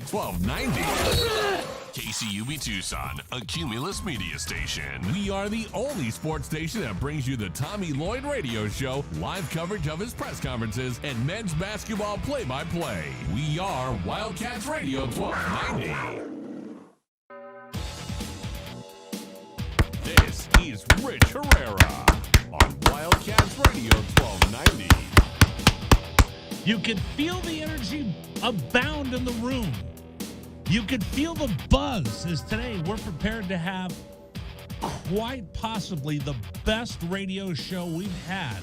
1290. KCUB Tucson, a Cumulus media station. We are the only sports station that brings you the Tommy Lloyd Radio Show, live coverage of his press conferences, and men's basketball play-by-play. We are Wildcats Radio 1290. This is Rich Herrera on Wildcats Radio 1290. You can feel the energy abound in the room. You can feel the buzz as today we're prepared to have quite possibly the best radio show we've had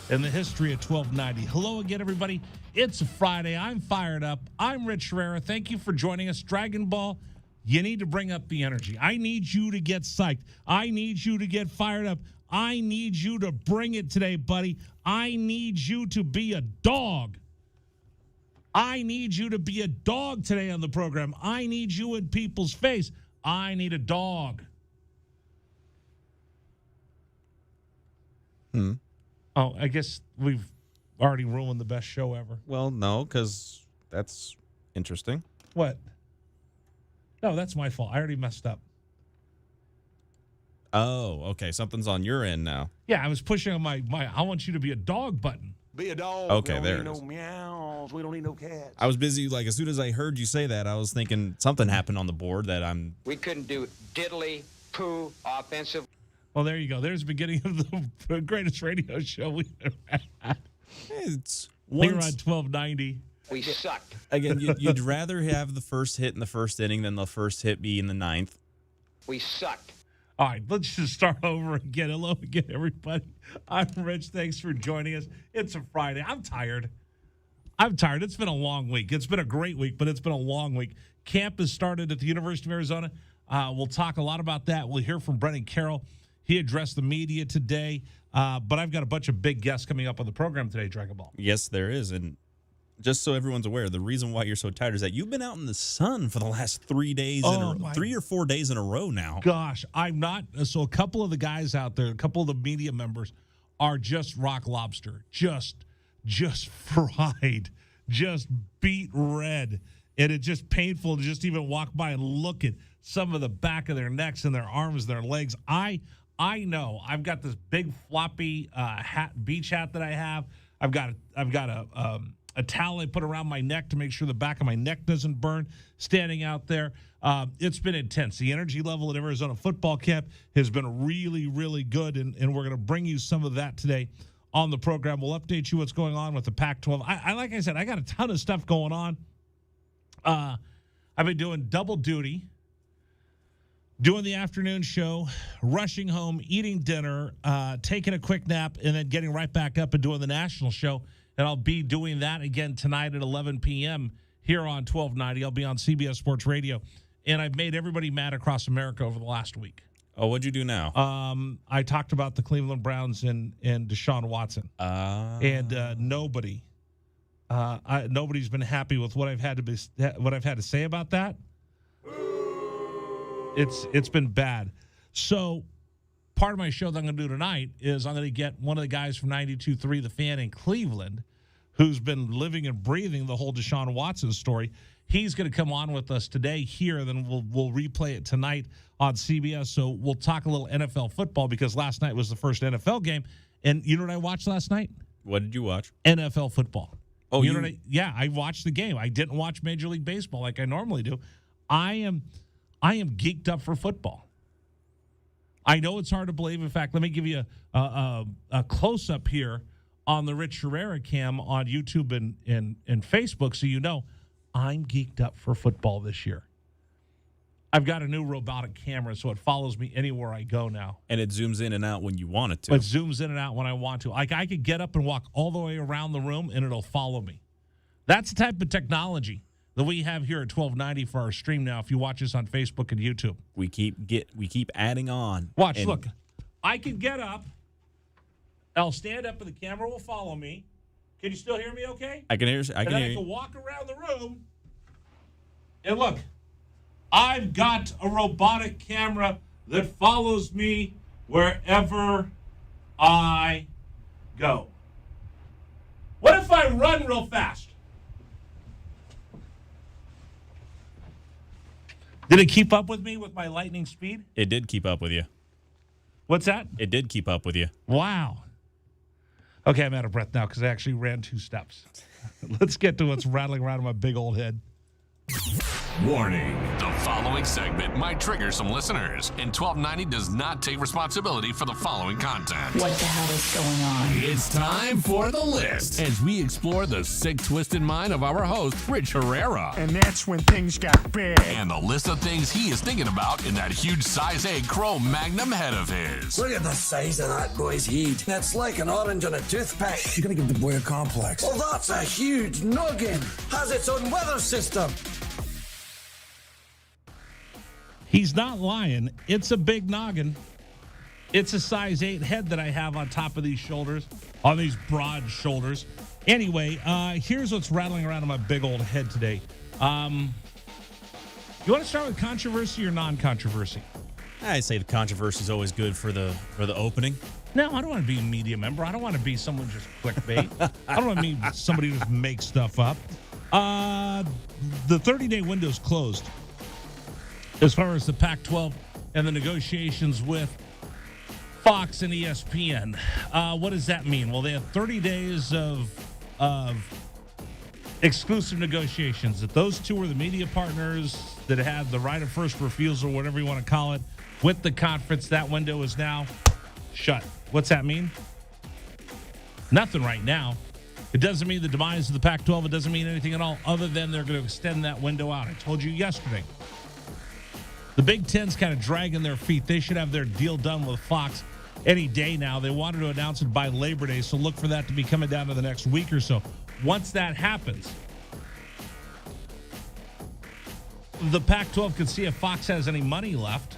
in the history of 1290. Hello again, everybody. It's a Friday. I'm fired up. I'm Rich Herrera. Thank you for joining us. Dragon Ball, you need to bring up the energy. I need you to get psyched. I need you to get fired up. I need you to bring it today, buddy. I need you to be a dog. I need you to be a dog today on the program. I need you in people's face. I need a dog. Oh, I guess we've already ruined the best show ever. Well, no, because that's interesting. What? No, that's my fault. I already messed up. Oh, okay. Something's on your end now. Yeah, I was pushing on my I want you to be a dog button. Be a dog. Okay, we there don't it need is. no meows. We don't need no cats. I was busy, like, as soon as I heard you say that, I was thinking something happened on the board that I'm... We couldn't do diddly, poo, offensive. Well, there you go. There's the beginning of the greatest radio show we've ever had. It's Here on once... 1290. We sucked. Again, you'd rather have the first hit in the first inning than the first hit be in the ninth. We sucked. All right, let's just start over again. Hello again, everybody. I'm Rich. Thanks for joining us. It's a Friday. I'm tired. It's been a long week. It's been a great week, but it's been a long week. Camp has started at the University of Arizona. We'll talk a lot about that. We'll hear from Brennan Carroll. He addressed the media today, but I've got a bunch of big guests coming up on the program today, Dragon Ball. Yes, there is, and just so everyone's aware, the reason why you're so tired is that you've been out in the sun for the last 3 days, 3 or 4 days in a row now. Gosh, I'm not. So a couple of the guys out there, a couple of the media members are just rock lobster, just fried, just beet red. And it's just painful to just even walk by and look at some of the back of their necks and their arms, their legs. I know I've got this big floppy beach hat that I have. I've got a towel I put around my neck to make sure the back of my neck doesn't burn standing out there. It's been intense. The energy level at Arizona football camp has been really, really good, and we're going to bring you some of that today on the program. We'll update you what's going on with the Pac-12. I like I said, I got a ton of stuff going on. I've been doing double duty, doing the afternoon show, rushing home, eating dinner, taking a quick nap, and then getting right back up and doing the national show. And I'll be doing that again tonight at 11 p.m. here on 1290. I'll be on CBS Sports Radio. And I've made everybody mad across America over the last week. Oh, what'd you do now? I talked about the Cleveland Browns and Deshaun Watson. And nobody's been happy with what I've had to say about that. It's been bad. So part of my show that I'm going to do tonight is I'm going to get one of the guys from 92.3 The Fan in Cleveland, who's been living and breathing the whole Deshaun Watson story. He's going to come on with us today here, then we'll replay it tonight on CBS. So we'll talk a little NFL football because last night was the first NFL game. And you know what I watched last night? What did you watch? NFL football. Oh, you know what I watched the game. I didn't watch Major League Baseball like I normally do. I am geeked up for football. I know it's hard to believe. In fact, let me give you a close-up here on the Rich Herrera cam on YouTube and Facebook so you know I'm geeked up for football this year. I've got a new robotic camera, so it follows me anywhere I go now. And it zooms in and out when you want it to. It zooms in and out when I want to. Like I could get up and walk all the way around the room, and it'll follow me. That's the type of technology that we have here at 1290 for our stream now if you watch us on Facebook and YouTube. We keep adding on. Watch, look. I can get up. I'll stand up and the camera will follow me. Can you still hear me okay? I can hear you. I can walk around the room. And look, I've got a robotic camera that follows me wherever I go. What if I run real fast? Did it keep up with me with my lightning speed? It did keep up with you. What's that? It did keep up with you. Wow. Okay, I'm out of breath now because I actually ran 2 steps. Let's get to what's rattling around in my big old head. Warning. The following segment might trigger some listeners, and 1290 does not take responsibility for the following content. What the hell is going on? It's time for the list as we explore the sick, twisted mind of our host, Rich Herrera. And that's when things got bad. And the list of things he is thinking about in that huge size 8 chrome magnum head of his. Look at the size of that boy's head. That's like an orange on a toothpick. You're gonna give the boy a complex. Well, that's a huge noggin. Has its own weather system. He's not lying. It's a big noggin. It's a size 8 head that I have on top of these shoulders, on these broad shoulders. Anyway, here's what's rattling around in my big old head today. You want to start with controversy or non-controversy? I say the controversy is always good for the opening. No, I don't want to be a media member. I don't want to be someone just clickbait. I don't want to be somebody who just makes stuff up. The 30-day window's closed as far as the Pac-12 and the negotiations with Fox and ESPN. What does that mean? Well, they have 30 days of exclusive negotiations. That those two were the media partners that had the right of first refusal, or whatever you want to call it, with the conference. That window is now shut. What's that mean? Nothing right now. It doesn't mean the demise of the Pac-12. It doesn't mean anything at all other than they're going to extend that window out. I told you yesterday. The Big Ten's kind of dragging their feet. They should have their deal done with Fox any day now. They wanted to announce it by Labor Day, so look for that to be coming down to the next week or so. Once that happens, the Pac-12 can see if Fox has any money left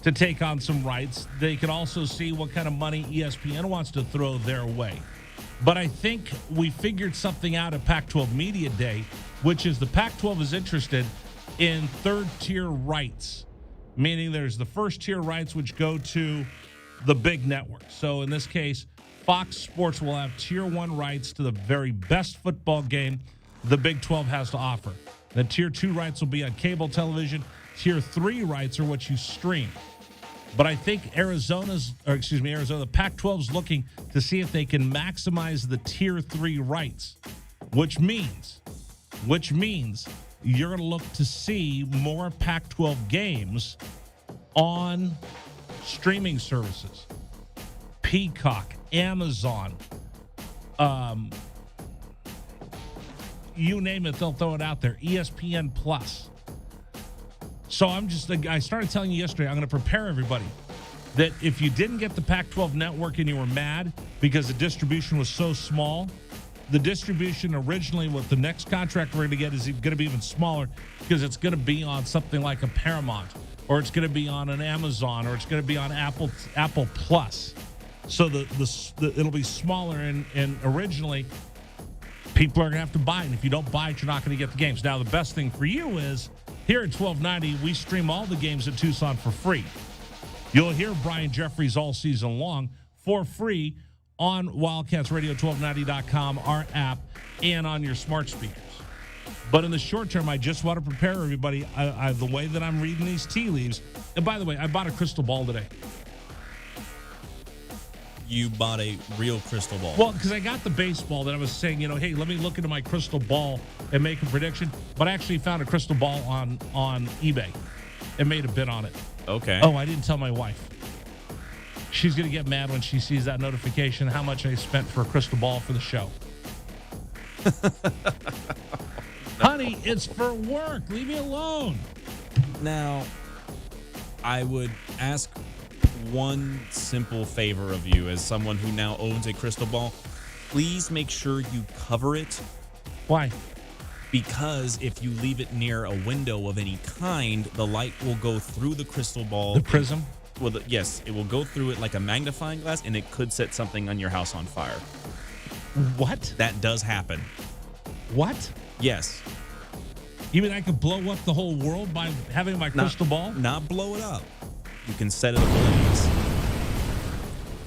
to take on some rights. They can also see what kind of money ESPN wants to throw their way. But I think we figured something out at Pac-12 Media Day, which is the Pac-12 is interested in third-tier rights, meaning there's the first-tier rights which go to the big networks. So in this case, Fox Sports will have Tier 1 rights to the very best football game the Big 12 has to offer. The Tier 2 rights will be on cable television. Tier 3 rights are what you stream. But I think the Pac-12's looking to see if they can maximize the Tier 3 rights, which means you're going to look to see more Pac-12 games on streaming services. Peacock, Amazon, you name it, they'll throw it out there. ESPN Plus. So I started telling you yesterday, I'm going to prepare everybody that if you didn't get the Pac-12 network and you were mad because the distribution was so small, the distribution originally with the next contract we're going to get is going to be even smaller because it's going to be on something like a Paramount, or it's going to be on an Amazon, or it's going to be on Apple Plus. So it'll be smaller, and originally people are going to have to buy it. And if you don't buy it, you're not going to get the games. Now, the best thing for you is here at 1290, we stream all the games at Tucson for free. You'll hear Brian Jeffries all season long for free on Wildcats Radio 1290.com, our app, and on your smart speakers. But in the short term, I just want to prepare everybody the way that I'm reading these tea leaves. And by the way, I bought a crystal ball today. You bought a real crystal ball? Well, because I got the baseball that I was saying, hey, let me look into my crystal ball and make a prediction. But I actually found a crystal ball on eBay and made a bid on it. Okay. Oh, I didn't tell my wife. She's going to get mad when she sees that notification, how much I spent for a crystal ball for the show. Honey, it's for work. Leave me alone. Now, I would ask one simple favor of you as someone who now owns a crystal ball. Please make sure you cover it. Why? Because if you leave it near a window of any kind, the light will go through the crystal ball. The prism? Well, yes, it will go through it like a magnifying glass, and it could set something on your house on fire. What? That does happen. What? Yes. You mean I could blow up the whole world by having my crystal ball? Not blow it up. You can set it ablaze.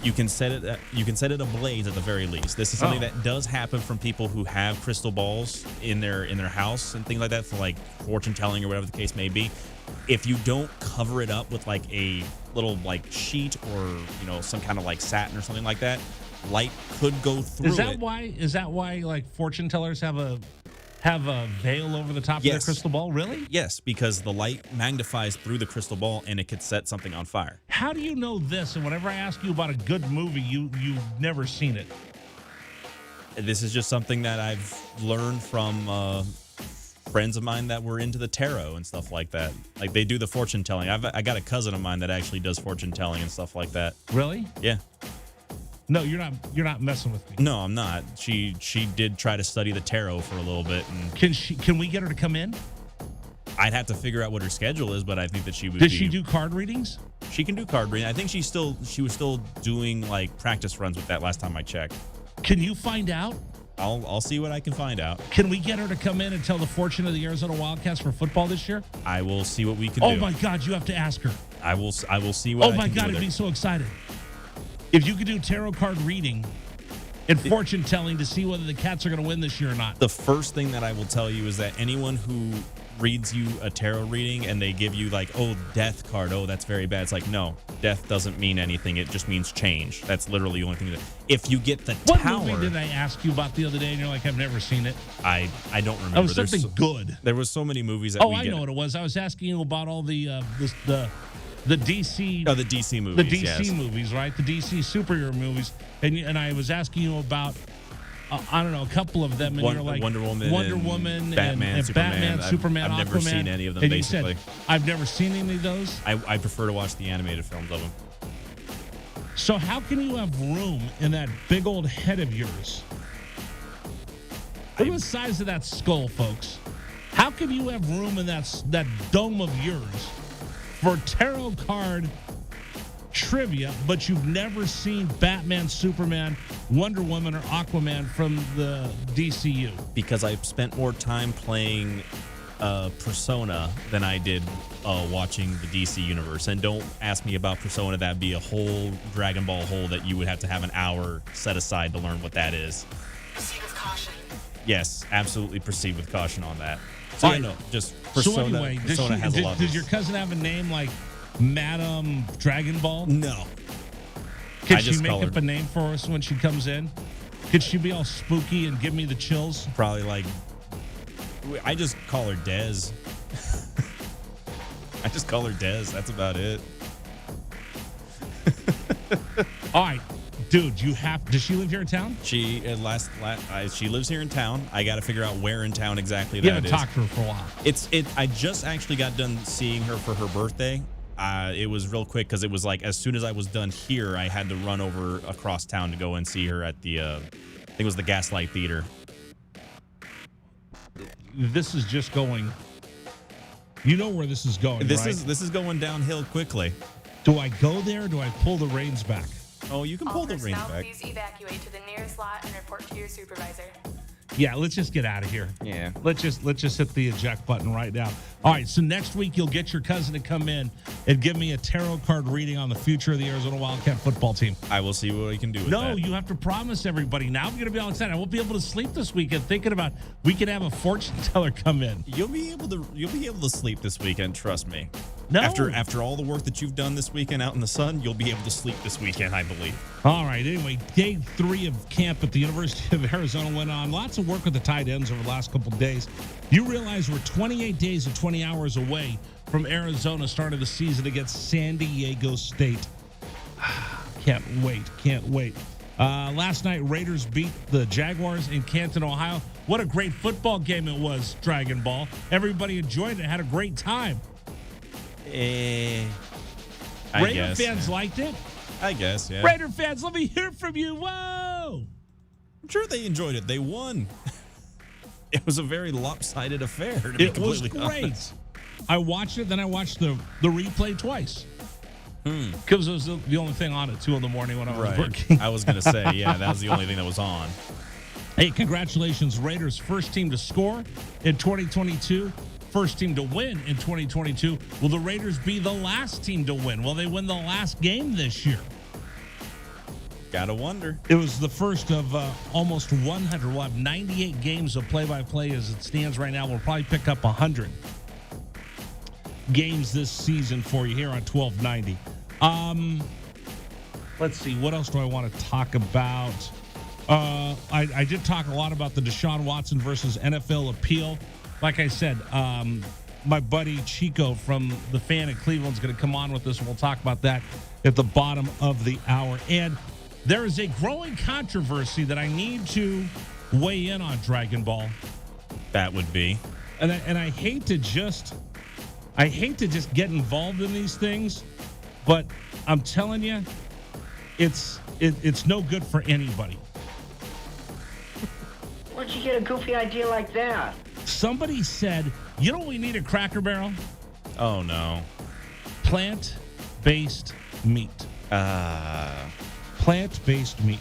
You can set it ablaze at the very least. This is something that does happen from people who have crystal balls in their house and things like that, for like fortune telling or whatever the case may be. If you don't cover it up with like a little like sheet or some kind of like satin or something like that, light could go through it. Is that why like fortune tellers have a veil over the top of their crystal ball? Really? Yes, because the light magnifies through the crystal ball and it could set something on fire. How do you know this? And whenever I ask you about a good movie, you've never seen it. This is just something that I've learned from friends of mine that were into the tarot and stuff like that. Like they do the fortune telling. I got a cousin of mine that actually does fortune telling and stuff like that. Really? Yeah. No, you're not messing with me. No, I'm not. She did try to study the tarot for a little bit, and can we get her to come in? I'd have to figure out what her schedule is, but I think that she would. Does she do card readings? She can do card reading. I think she was still doing like practice runs with that last time I checked. Can you find out? I'll see what I can find out. Can we get her to come in and tell the fortune of the Arizona Wildcats for football this year? I will see what we can do. Oh my God, you have to ask her. I will see what. Oh my God, I'd be so excited. If you could do tarot card reading and fortune telling to see whether the Cats are going to win this year or not. The first thing that I will tell you is that anyone who reads you a tarot reading and they give you like, death card, that's very bad. It's like, no, death doesn't mean anything. It just means change. That's literally the only thing. If you get the tower. What movie did I ask you about the other day and you're like, I've never seen it? I don't remember. That was something good. There was so many movies that I know what it was. I was asking you about all the DC. Oh, the DC movies. The DC movies, right? The DC superhero movies. And I was asking you about, I don't know, a couple of them. And you're like, Wonder Woman, Batman, and Superman. Batman, Superman, I've never Aquaman. seen any of them, and basically. You said, I've never seen any of those. I prefer to watch the animated films of them. So how can you have room in that big old head of yours? Look at the size of that skull, folks. How can you have room in that dome of yours for tarot card trivia, but you've never seen Batman, Superman, Wonder Woman, or Aquaman from the DCU? Because I've spent more time playing Persona than I did watching the DC universe. And don't ask me about Persona. That'd be a whole Dragon Ball hole that you would have to have an hour set aside to learn what that is. Proceed with caution. Yes, absolutely proceed with caution on that. So, just Persona, so anyway, Persona has a lot does your cousin have a name like Madam Dragon Ball? No. Could she make up a name for us when she comes in? Could she be all spooky and give me the chills? Probably like, I just call her Dez. I just call her Dez. That's about it. All right. Dude, does she live here in town? She she lives here in town. I got to figure out where in town exactly You that haven't is. talked to her for a while. I just actually got done seeing her for her birthday. It was real quick because it was like as soon as I was done here, I had to run over across town to go and see her at the, I think it was the Gaslight Theater. This is just going. You know where this is going. This right? is going downhill quickly. Do I go there? Or do I pull the reins back? Oh, you can pull the reins back. Please evacuate to the nearest lot and report to your supervisor. Yeah, let's just get out of here. Yeah. Let's just hit the eject button right now. All right, so next week you'll get your cousin to come in and give me a tarot card reading on the future of the Arizona Wildcat football team. I will see what I can do with that. No, you have to promise everybody. Now I'm going to be all excited. I won't be able to sleep this weekend thinking about we could have a fortune teller come in. You'll be able to sleep this weekend, trust me. No. After all the work that you've done this weekend out in the sun, you'll be able to sleep this weekend, I believe. All right. Anyway, day 3 of camp at the University of Arizona went on. Lots of work with the tight ends over the last couple of days. You realize we're 28 days and 20 hours away from Arizona starting the season against San Diego State. Can't wait. Last night, Raiders beat the Jaguars in Canton, Ohio. What a great football game it was, Dragon Ball. Everybody enjoyed it, had a great time. I Raider guess. fans liked it. I guess, yeah. Raider fans, let me hear from you. Whoa! I'm sure they enjoyed it. They won. It was a very lopsided affair, to be It was completely great. honest. I watched it, then I watched the replay twice. Because it was the only thing on at 2 in the morning when I was working. I was going to say, yeah, that was the only thing that was on. Hey, congratulations, Raiders. First team to score in 2022. First team to win in 2022. Will the Raiders be the last team to win? Will they win the last game this year? Gotta wonder. It was the first of almost 100. We'll have 98 games of play-by-play as it stands right now. We'll probably pick up 100 games this season for you here on 1290. Let's see. What else do I want to talk about? I did talk a lot about the Deshaun Watson versus NFL appeal. Like I said, my buddy Chico from the Fan in Cleveland is going to come on with us, and we'll talk about that at the bottom of the hour. And there is a growing controversy that I need to weigh in on, Dragon Ball. That would be. And I hate to just get involved in these things, but I'm telling you, it's no good for anybody. Where'd you get a goofy idea like that? Somebody said, you know what we need at Cracker Barrel? Oh, no. Plant-based meat. Plant-based meat.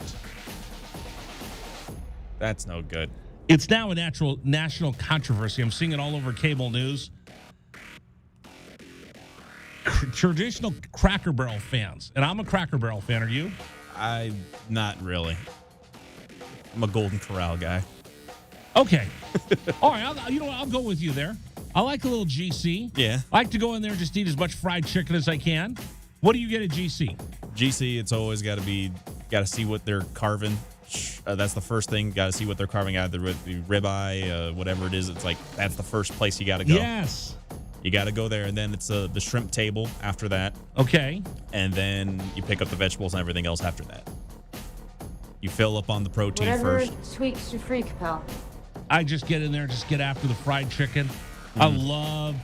That's no good. It's now a national controversy. I'm seeing it all over cable news. Traditional Cracker Barrel fans, and I'm a Cracker Barrel fan. Are you? Not really. I'm a Golden Corral guy. Okay. All right. I'll go with you there. I like a little GC. Yeah. I like to go in there and just eat as much fried chicken as I can. What do you get at GC? GC, it's always got to see what they're carving. That's the first thing. Got to see what they're carving out of the ribeye, whatever it is. It's like that's the first place you got to go. Yes. You got to go there, and then it's the shrimp table after that. Okay. And then you pick up the vegetables and everything else after that. You fill up on the protein Whatever first. tweaks your freak, pal. I just get in there, just get after the fried chicken. I love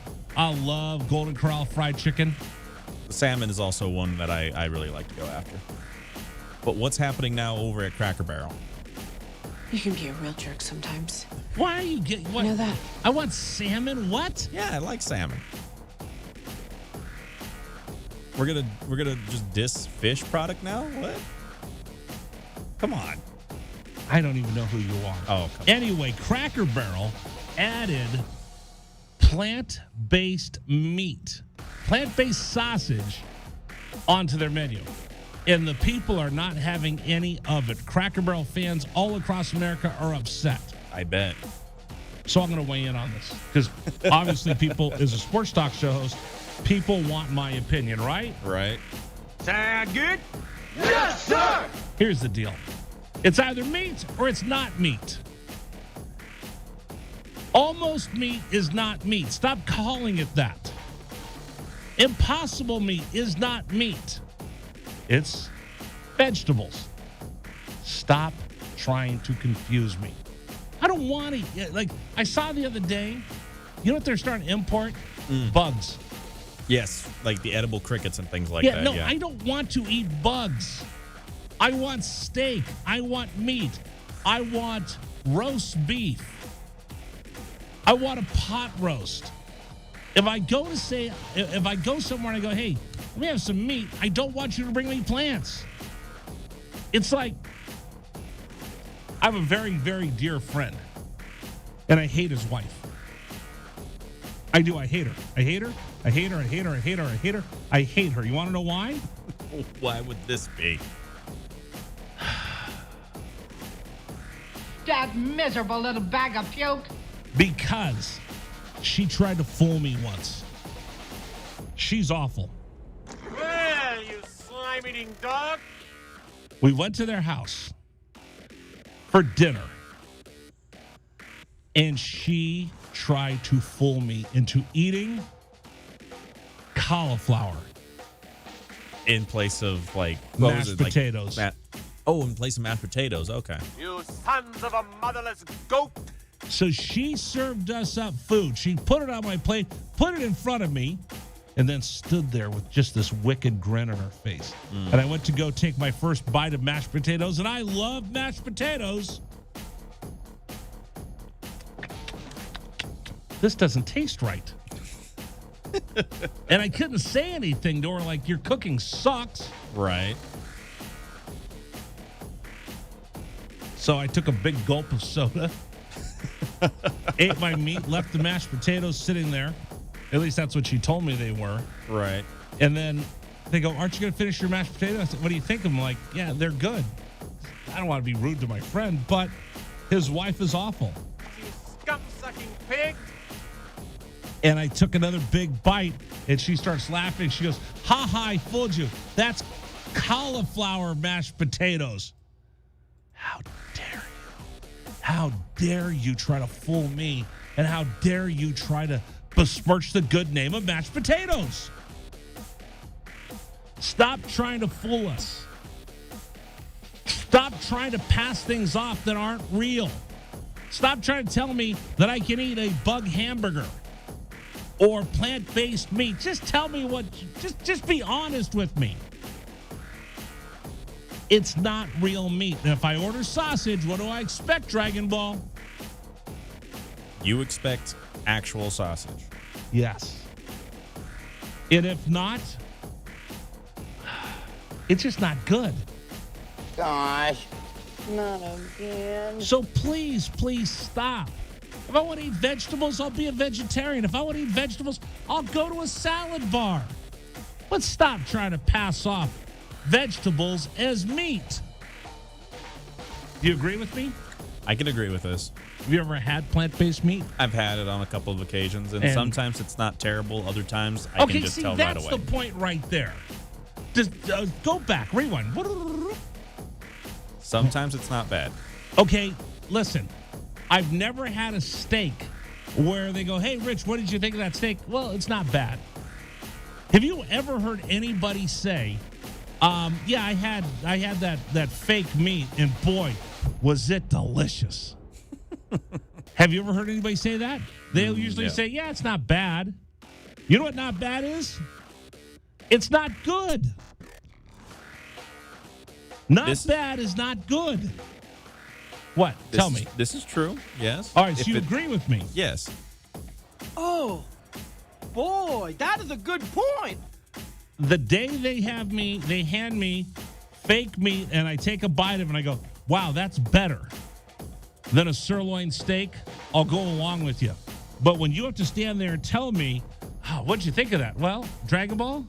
Golden Corral fried chicken. The salmon is also one that I really like to go after. But what's happening now over at Cracker Barrel? You can be a real jerk sometimes. Why are you getting what? You know that. I want salmon. What? Yeah, I like salmon. We're gonna just diss fish product now? What? Come on. I don't even know who you are. Oh, come on. Anyway, Cracker Barrel added plant-based meat, plant-based sausage onto their menu. And the people are not having any of it. Cracker Barrel fans all across America are upset. I bet. So I'm going to weigh in on this because obviously people, as a sports talk show host, people want my opinion, right? Right. Sound good? Yes, sir! Here's the deal. It's either meat or it's not meat. Almost meat is not meat. Stop calling it that. Impossible meat is not meat. It's vegetables. Stop trying to confuse me. I don't want to. Like, I saw the other day, you know what they're starting to import? Bugs. Yes, like the edible crickets and things like that. No, yeah. I don't want to eat bugs. I want steak. I want meat. I want roast beef. I want a pot roast. If I go somewhere and I go, hey, let me have some meat, I don't want you to bring me plants. It's like, I have a very, very dear friend, and I hate his wife. I do. I hate her. I hate her. I hate her. I hate her. I hate her. I hate her. I hate her. You want to know why? Why would this be? That miserable little bag of puke. Because she tried to fool me once. She's awful. Well, you slime-eating dog. We went to their house for dinner, and she tried to fool me into eating cauliflower In place of like mashed potatoes. In place of mashed potatoes. Okay. You sons of a motherless goat. So she served us up food. She put it on my plate, put it in front of me, and then stood there with just this wicked grin on her face. And I went to go take my first bite of mashed potatoes, and I love mashed potatoes. This doesn't taste right. And I couldn't say anything to her like, your cooking sucks. Right. So I took a big gulp of soda, ate my meat, left the mashed potatoes sitting there. At least that's what she told me they were. Right. And then They go, aren't you going to finish your mashed potatoes? I said, what do you think? I'm like, yeah, they're good. I don't want to be rude to my friend, but his wife is awful. You scum-sucking pig! And I took another big bite, and she starts laughing. She goes, ha ha, I fooled you. That's cauliflower mashed potatoes. How dare you? How dare you try to fool me? And how dare you try to besmirch the good name of mashed potatoes? Stop trying to fool us. Stop trying to pass things off that aren't real. Stop trying to tell me that I can eat a bug hamburger or plant-based meat. Just tell me what, just be honest with me. It's not real meat. And if I order sausage, what do I expect, Dragon Ball? You expect actual sausage. Yes. And if not, it's just not good. Gosh, not again. So please, please stop. If I want to eat vegetables, I'll be a vegetarian. If I want to eat vegetables, I'll go to a salad bar. But stop trying to pass off vegetables as meat. Do you agree with me? I can agree with this. Have you ever had plant-based meat? I've had it on a couple of occasions, and sometimes it's not terrible. Other times, I can just tell right away. Okay, see, that's the point right there. Just go back, rewind. Sometimes it's not bad. Okay, listen. I've never had a steak where they go, hey, Rich, what did you think of that steak? Well, it's not bad. Have you ever heard anybody say, yeah, I had that fake meat, and boy, was it delicious. Have you ever heard anybody say that? They'll usually say, yeah, it's not bad. You know what not bad is? It's not good. Not bad is not good. What? Tell me. This is true, yes. All right, so you agree with me? Yes. Oh, boy, that is a good point. The day they hand me fake meat and I take a bite of it and I go, wow, that's better than a sirloin steak, I'll go along with you. But when you have to stand there and tell me, oh, what'd you think of that? Well, Dragon Ball,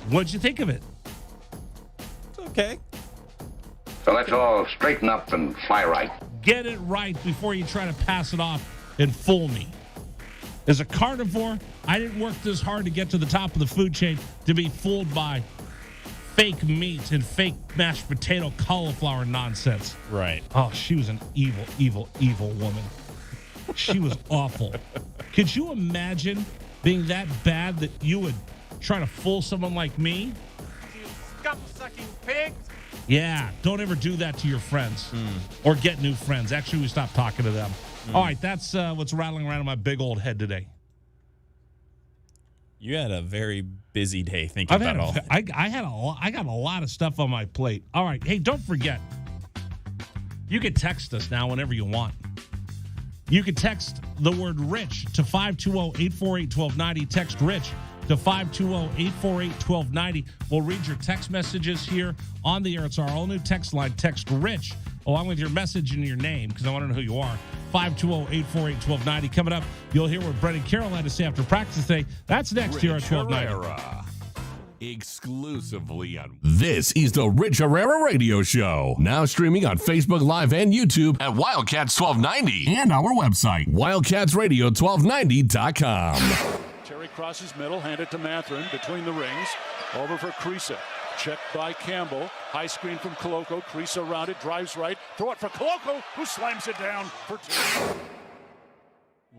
what'd you think of it? It's okay. So let's all straighten up and fly right. Get it right before you try to pass it off and fool me. As a carnivore, I didn't work this hard to get to the top of the food chain to be fooled by fake meat and fake mashed potato cauliflower nonsense. Right. Oh, she was an evil, evil, evil woman. She was awful. Could you imagine being that bad that you would try to fool someone like me? You scum-sucking pig! Yeah, don't ever do that to your friends or get new friends. Actually, we stopped talking to them. All right, that's what's rattling around in my big old head today. You had a very busy day thinking about all. I got a lot of stuff on my plate. All right, hey, don't forget, you can text us now whenever you want. You can text the word RICH to 520-848-1290. Text RICH to 520-848-1290. We'll read your text messages here on the air. It's our all-new text line. Text RICH along with your message and your name, because I want to know who you are. 520-848-1290. Coming up, you'll hear what Brett and Carol had to say after practice today. That's next here at 1290. Exclusively on. This is the Rich Herrera Radio Show. Now streaming on Facebook Live and YouTube at Wildcats 1290 and our website, wildcatsradio1290.com. Terry crosses middle, hand it to Matherin between the rings. Over for Creasa. Checked by Campbell. High screen from Koloko. Creasa around it, drives right. Throw it for Koloko, who slams it down for two.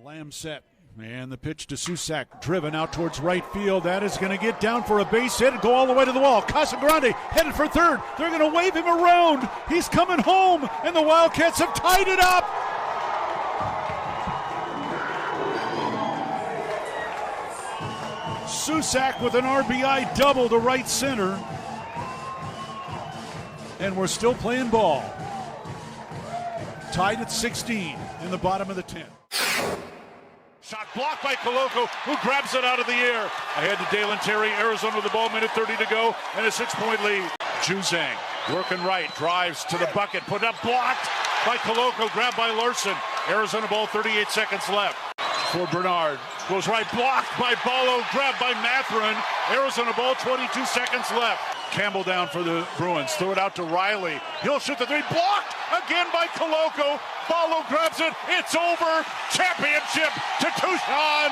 Lamb set. And the pitch to Susak, driven out towards right field. That is going to get down for a base hit and go all the way to the wall. Casagrande headed for third. They're going to wave him around. He's coming home, and the Wildcats have tied it up. Susak with an RBI double to right center. And we're still playing ball. Tied at 16 in the bottom of the 10th. Shot blocked by Koloko, who grabs it out of the air. Ahead to Dalen Terry, Arizona with the ball, minute 30 to go, and a 6-point lead. Juzang working right, drives to the bucket, put up, blocked by Koloko, grabbed by Larson. Arizona ball, 38 seconds left. For Bernard, goes right, blocked by Ballo, grabbed by Matherin, Arizona ball, 22 seconds left. Campbell down for the Bruins. Throw it out to Riley. He'll shoot the three. Blocked again by Koloko. Follow grabs it. It's over. Championship to Tucson.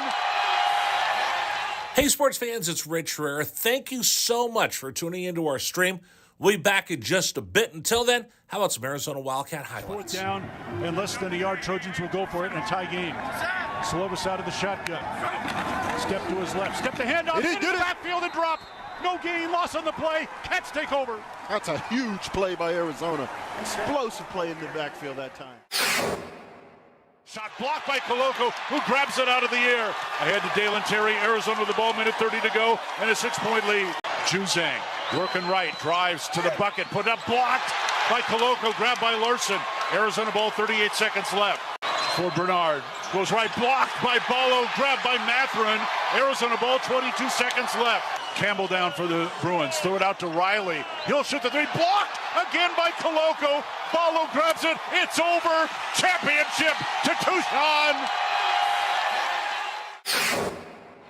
Hey, sports fans, it's Rich Herrera. Thank you so much for tuning into our stream. We'll be back in just a bit. Until then, how about some Arizona Wildcat highlights? Fourth down and less than a yard. Trojans will go for it in a tie game. Slovis out of the shotgun. Step to his left. Step to hand off. Into the backfield and drop. No gain. Loss on the play. Cats take over. That's a huge play by Arizona. Explosive play in the backfield that time. Shot blocked by Koloko, who grabs it out of the air. Ahead to Dalen Terry. Arizona with the ball, minute 30 to go, and a 6-point lead. Juzang working right, drives to the bucket, put up, blocked by Koloko, grabbed by Larson. Arizona ball, 38 seconds left. For Bernard, goes right, blocked by Ballo, grabbed by Matherin. Arizona ball, 22 seconds left. Campbell down for the Bruins. Throw it out to Riley. He'll shoot the three. Blocked again by Koloko. Ballo grabs it. It's over. Championship to Tucson.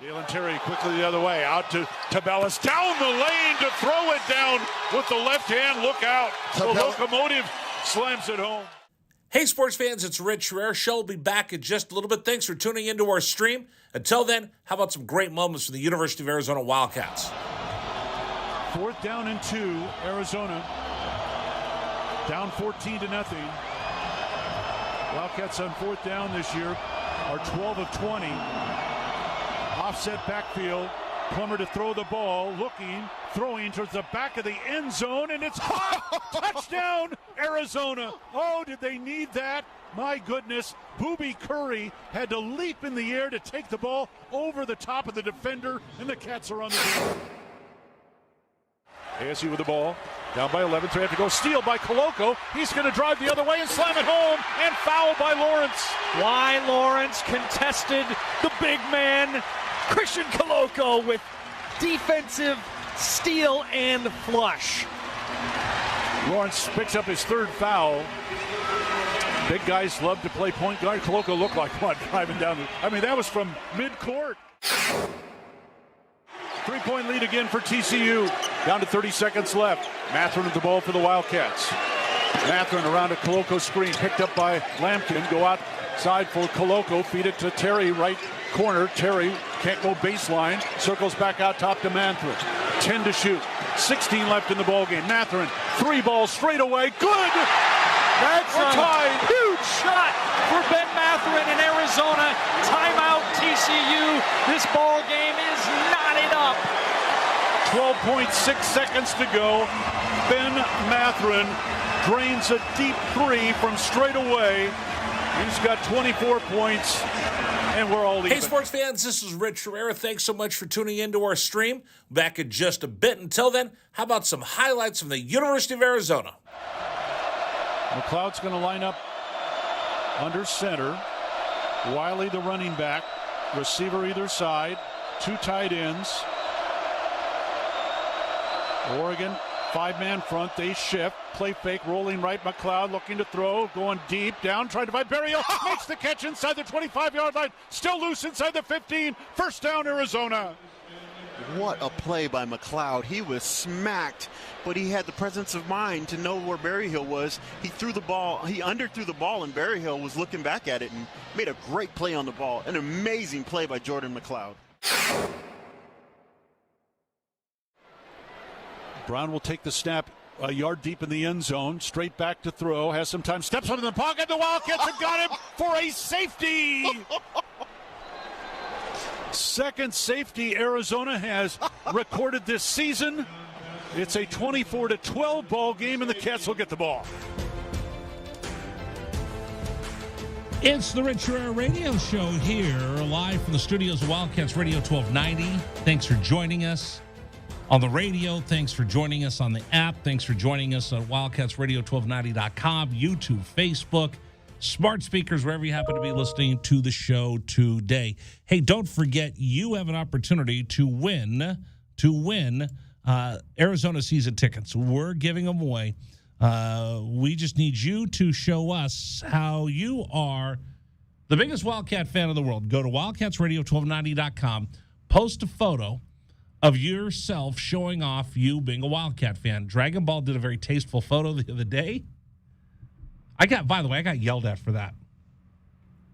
Dalen Terry quickly the other way. Out to Tabellas. Down the lane to throw it down with the left hand. Look out. The locomotive slams it home. Hey, sports fans, it's Rich Herrera. Show will be back in just a little bit. Thanks for tuning into our stream. Until then, how about some great moments from the University of Arizona Wildcats? Fourth down and 2, Arizona. Down 14-0. Wildcats on fourth down this year are 12 of 20. Offset backfield. Plummer to throw the ball, looking, throwing towards the back of the end zone, and it's hot! Touchdown, Arizona! Oh, did they need that? My goodness, Booby Curry had to leap in the air to take the ball over the top of the defender, and the Cats are on the board. ASU with the ball, down by 11, so they have to go. Steal by Koloko. He's going to drive the other way and slam it home, and foul by Lawrence. Why Lawrence contested the big man, Christian Koloko, with defensive steal and flush. Lawrence picks up his third foul. Big guys love to play point guard. Koloko looked like one driving down. That was from midcourt. 3-point lead again for TCU. Down to 30 seconds left. Matherin with the ball for the Wildcats. Matherin around a Koloko screen, picked up by Lampkin. Go outside for Koloko. Feed it to Terry, right corner. Terry can't go baseline. Circles back out top to Matherin. 10 to shoot. 16 left in the ball game. Matherin, 3 balls straight away. Good! That's tied. A huge shot for Ben Matherin in Arizona. Timeout TCU. This ball game is knotted up. 12.6 seconds to go. Ben Matherin drains a deep 3 from straight away. He's got 24 points, and we're all even. Hey, sports fans, this is Rich Herrera. Thanks so much for tuning into our stream. Back in just a bit. Until then, how about some highlights from the University of Arizona? McLeod's going to line up under center. Wiley, the running back. Receiver either side. 2 tight ends. Oregon, 5-man front. They shift. Play fake, rolling right. McLeod looking to throw. Going deep. Down, trying to find Berrios. Makes the catch inside the 25-yard line. Still loose inside the 15. First down, Arizona. What a play by McLeod. He was smacked, but he had the presence of mind to know where Berryhill was. He threw the ball. He underthrew the ball, and Berryhill was looking back at it and made a great play on the ball. An amazing play by Jordan McLeod. Brown will take the snap a yard deep in the end zone. Straight back to throw. Has some time. Steps into the pocket. The Wildcats have got him for a safety. Second safety Arizona has recorded this season. It's a 24-12 ball game, and the Cats will get the ball. It's the Rich Herrera Radio Show here, live from the studios of Wildcats Radio 1290. Thanks for joining us on the radio. Thanks for joining us on the app. Thanks for joining us on WildcatsRadio1290.com, YouTube, Facebook, smart speakers, wherever you happen to be listening to the show today. Hey, don't forget, you have an opportunity to win Arizona season tickets. We're giving them away. We just need you to show us how you are the biggest Wildcat fan in the world. Go to WildcatsRadio1290.com, post a photo of yourself showing off you being a Wildcat fan. Dragon Ball did a very tasteful photo the other day. By the way, I got yelled at for that.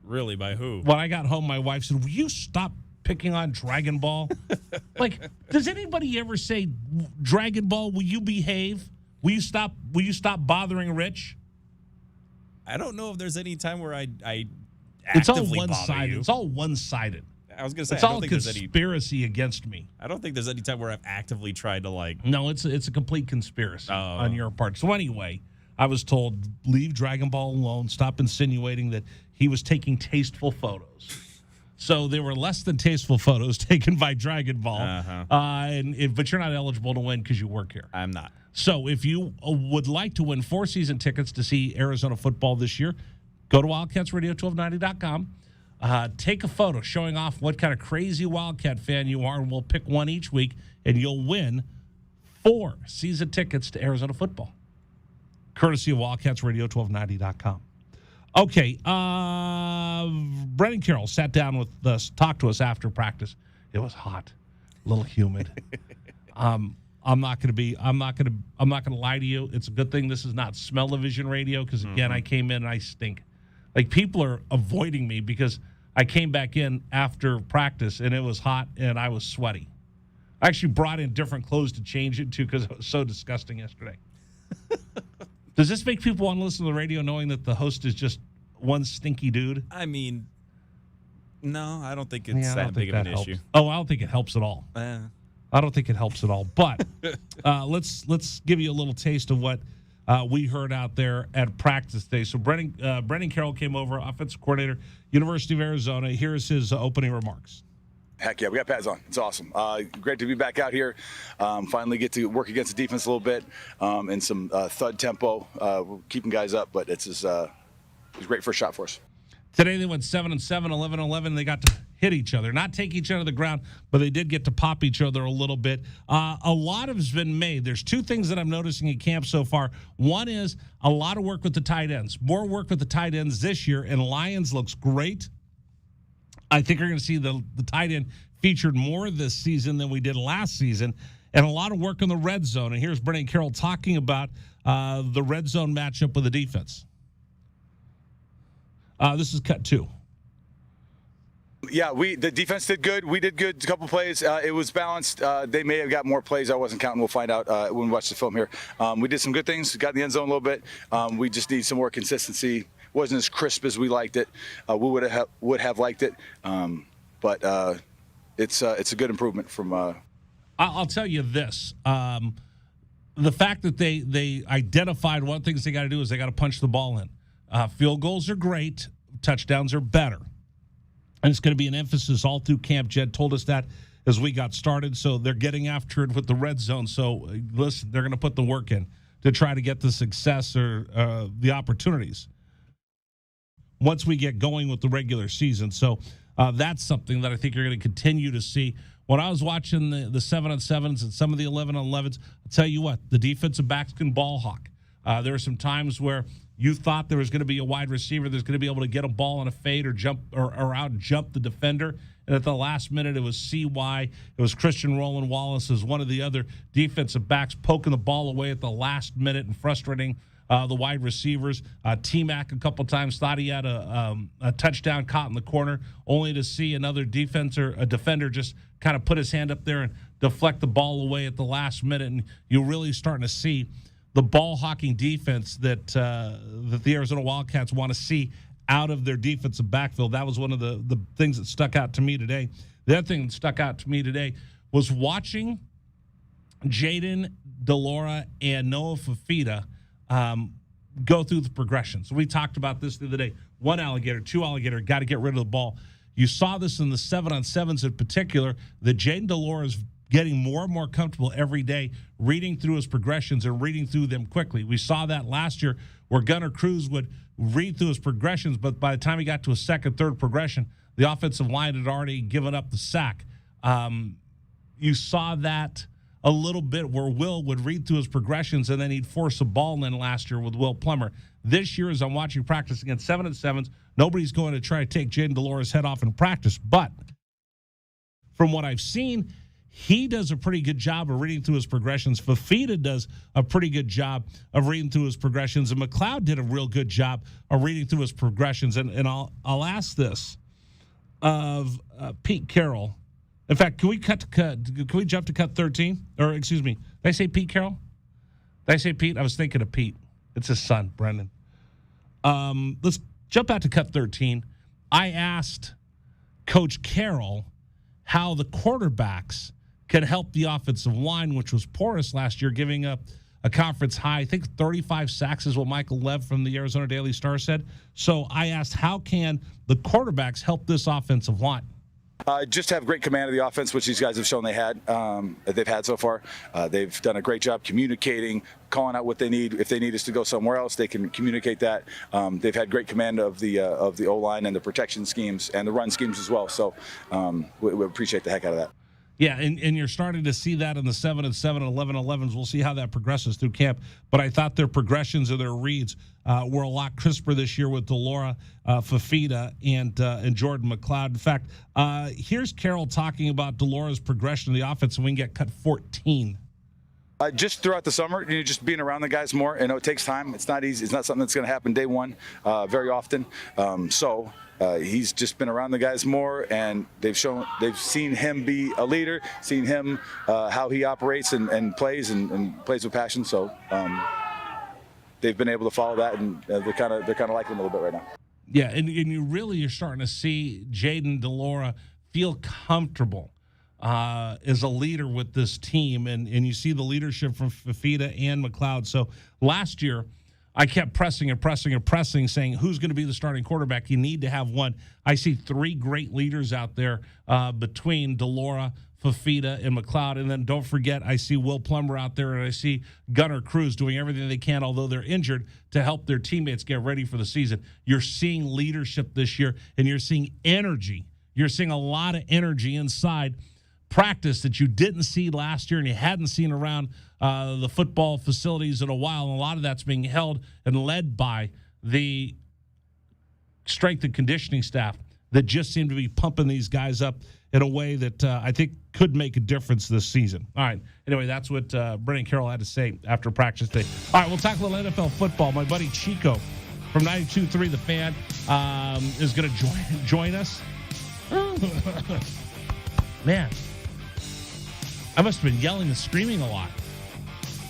Really? By who? When I got home, my wife said, will you stop picking on Dragon Ball? Like, does anybody ever say, Dragon Ball, will you behave? Will you stop bothering Rich? I don't know if there's any time where I it's all actively one-sided. you. It's all one-sided. I was going to say, it's I don't all think there's any conspiracy against me. I don't think there's any time where I've actively tried to like. No, it's a complete conspiracy on your part. So anyway, I was told, leave Dragon Ball alone. Stop insinuating that he was taking tasteful photos. So there were less than tasteful photos taken by Dragon Ball. But you're not eligible to win because you work here. I'm not. So if you would like to win 4 season tickets to see Arizona football this year, go to WildcatsRadio1290.com. Take a photo showing off what kind of crazy Wildcat fan you are, and we'll pick one each week, and you'll win 4 season tickets to Arizona football, courtesy of WildcatsRadio1290.com. Okay, Brennan Carroll sat down with us, talked to us after practice. It was hot, a little humid. I'm not going to lie to you. It's a good thing this is not smell-o-vision radio because, again, I came in and I stink. Like, people are avoiding me because I came back in after practice and it was hot and I was sweaty. I actually brought in different clothes to change it to because it was so disgusting yesterday. Does this make people want to listen to the radio knowing that the host is just one stinky dude? I mean, no, I don't think it's that big of an issue. Oh, I don't think it helps at all. I don't think it helps at all. But let's give you a little taste of what we heard out there at practice today. So Brennan Carroll came over, offensive coordinator, University of Arizona. Here's his opening remarks. Heck yeah, we got pads on. It's awesome. Great to be back out here. Finally get to work against the defense a little bit in some thud tempo. We're keeping guys up, but it's a great first shot for us. Today they went 7-7, 11-11. They got to hit each other, not take each other to the ground, but they did get to pop each other a little bit. A lot has been made. There's 2 things that I'm noticing in camp so far. One is a lot of work with the tight ends. More work with the tight ends this year, and Lyons looks great. I think you're going to see the tight end featured more this season than we did last season, and a lot of work in the red zone. And here's Brennan Carroll talking about the red zone matchup with the defense. This is cut 2. Yeah, the defense did good. We did good. A couple plays. It was balanced. They may have got more plays. I wasn't counting. We'll find out when we watch the film here. We did some good things. Got in the end zone a little bit. We just need some more consistency. Wasn't as crisp as we liked it. We would have liked it. But it's a good improvement from. I'll tell you this. The fact that they identified one of the things they got to do is they got to punch the ball in. Field goals are great. Touchdowns are better. And it's going to be an emphasis all through camp. Jed told us that as we got started. So they're getting after it with the red zone. So, listen, they're going to put the work in to try to get the success or the opportunities once we get going with the regular season. So that's something that I think you're going to continue to see. When I was watching the 7-on-7s and some of the 11-on-11s, I'll tell you what, the defensive backs can ball hawk. There were some times where you thought there was going to be a wide receiver that's going to be able to get a ball on a fade or jump or out jump the defender. And at the last minute, it was CY. It was Christian Roland Wallace as one of the other defensive backs poking the ball away at the last minute and frustrating the wide receivers. T-Mac a couple times thought he had a touchdown caught in the corner, only to see another defender just kind of put his hand up there and deflect the ball away at the last minute. And you're really starting to see the ball-hawking defense that the Arizona Wildcats want to see out of their defensive backfield. That was one of the things that stuck out to me today. The other thing that stuck out to me today was watching Jaden DeLora and Noah Fafita go through the progression. So we talked about this the other day. 1 alligator, 2 alligator, got to get rid of the ball. You saw this in the 7-on-7s in particular, that Jaden DeLora is getting more and more comfortable every day reading through his progressions and reading through them quickly. We saw that last year where Gunnar Cruz would read through his progressions, but by the time he got to a second, third progression, the offensive line had already given up the sack. You saw that a little bit where Will would read through his progressions and then he'd force a ball in last year with Will Plummer. This year, as I'm watching practice against 7-on-7s, nobody's going to try to take Jaden DeLora's head off in practice, but from what I've seen, He does a pretty good job of reading through his progressions. Fafita does a pretty good job of reading through his progressions. And McLeod did a real good job of reading through his progressions. And I'll ask this of Pete Carroll. In fact, can we jump to cut 13? Or excuse me, did I say Pete Carroll? Did I say Pete? I was thinking of Pete. It's his son, Brendan. Let's jump out to cut 13. I asked Coach Carroll how the quarterbacks could help the offensive line, which was porous last year, giving up a conference high. I think 35 sacks is what Michael Lev from the Arizona Daily Star said. So I asked, how can the quarterbacks help this offensive line? Just have great command of the offense, which these guys have shown they've had so far. They've done a great job communicating, calling out what they need. If they need us to go somewhere else, they can communicate that. They've had great command of the O-line and the protection schemes and the run schemes as well. So we appreciate the heck out of that. Yeah, and you're starting to see that in the 7-7 and 11-11s. We'll see how that progresses through camp. But I thought their progressions or their reads were a lot crisper this year with Delora, Fafita, and Jordan McLeod. In fact, here's Carroll talking about Delora's progression in the offense, and we can get cut 14. Just throughout the summer, just being around the guys more. It takes time. It's not easy. It's not something that's going to happen day one very often. He's just been around the guys more, and they've seen him be a leader, seen him how he operates and plays and plays with passion. So they've been able to follow that, and they're kind of liking him a little bit right now. Yeah, and you're starting to see Jaden Delora feel comfortable as a leader with this team, and you see the leadership from Fafita and McLeod. So last year, I kept pressing, saying, who's going to be the starting quarterback? You need to have one. I see three great leaders out there between Delora, Fafita, and McLeod. And then don't forget, I see Will Plummer out there, and I see Gunnar Cruz doing everything they can, although they're injured, to help their teammates get ready for the season. You're seeing leadership this year, and you're seeing energy. You're seeing a lot of energy inside practice that you didn't see last year and you hadn't seen around the football facilities in a while. And a lot of that's being held and led by the strength and conditioning staff that just seem to be pumping these guys up in a way that I think could make a difference this season. All right. Anyway, that's what Brendan Carroll had to say after practice day. All right, we'll talk a little NFL football. My buddy Chico from 92.3 The Fan is going to join us. Man, I must have been yelling and screaming a lot.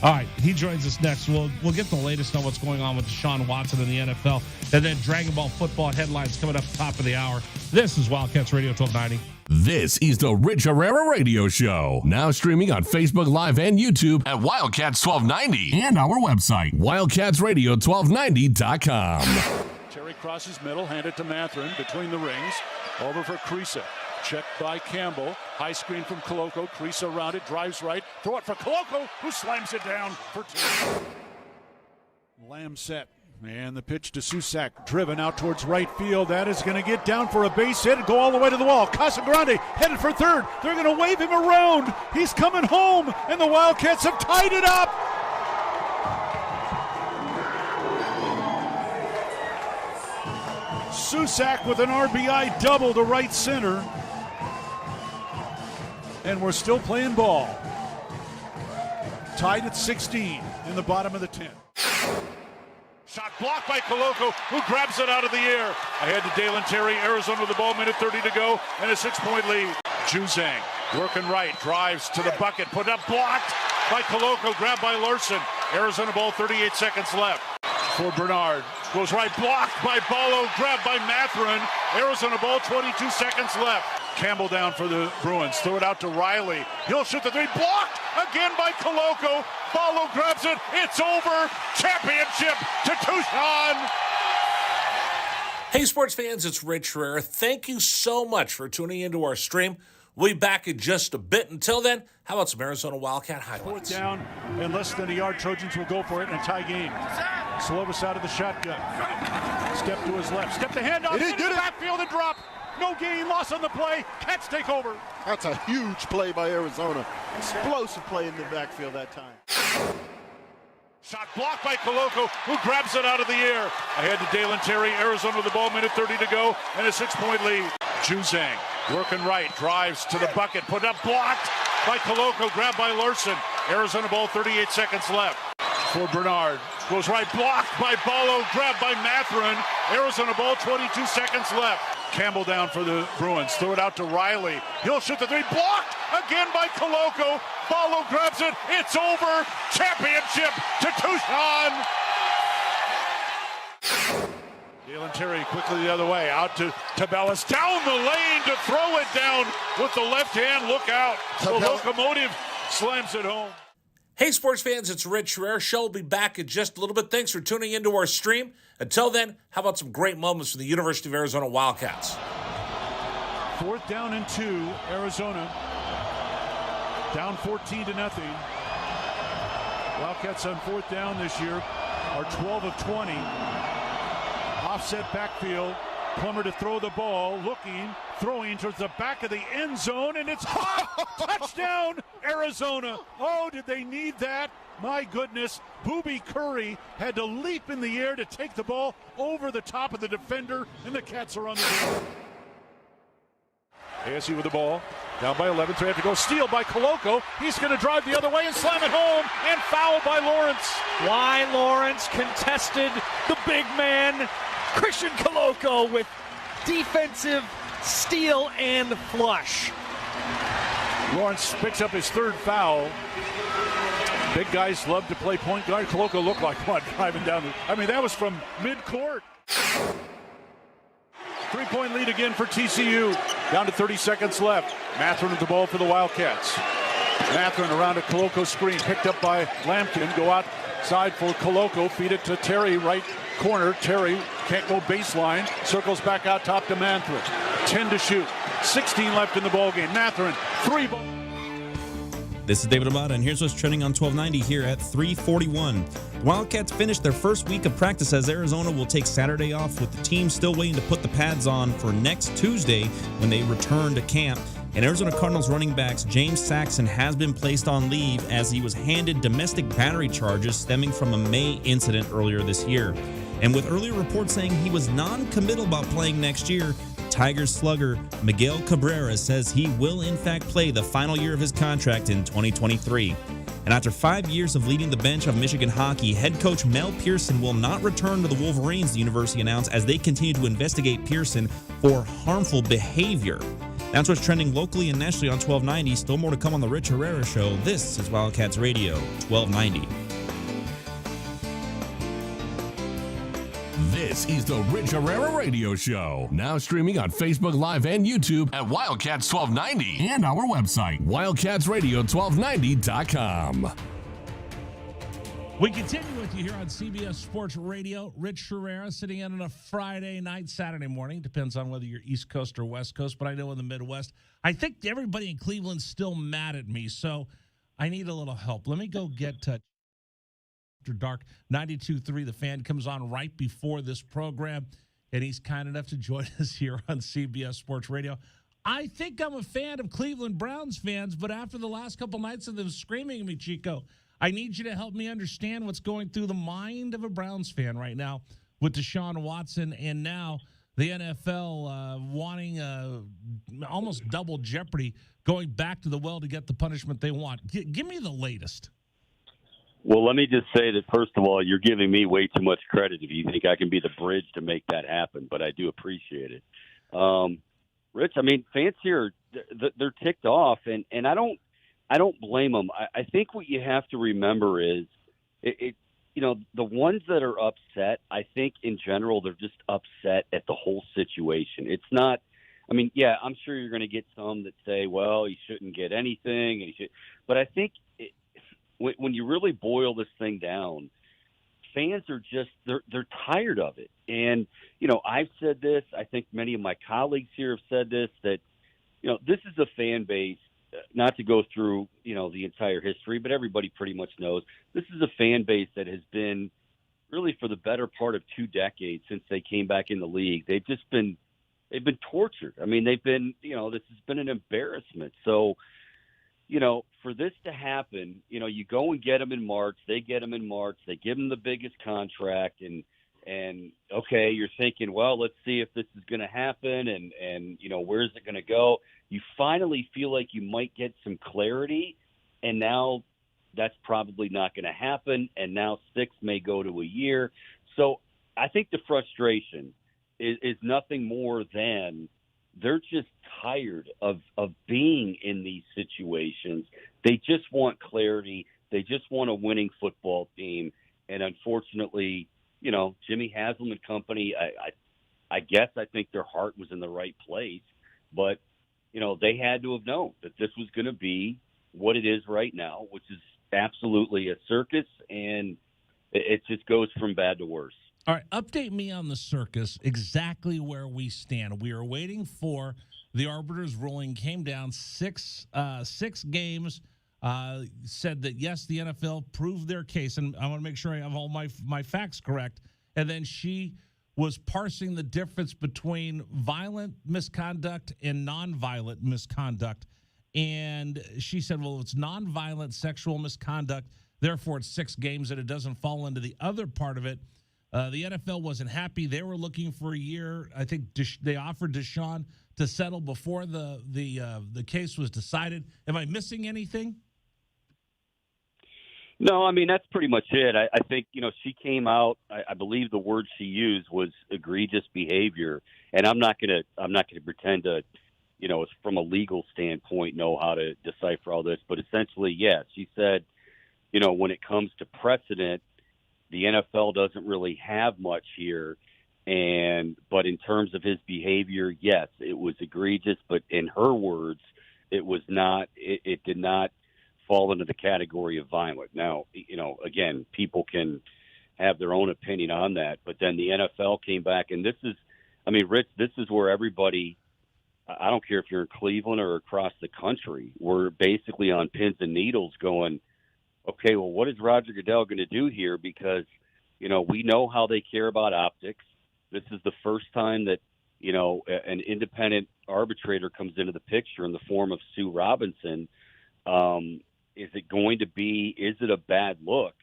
All right, he joins us next. We'll get the latest on what's going on with Deshaun Watson in the NFL, and then Dragon Ball football headlines coming up at the top of the hour. This is Wildcats Radio 1290. This is the Rich Herrera Radio Show. Now streaming on Facebook Live and YouTube at Wildcats 1290 and our website, wildcatsradio1290.com. Terry crosses middle, hand it to Matherin between the rings. Over for Creasa. Checked by Campbell. High screen from Koloko. Creasa around it. Drives right. Throw it for Koloko, who slams it down for two. Lamb set. And the pitch to Susak. Driven out towards right field. That is going to get down for a base hit and go all the way to the wall. Casagrande headed for third. They're going to wave him around. He's coming home. And the Wildcats have tied it up. Susak with an RBI double to right center. And we're still playing ball. Tied at 16 in the bottom of the 10. Shot blocked by Koloko, who grabs it out of the air. Ahead to Dalen Terry, Arizona with the ball, minute 30 to go, and a 6-point lead. Juzang working right, drives to the bucket, put up, blocked by Koloko, grabbed by Larson. Arizona ball, 38 seconds left. For Bernard, goes right, blocked by Ballo, grabbed by Matherin. Arizona ball, 22 seconds left. Campbell down for the Bruins, throw it out to Riley. He'll shoot the three, blocked again by Koloko. Ballo grabs it, it's over. Championship to Tucson. Hey, sports fans, it's Rich Herrera. Thank you so much for tuning into our stream. We'll be back in just a bit. Until then, how about some Arizona Wildcat highlights? Fourth down and less than a yard. Trojans will go for it in a tie game. Slovis out of the shotgun. Step to his left. Step the handoff. Into the backfield and drop. No gain. Loss on the play. Cats take over. That's a huge play by Arizona. Explosive play in the backfield that time. Shot blocked by Koloko, who grabs it out of the air. Ahead to Dalen Terry, Arizona with the ball, minute 30 to go, and a 6-point lead. Juzang working right, drives to the bucket, put up, blocked by Koloko, grabbed by Larson. Arizona ball, 38 seconds left. For Bernard. Goes right, blocked by Ballo, grabbed by Matherin. Arizona ball, 22 seconds left. Campbell down for the Bruins. Throw it out to Riley. He'll shoot the three. Blocked again by Koloko. Ballo grabs it. It's over. Championship to Tucson. Dalen Terry quickly the other way. Out to Tabellas. Down the lane to throw it down with the left hand. Look out. The locomotive slams it home. Hey, sports fans, it's Rich Herrera. Show will be back in just a little bit. Thanks for tuning into our stream. Until then, how about some great moments for the University of Arizona Wildcats? 4th down and 2, Arizona. Down 14-0. Wildcats on 4th down this year are 12 of 20. Offset backfield. Plummer to throw the ball, looking, throwing towards the back of the end zone, and it's hot! Touchdown, Arizona! Oh, did they need that? My goodness, Booby Curry had to leap in the air to take the ball over the top of the defender, and the Cats are on the board. ASU with the ball, down by 11, so they have to go. Steal by Koloko. He's going to drive the other way and slam it home, and foul by Lawrence. Why Lawrence contested the big man, Christian Koloko, with defensive steal and flush. Lawrence picks up his 3rd foul. Big guys love to play point guard. Koloko looked like one driving down. That was from mid-court. 3-point lead again for TCU. Down to 30 seconds left. Matherin with the ball for the Wildcats. Matherin around a Koloko screen. Picked up by Lampkin. Go outside for Koloko. Feed it to Terry, right corner. Terry can't go baseline. Circles back out top to Matherin. 10 to shoot. 16 left in the ballgame. Matherin, 3 ball. This is David Amata, and here's what's trending on 1290 here at 3:41. The Wildcats finished their first week of practice as Arizona will take Saturday off, with the team still waiting to put the pads on for next Tuesday when they return to camp. And Arizona Cardinals running backs James Saxon has been placed on leave as he was handed domestic battery charges stemming from a May incident earlier this year. And with earlier reports saying he was non-committal about playing next year, Tigers slugger Miguel Cabrera says he will in fact play the final year of his contract in 2023. And after 5 years of leading the bench of Michigan hockey, head coach Mel Pearson will not return to the Wolverines, the university announced, as they continue to investigate Pearson for harmful behavior. That's what's trending locally and nationally on 1290. Still more to come on the Rich Herrera Show. This is Wildcats Radio 1290. This is the Rich Herrera Radio Show. Now streaming on Facebook Live and YouTube at Wildcats 1290 and our website, wildcatsradio1290.com. We continue with you here on CBS Sports Radio. Rich Herrera sitting in on a Friday night, Saturday morning. Depends on whether you're East Coast or West Coast, but I know in the Midwest, I think everybody in Cleveland's still mad at me, so I need a little help. Let me go get After Dark 92.3. The Fan comes on right before this program, and he's kind enough to join us here on CBS Sports Radio. I think I'm a fan of Cleveland Browns fans, but after the last couple nights of them screaming at me, Chico, I need you to help me understand what's going through the mind of a Browns fan right now with Deshaun Watson, and now the NFL wanting almost double jeopardy, going back to the well to get the punishment they want. Give me the latest. Well, let me just say that, first of all, you're giving me way too much credit if you think I can be the bridge to make that happen, but I do appreciate it. Rich, fans here, they're ticked off, and I don't blame them. I think what you have to remember is, the ones that are upset, I think in general they're just upset at the whole situation. It's not, I'm sure you're going to get some that say, well, he shouldn't get anything, and but I think when you really boil this thing down, fans are just they're tired of it. And I've said this. I think many of my colleagues here have said this, that this is a fan base. Not to go through, the entire history, but everybody pretty much knows this is a fan base that has been really for the better part of 2 decades since they came back in the league. They've been tortured. They've been, this has been an embarrassment. So, for this to happen, you go and get them in March. They get them in March. They give them the biggest contract, and okay, you're thinking, well, let's see if this is going to happen, and where's it going to go? You finally feel like you might get some clarity, and now that's probably not going to happen, and now 6 may go to a year. So I think the frustration is nothing more than they're just tired of being in these situations. They just want clarity. They just want a winning football team. And unfortunately, Jimmy Haslam and company, I guess I think their heart was in the right place. But, they had to have known that this was going to be what it is right now, which is absolutely a circus, and it just goes from bad to worse. All right, update me on the circus, exactly where we stand. We are waiting for the arbiter's ruling, came down 6 games, said that, yes, the NFL proved their case, and I want to make sure I have all my facts correct. And then she was parsing the difference between violent misconduct and nonviolent misconduct. And she said, well, it's nonviolent sexual misconduct, therefore it's 6 games, and it doesn't fall into the other part of it. The NFL wasn't happy. They were looking for a year. I think they offered Deshaun to settle before the case was decided. Am I missing anything? No, I mean, that's pretty much it. I think, she came out, I believe the word she used was egregious behavior. And I'm not going to pretend to, from a legal standpoint, know how to decipher all this. But essentially, yes, she said, when it comes to precedent, the NFL doesn't really have much here. But in terms of his behavior, yes, it was egregious. But in her words, it was not, it did not fall into the category of violent. Now, again, people can have their own opinion on that. But then the NFL came back, and Rich, this is where everybody, I don't care if you're in Cleveland or across the country, we're basically on pins and needles going, okay, well, what is Roger Goodell going to do here? Because, we know how they care about optics. This is the first time that, an independent arbitrator comes into the picture in the form of Sue Robinson. Is it a bad look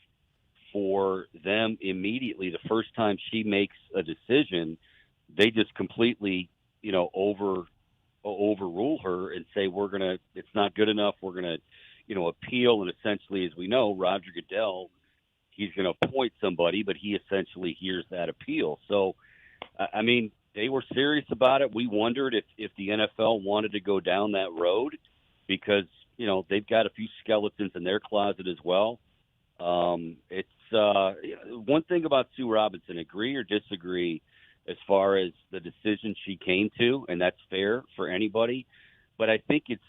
for them immediately? The first time she makes a decision, they just completely, overrule her and say, it's not good enough. We're going to, appeal. And essentially, as we know, Roger Goodell, he's going to appoint somebody, but he essentially hears that appeal. So, they were serious about it. We wondered if the NFL wanted to go down that road because, they've got a few skeletons in their closet as well. It's one thing about Sue Robinson, agree or disagree as far as the decision she came to, and that's fair for anybody. But I think it's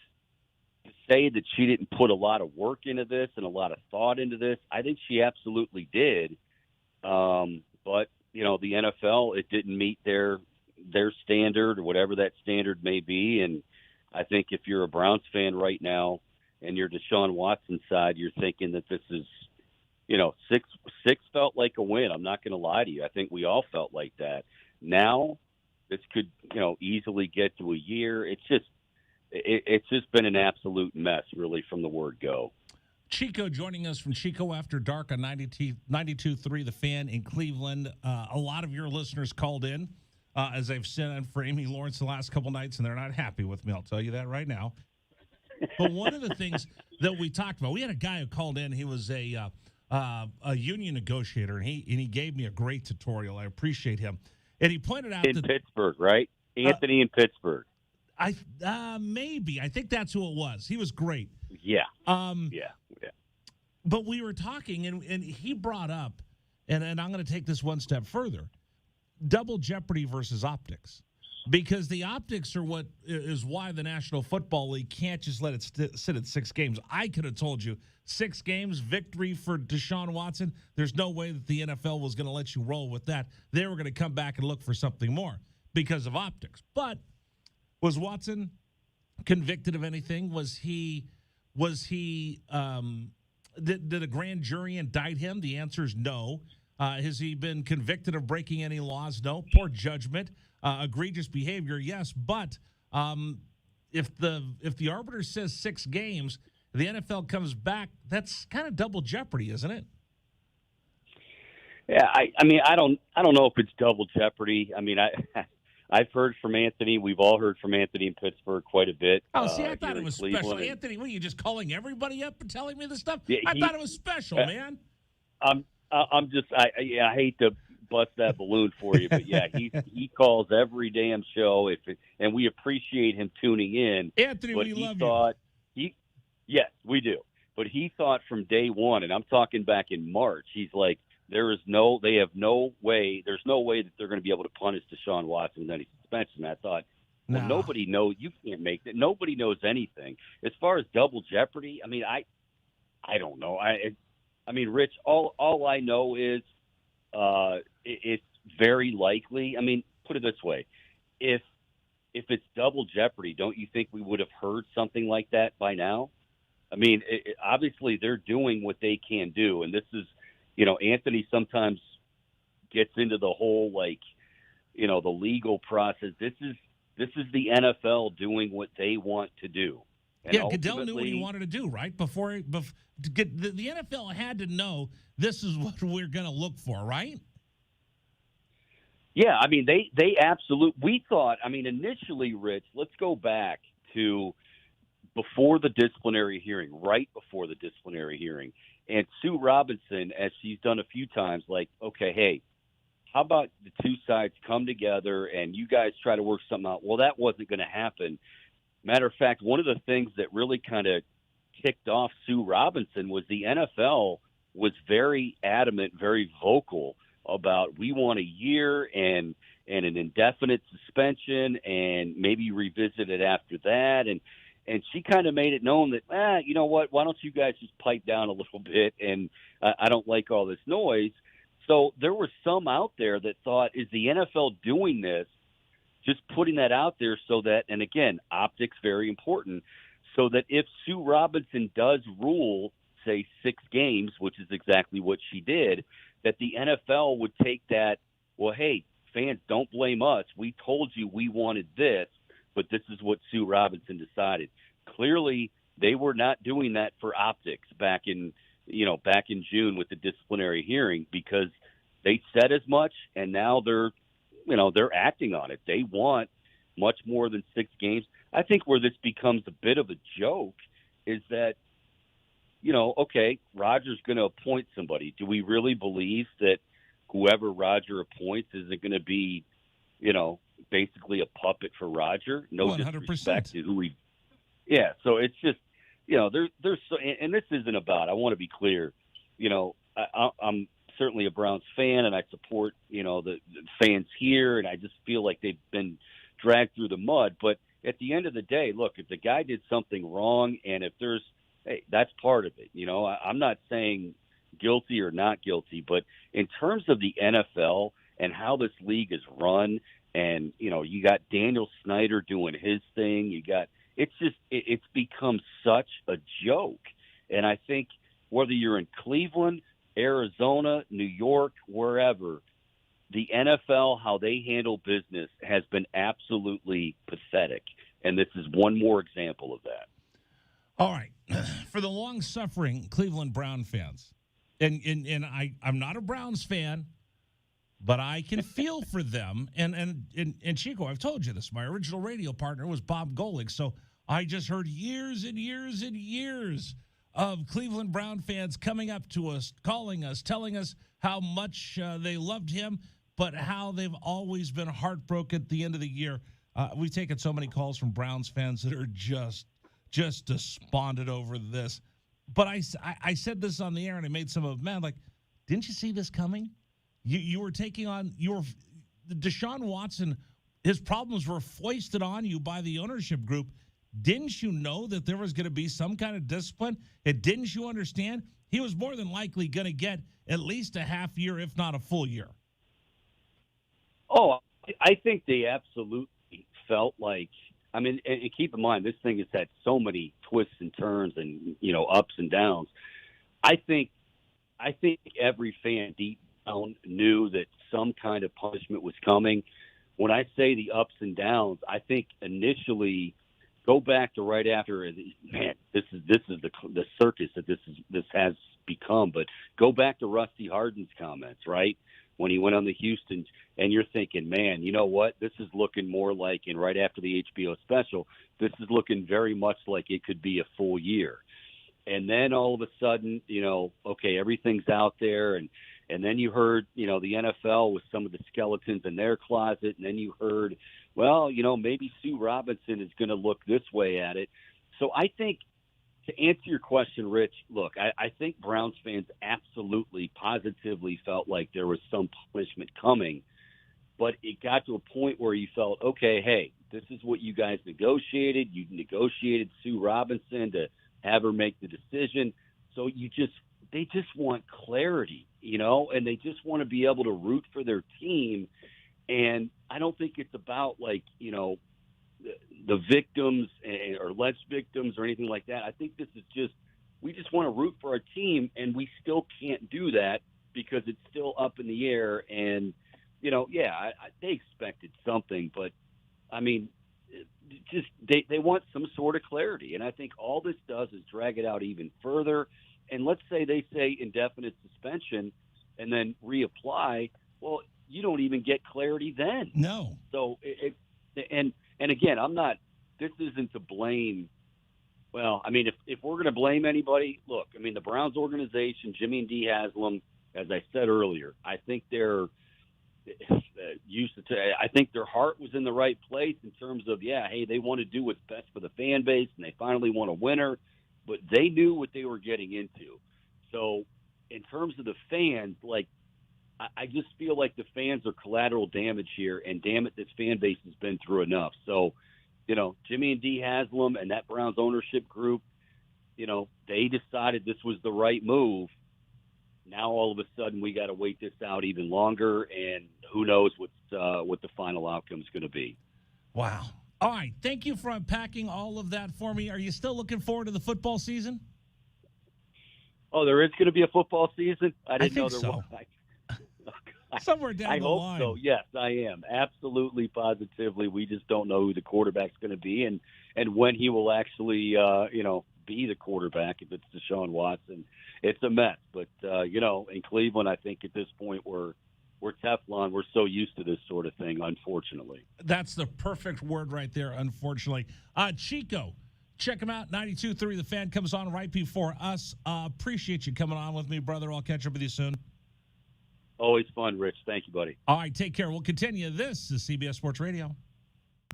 to say that she didn't put a lot of work into this and a lot of thought into this. I think she absolutely did. But, the NFL, it didn't meet their standard or whatever that standard may be. And I think if you're a Browns fan right now and you're Deshaun Watson's side, you're thinking that this is, 6 felt like a win. I'm not going to lie to you. I think we all felt like that. Now this could, easily get to a year. It's just been an absolute mess, really, from the word go. Chico joining us from Chico After Dark on 92.3 The Fan in Cleveland. A lot of your listeners called in, as I've said for Amy Lawrence the last couple nights, and they're not happy with me. I'll tell you that right now. But one of the things that we talked about, we had a guy who called in. He was a union negotiator, and he gave me a great tutorial. I appreciate him. And he pointed out in Pittsburgh, right? Anthony in Pittsburgh. Maybe. I think that's who it was. He was great. Yeah. Yeah. But we were talking, and he brought up, and I'm going to take this one step further, double jeopardy versus optics. Because the optics are what is why the National Football League can't just let it sit at 6 games. I could have told you 6 games, victory for Deshaun Watson. There's no way that the NFL was going to let you roll with that. They were going to come back and look for something more because of optics. But was Watson convicted of anything? Did a grand jury indict him? The answer is no. Has he been convicted of breaking any laws? No. Poor judgment. Egregious behavior, yes. But if the arbiter says 6 games, the NFL comes back, that's kind of double jeopardy, isn't it? Yeah, I mean, I don't know if it's double jeopardy. I mean, I've heard from Anthony. We've all heard from Anthony in Pittsburgh quite a bit. Oh, see, I thought here it was in special. Cleveland. Anthony, what are you just calling everybody up and telling me this stuff? Yeah, I thought it was special, man. I'm just I hate to bust that balloon for you, but yeah, he calls every damn show and we appreciate him tuning in. Anthony, but we love you. Yes, we do. But he thought from day one, and I'm talking back in March, he's like, there's no way that they're going to be able to punish Deshaun Watson with any suspension. And I thought, well, nobody knows. You can't make that. Nobody knows anything. As far as double jeopardy, I mean, I don't know. I mean, Rich, all I know is it's very likely. I mean, put it this way. If it's double jeopardy, don't you think we would have heard something like that by now? I mean, obviously they're doing what they can do. And this is, Anthony sometimes gets into the whole, the legal process. This is the NFL doing what they want to do. And yeah, Goodell knew what he wanted to do, right? The NFL had to know this is what we're going to look for, right? Yeah, I mean, they absolutely – we thought – I mean, initially, Rich, let's go back to before the disciplinary hearing, right before the disciplinary hearing. And Sue Robinson, as she's done a few times, okay, hey, how about the two sides come together and you guys try to work something out? Well, that wasn't going to happen. Matter of fact, one of the things that really kind of kicked off Sue Robinson was the NFL was very adamant, very vocal about we want a year and an indefinite suspension and maybe revisit it after that. And she kind of made it known that, you know what, why don't you guys just pipe down a little bit, and I don't like all this noise. So there were some out there that thought, is the NFL doing this, just putting that out there so that, and again, optics very important, so that if Sue Robinson does rule, say, 6 games, which is exactly what she did, that the NFL would take that, well, hey, fans, don't blame us. We told you we wanted this, but this is what Sue Robinson decided. Clearly, they were not doing that for optics back in June with the disciplinary hearing, because they said as much, and now they're acting on it. They want much more than 6 games. I think where this becomes a bit of a joke is that, okay, Roger's going to appoint somebody. Do we really believe that whoever Roger appoints isn't going to be, basically a puppet for Roger? No 100%. Disrespect to who he. Yeah, so it's just, there's so, and this isn't about. I want to be clear. I'm certainly a Browns fan, and I support the fans here, and I just feel like they've been dragged through the mud. But at the end of the day, look, if the guy did something wrong, and if there's, hey, that's part of it. I'm not saying guilty or not guilty, but in terms of the NFL and how this league is run. And, you got Daniel Snyder doing his thing. It's become such a joke. And I think whether you're in Cleveland, Arizona, New York, wherever, the NFL, how they handle business has been absolutely pathetic. And this is one more example of that. All right. For the long-suffering Cleveland Brown fans, and I'm not a Browns fan, but I can feel for them. And Chico, I've told you this. My original radio partner was Bob Golick. So I just heard years and years and years of Cleveland Brown fans coming up to us, calling us, telling us how much they loved him, but how they've always been heartbroken at the end of the year. We've taken so many calls from Browns fans that are just despondent over this. But I said this on the air, and I made some of them mad. Like, didn't you see this coming? You were taking on Deshaun Watson. His problems were foisted on you by the ownership group. Didn't you know that there was going to be some kind of discipline? And didn't you understand he was more than likely going to get at least a half year, if not a full year? Oh, I think they absolutely felt like, I mean, and keep in mind, this thing has had so many twists and turns and, ups and downs. I think every fan deep down knew that some kind of punishment was coming. When I say the ups and downs, I think initially go back to right after. Man, this is the circus that this has become. But go back to Rusty Harden's comments, right, when he went on the Houston, and you're thinking, man, you know what? This is looking more like, and right after the HBO special, this is looking very much like it could be a full year. And then all of a sudden, okay, everything's out there, and then you heard, the NFL with some of the skeletons in their closet, and then you heard, well, maybe Sue Robinson is going to look this way at it. So I think, to answer your question, Rich, look, I think Browns fans absolutely, positively felt like there was some punishment coming, but it got to a point where you felt, okay, hey, this is what you guys negotiated. You negotiated Sue Robinson to have her make the decision. So they just want clarity, and they just want to be able to root for their team. And I don't think it's about the victims or alleged victims or anything like that. I think this is we just want to root for our team, and we still can't do that because it's still up in the air. And, they expected something, but I mean, they want some sort of clarity. And I think all this does is drag it out even further. And let's say they say indefinite suspension and then reapply. Well, you don't even get clarity then. No. So and again, this isn't to blame. Well, I mean, if we're going to blame anybody, look, I mean, the Browns organization, Jimmy and Dee Haslam, as I said earlier, I think they're I think their heart was in the right place in terms of, hey, they want to do what's best for the fan base, and they finally want a winner, but they knew what they were getting into. So in terms of the fans, I just feel like the fans are collateral damage here, and damn it, this fan base has been through enough. So, Jimmy and Dee Haslam and that Browns ownership group, they decided this was the right move. Now all of a sudden we got to wait this out even longer, and who knows what the final outcome is going to be. Wow. All right. Thank you for unpacking all of that for me. Are you still looking forward to the football season? Oh, there is going to be a football season? I didn't know there so. was. Somewhere down the line. I hope so. Yes, I am. Absolutely, positively. We just don't know who the quarterback's going to be and when he will actually, be the quarterback. If it's Deshaun Watson, it's a mess. But, in Cleveland, I think at this point we're Teflon. We're so used to this sort of thing, unfortunately. That's the perfect word right there, unfortunately. Chico, check him out. 92.3 The Fan comes on right before us. Appreciate you coming on with me, brother. I'll catch up with you soon. Always fun, Rich. Thank you, buddy. All right, take care. We'll continue. This is CBS Sports Radio.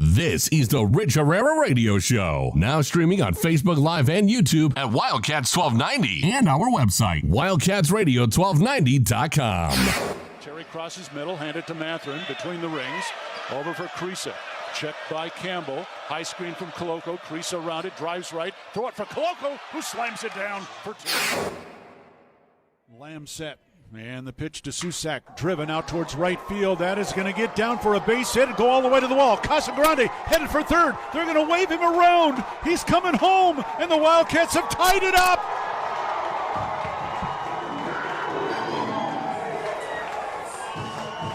This is the Rich Herrera Radio Show. Now streaming on Facebook Live and YouTube at Wildcats 1290 and our website, wildcatsradio1290.com. Terry crosses middle, handed to Matherin between the rings. Over for Creasa. Checked by Campbell. High screen from Koloko. Creasa around it, drives right. Throw it for Koloko, who slams it down for two. Lamb set. And the pitch to Susak, driven out towards right field. That is going to get down for a base hit and go all the way to the wall. Casagrande headed for third. They're going to wave him around. He's coming home, and the Wildcats have tied it up.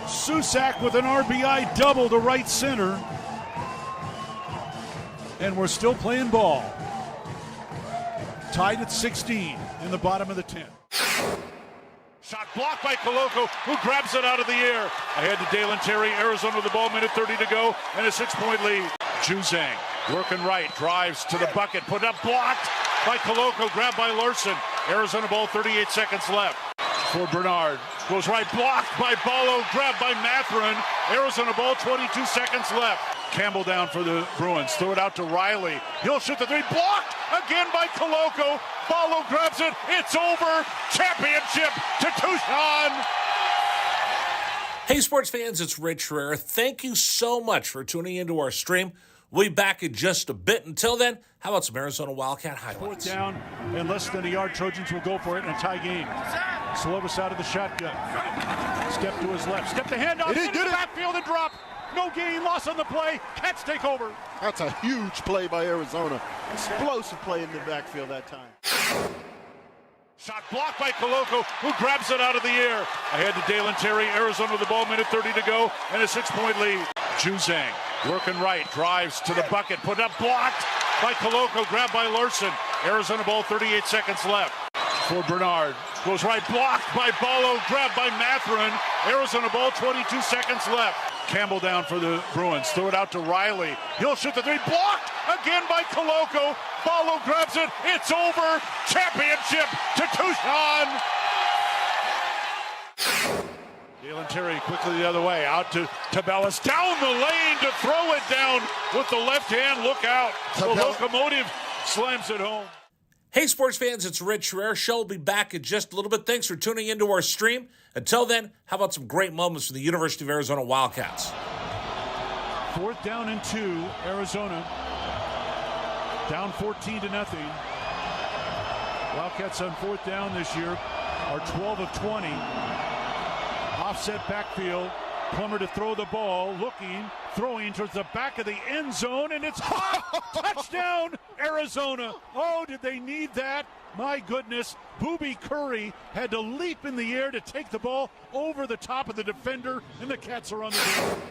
Susak with an RBI double to right center. And we're still playing ball. Tied at 16 in the bottom of the 10th. Shot blocked by Koloko, who grabs it out of the air. Ahead to Dalen Terry, Arizona with the ball, minute 30 to go, and a 6-point lead. Juzang working right, drives to the bucket, put up, blocked by Koloko, grabbed by Larson. Arizona ball, 38 seconds left. For Bernard, goes right, blocked by Ballo, grabbed by Matherin. Arizona ball, 22 seconds left. Campbell down for the Bruins, throw it out to Riley. He'll shoot the three, blocked again by Koloko. Ballo grabs it, it's over. Championship to Tucson. Hey, sports fans, it's Rich Herrera. Thank you so much for tuning into our stream. We'll be back in just a bit. Until then, how about some Arizona Wildcat highlights? Fourth down and less than a yard. Trojans will go for it in a tie game. Slovis out of the shotgun. Step to his left. Step the handoff. Into the backfield and drop. No gain, loss on the play. Cats take over. That's a huge play by Arizona. Explosive play in the backfield that time. Shot blocked by Koloko, who grabs it out of the air. Ahead to Dalen Terry, Arizona with the ball, minute 30 to go, and a 6-point lead. Juzang working right, drives to the bucket, put up, blocked by Coloco, grabbed by Larson. Arizona ball, 38 seconds left. For Bernard. Goes right, blocked by Ballo, grabbed by Mathurin. Arizona ball, 22 seconds left. Campbell down for the Bruins. Throw it out to Riley. He'll shoot the three. Blocked again by Coloco. Ballo grabs it. It's over. Championship to Tucson. Dalen Terry quickly the other way. Out to Tabellas. Down the lane to throw it down with the left hand. Look out. The Locomotive slams it home. Hey, sports fans, it's Rich Rare. Show will be back in just a little bit. Thanks for tuning into our stream. Until then, how about some great moments for the University of Arizona Wildcats? 4th down and 2, Arizona. Down 14-0. Wildcats on 4th down this year are 12 of 20. Offset backfield. Plummer to throw the ball, looking, throwing towards the back of the end zone, and it's caught! Touchdown, Arizona! Oh, did they need that? My goodness, Booby Curry had to leap in the air to take the ball over the top of the defender, and the Cats are on the board.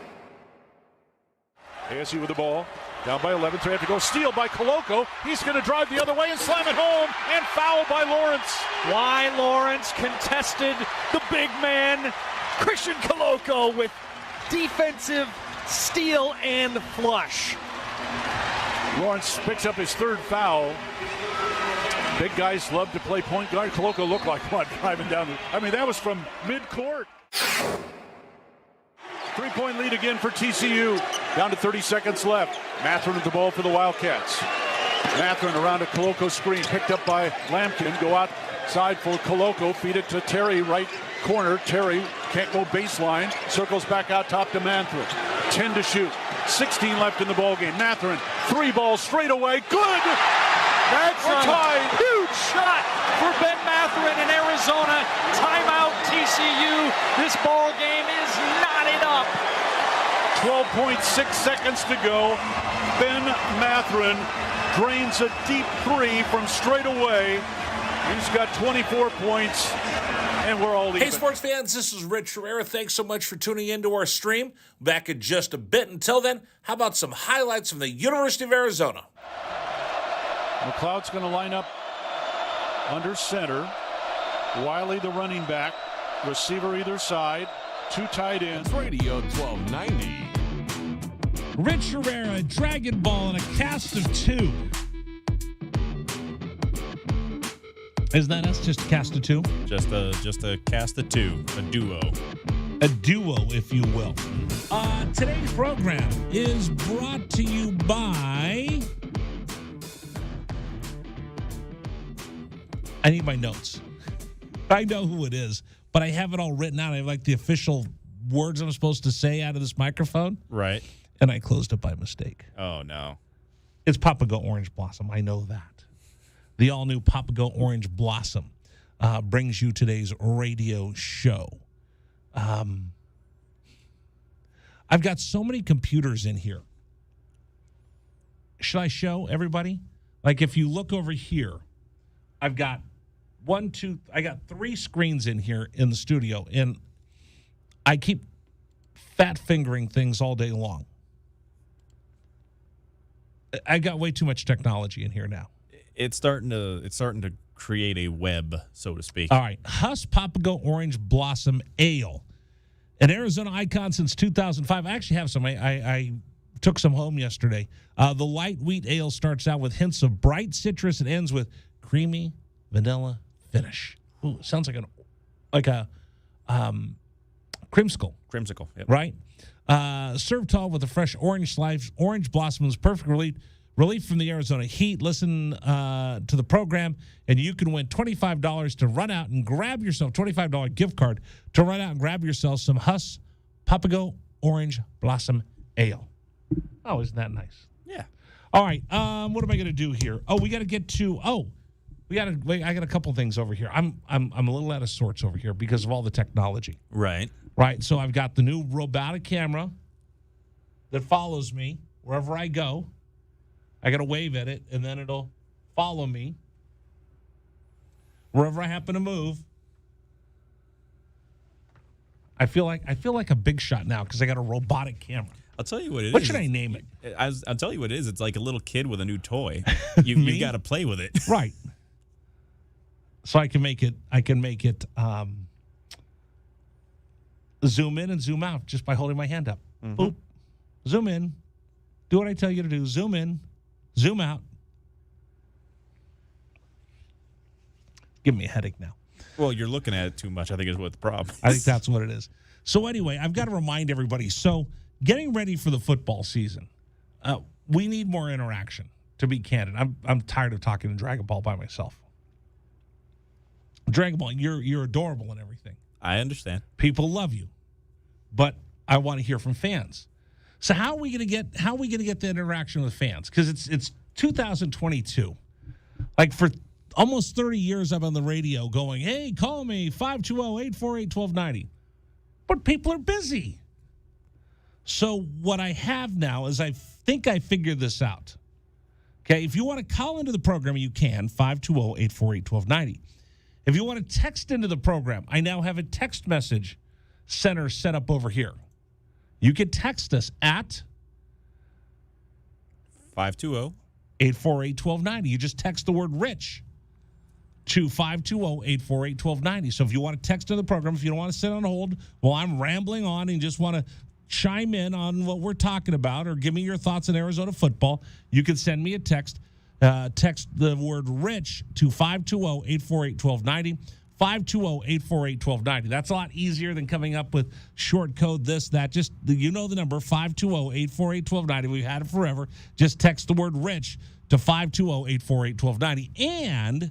ASU with the ball, down by 11, so they have to go. Steal by Coloco. He's going to drive the other way and slam it home, and foul by Lawrence. Why Lawrence contested the big man, Christian Coloco, with defensive steal and flush. Lawrence picks up his 3rd foul. Big guys love to play point guard. Coloco looked like what, driving down that was from mid-court. 3-point lead again for TCU. Down to 30 seconds left. Mathurin with the ball for the Wildcats. Mathurin around a Coloco screen, picked up by Lampkin. Go outside for Coloco. Feed it to Terry, right corner. Terry can't go baseline. Circles back out top to Mathurin. 10 to shoot. 16 left in the ballgame. Mathurin, 3 balls straight away. Good! That's We're tied. a huge shot for Ben Mathurin in Arizona. Timeout TCU. This ball game is knotted up. 12.6 seconds to go. Ben Mathurin drains a deep 3 from straight away. He's got 24 points, and we're all even. Hey, sports fans, this is Rich Herrera. Thanks so much for tuning into our stream. Back in just a bit. Until then, how about some highlights from the University of Arizona? McLeod's going to line up under center. Wiley, the running back. Receiver either side. 2 tight ends. Radio 1290. Rich Herrera, Dragon Ball, and a cast of 2. Isn't that us? Just a cast of 2? Just a cast of 2, a duo. A duo, if you will. Today's program is brought to you by... I need my notes. I know who it is, but I have it all written out. I have like the official words I'm supposed to say out of this microphone. Right. And I closed it by mistake. Oh, no. It's Papago Orange Blossom. I know that. The all-new Papago Orange Blossom brings you today's radio show. I've got so many computers in here. Should I show everybody? Like if you look over here, I've got I got 3 screens in here in the studio, and I keep fat fingering things all day long. I got way too much technology in here now. It's starting to create a web, so to speak. All right. Huss Papago Orange Blossom Ale. An Arizona icon since 2005. I actually have some. I took some home yesterday. The light wheat ale starts out with hints of bright citrus and ends with creamy vanilla finish. Ooh, sounds like a creamsicle. Creamsicle, yep. Right? Served tall with a fresh orange slice. Orange Blossom is perfect relief from the Arizona heat. Listen to the program, and you can win $25 to run out and grab yourself, $25 gift card to run out and grab yourself some Huss Papago Orange Blossom Ale. Oh, isn't that nice? Yeah. All right. What am I going to do here? Oh, we got to get to. I got a couple things over here. I'm a little out of sorts over here because of all the technology. Right. Right. So I've got the new robotic camera that follows me wherever I go. I got to wave at it, and then it'll follow me wherever I happen to move. I feel like a big shot now because I got a robotic camera. I'll tell you what it is. What should I name it? I'll tell you what it is. It's like a little kid with a new toy. You got to play with it. Right. So I can make it zoom in and zoom out just by holding my hand up. Mm-hmm. Boop. Zoom in. Do what I tell you to do. Zoom in. Zoom out. Give me a headache now. Well, you're looking at it too much, I think is what the problem is. I think that's what it is. So anyway, I've got to remind everybody. So getting ready for the football season, we need more interaction, to be candid. I'm tired of talking to Dragon Ball by myself. Dragon Ball, you're adorable and everything. I understand. People love you. But I want to hear from fans. So how are we going to get the interaction with fans? Because it's 2022. Like for almost 30 years I'm on the radio going, hey, call me 520-848-1290. But people are busy. So what I have now is I think I figured this out. Okay, if you want to call into the program, you can, 520-848-1290. If you want to text into the program, I now have a text message center set up over here. You can text us at 520-848-1290. You just text the word Rich to 520-848-1290. So if you want to text in the program, if you don't want to sit on hold while I'm rambling on and just want to chime in on what we're talking about or give me your thoughts on Arizona football, you can send me a text. Text the word Rich to 520-848-1290. 520-848-1290. That's a lot easier than coming up with short code this, that. Just, you know the number, 520-848-1290. We've had it forever. Just text the word Rich to 520-848-1290. And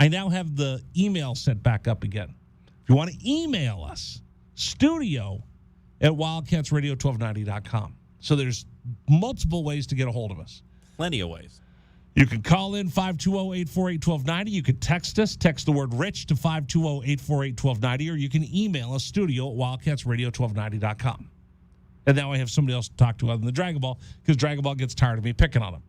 I now have the email set back up again. If you want to email us, studio@wildcatsradio1290.com. So there's multiple ways to get a hold of us. Plenty of ways. You can call in 520-848-1290. You can text us. Text the word Rich to 520-848-1290. Or you can email us, studio@wildcatsradio1290.com. And now I have somebody else to talk to other than the Dragon Ball because Dragon Ball gets tired of me picking on him.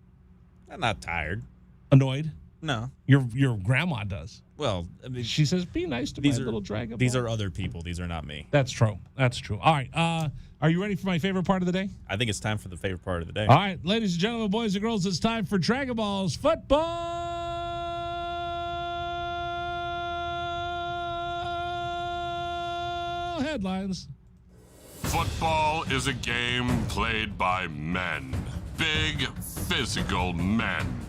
I'm not tired. Annoyed? No. Your grandma does. Well, I mean, she says, be nice to my little Dragon Ball. These are other people. These are not me. That's true. That's true. All right. Are you ready for my favorite part of the day? I think it's time for the favorite part of the day. All right. Ladies and gentlemen, boys and girls, it's time for Dragon Ball's football headlines. Football is a game played by men. Big, physical men.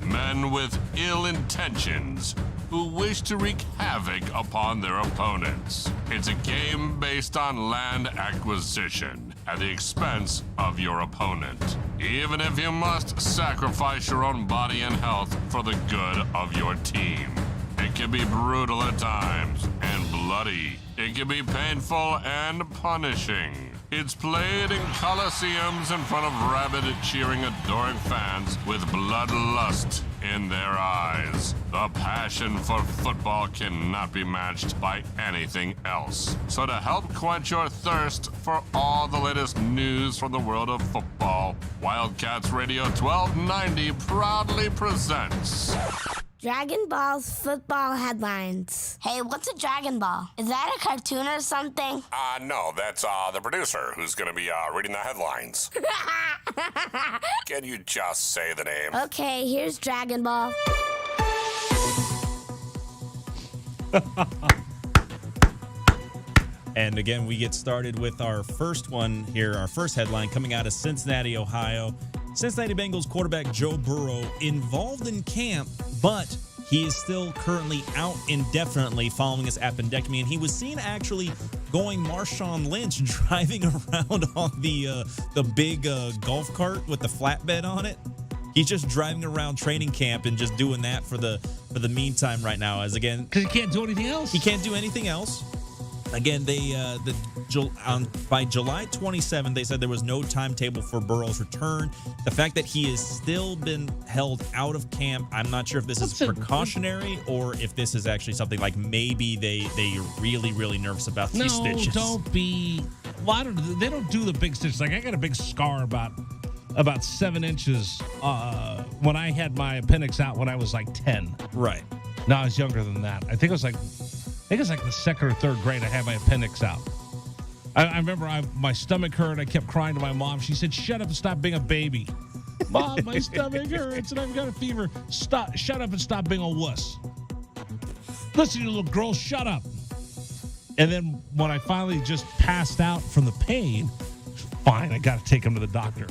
Men with ill intentions who wish to wreak havoc upon their opponents. It's a game based on land acquisition at the expense of your opponent, even if you must sacrifice your own body and health for the good of your team. It can be brutal at times and bloody. It can be painful and punishing. It's played in coliseums in front of rabid, cheering, adoring fans with bloodlust in their eyes. The passion for football cannot be matched by anything else. So to help quench your thirst for all the latest news from the world of football, Wildcats Radio 1290 proudly presents Dragon Ball's football headlines. Hey, what's a Dragon Ball? Is that a cartoon or something? No, that's the producer who's going to be reading the headlines. Can you just say the name? Okay, here's Dragon Ball. And again, we get started with our first one here, our first headline coming out of Cincinnati, Ohio. Cincinnati Bengals quarterback Joe Burrow involved in camp, but he is still currently out indefinitely following his appendectomy. And he was seen actually going Marshawn Lynch, driving around on the big golf cart with the flatbed on it. He's just driving around training camp and just doing that for the meantime right now. As again, because he can't do anything else. He can't do anything else. Again, by July 27th, they said there was no timetable for Burrow's return. The fact that he has still been held out of camp, I'm not sure if this is precautionary or if this is actually something like maybe they really, really nervous about these stitches. No, don't be. Well, they don't do the big stitches. Like, I got a big scar about 7 inches when I had my appendix out when I was like 10. Right. No, I was younger than that. I think it was like the second or third grade I had my appendix out. I remember my stomach hurt. I kept crying to my mom. She said, shut up and stop being a baby. Mom, my stomach hurts and I've got a fever. Shut up and stop being a wuss. Listen, you little girl, shut up. And then when I finally just passed out from the pain, fine, I got to take him to the doctor.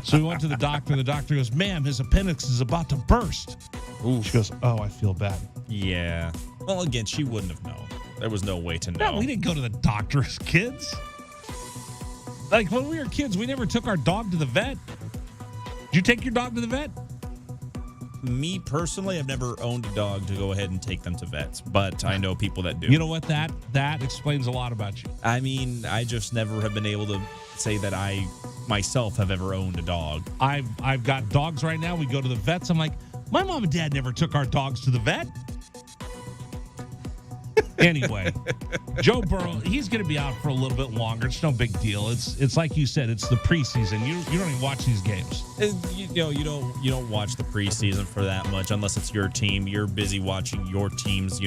So we went to the doctor, and the doctor goes, ma'am, his appendix is about to burst. Ooh. She goes, oh, I feel bad. Yeah. Well, again, she wouldn't have known. There was no way to know. No, we didn't go to the doctor as kids. Like, when we were kids, we never took our dog to the vet. Did you take your dog to the vet? Me personally, I've never owned a dog to go ahead and take them to vets, but I know people that do. You know what? That explains a lot about you. I mean, I just never have been able to say that I myself have ever owned a dog. I've got dogs right now. We go to the vets. I'm like, my mom and dad never took our dogs to the vet. Anyway, Joe Burrow, he's going to be out for a little bit longer. It's no big deal. It's like you said, it's the preseason. You don't even watch these games. You don't watch the preseason for that much unless it's your team. You're busy watching your team's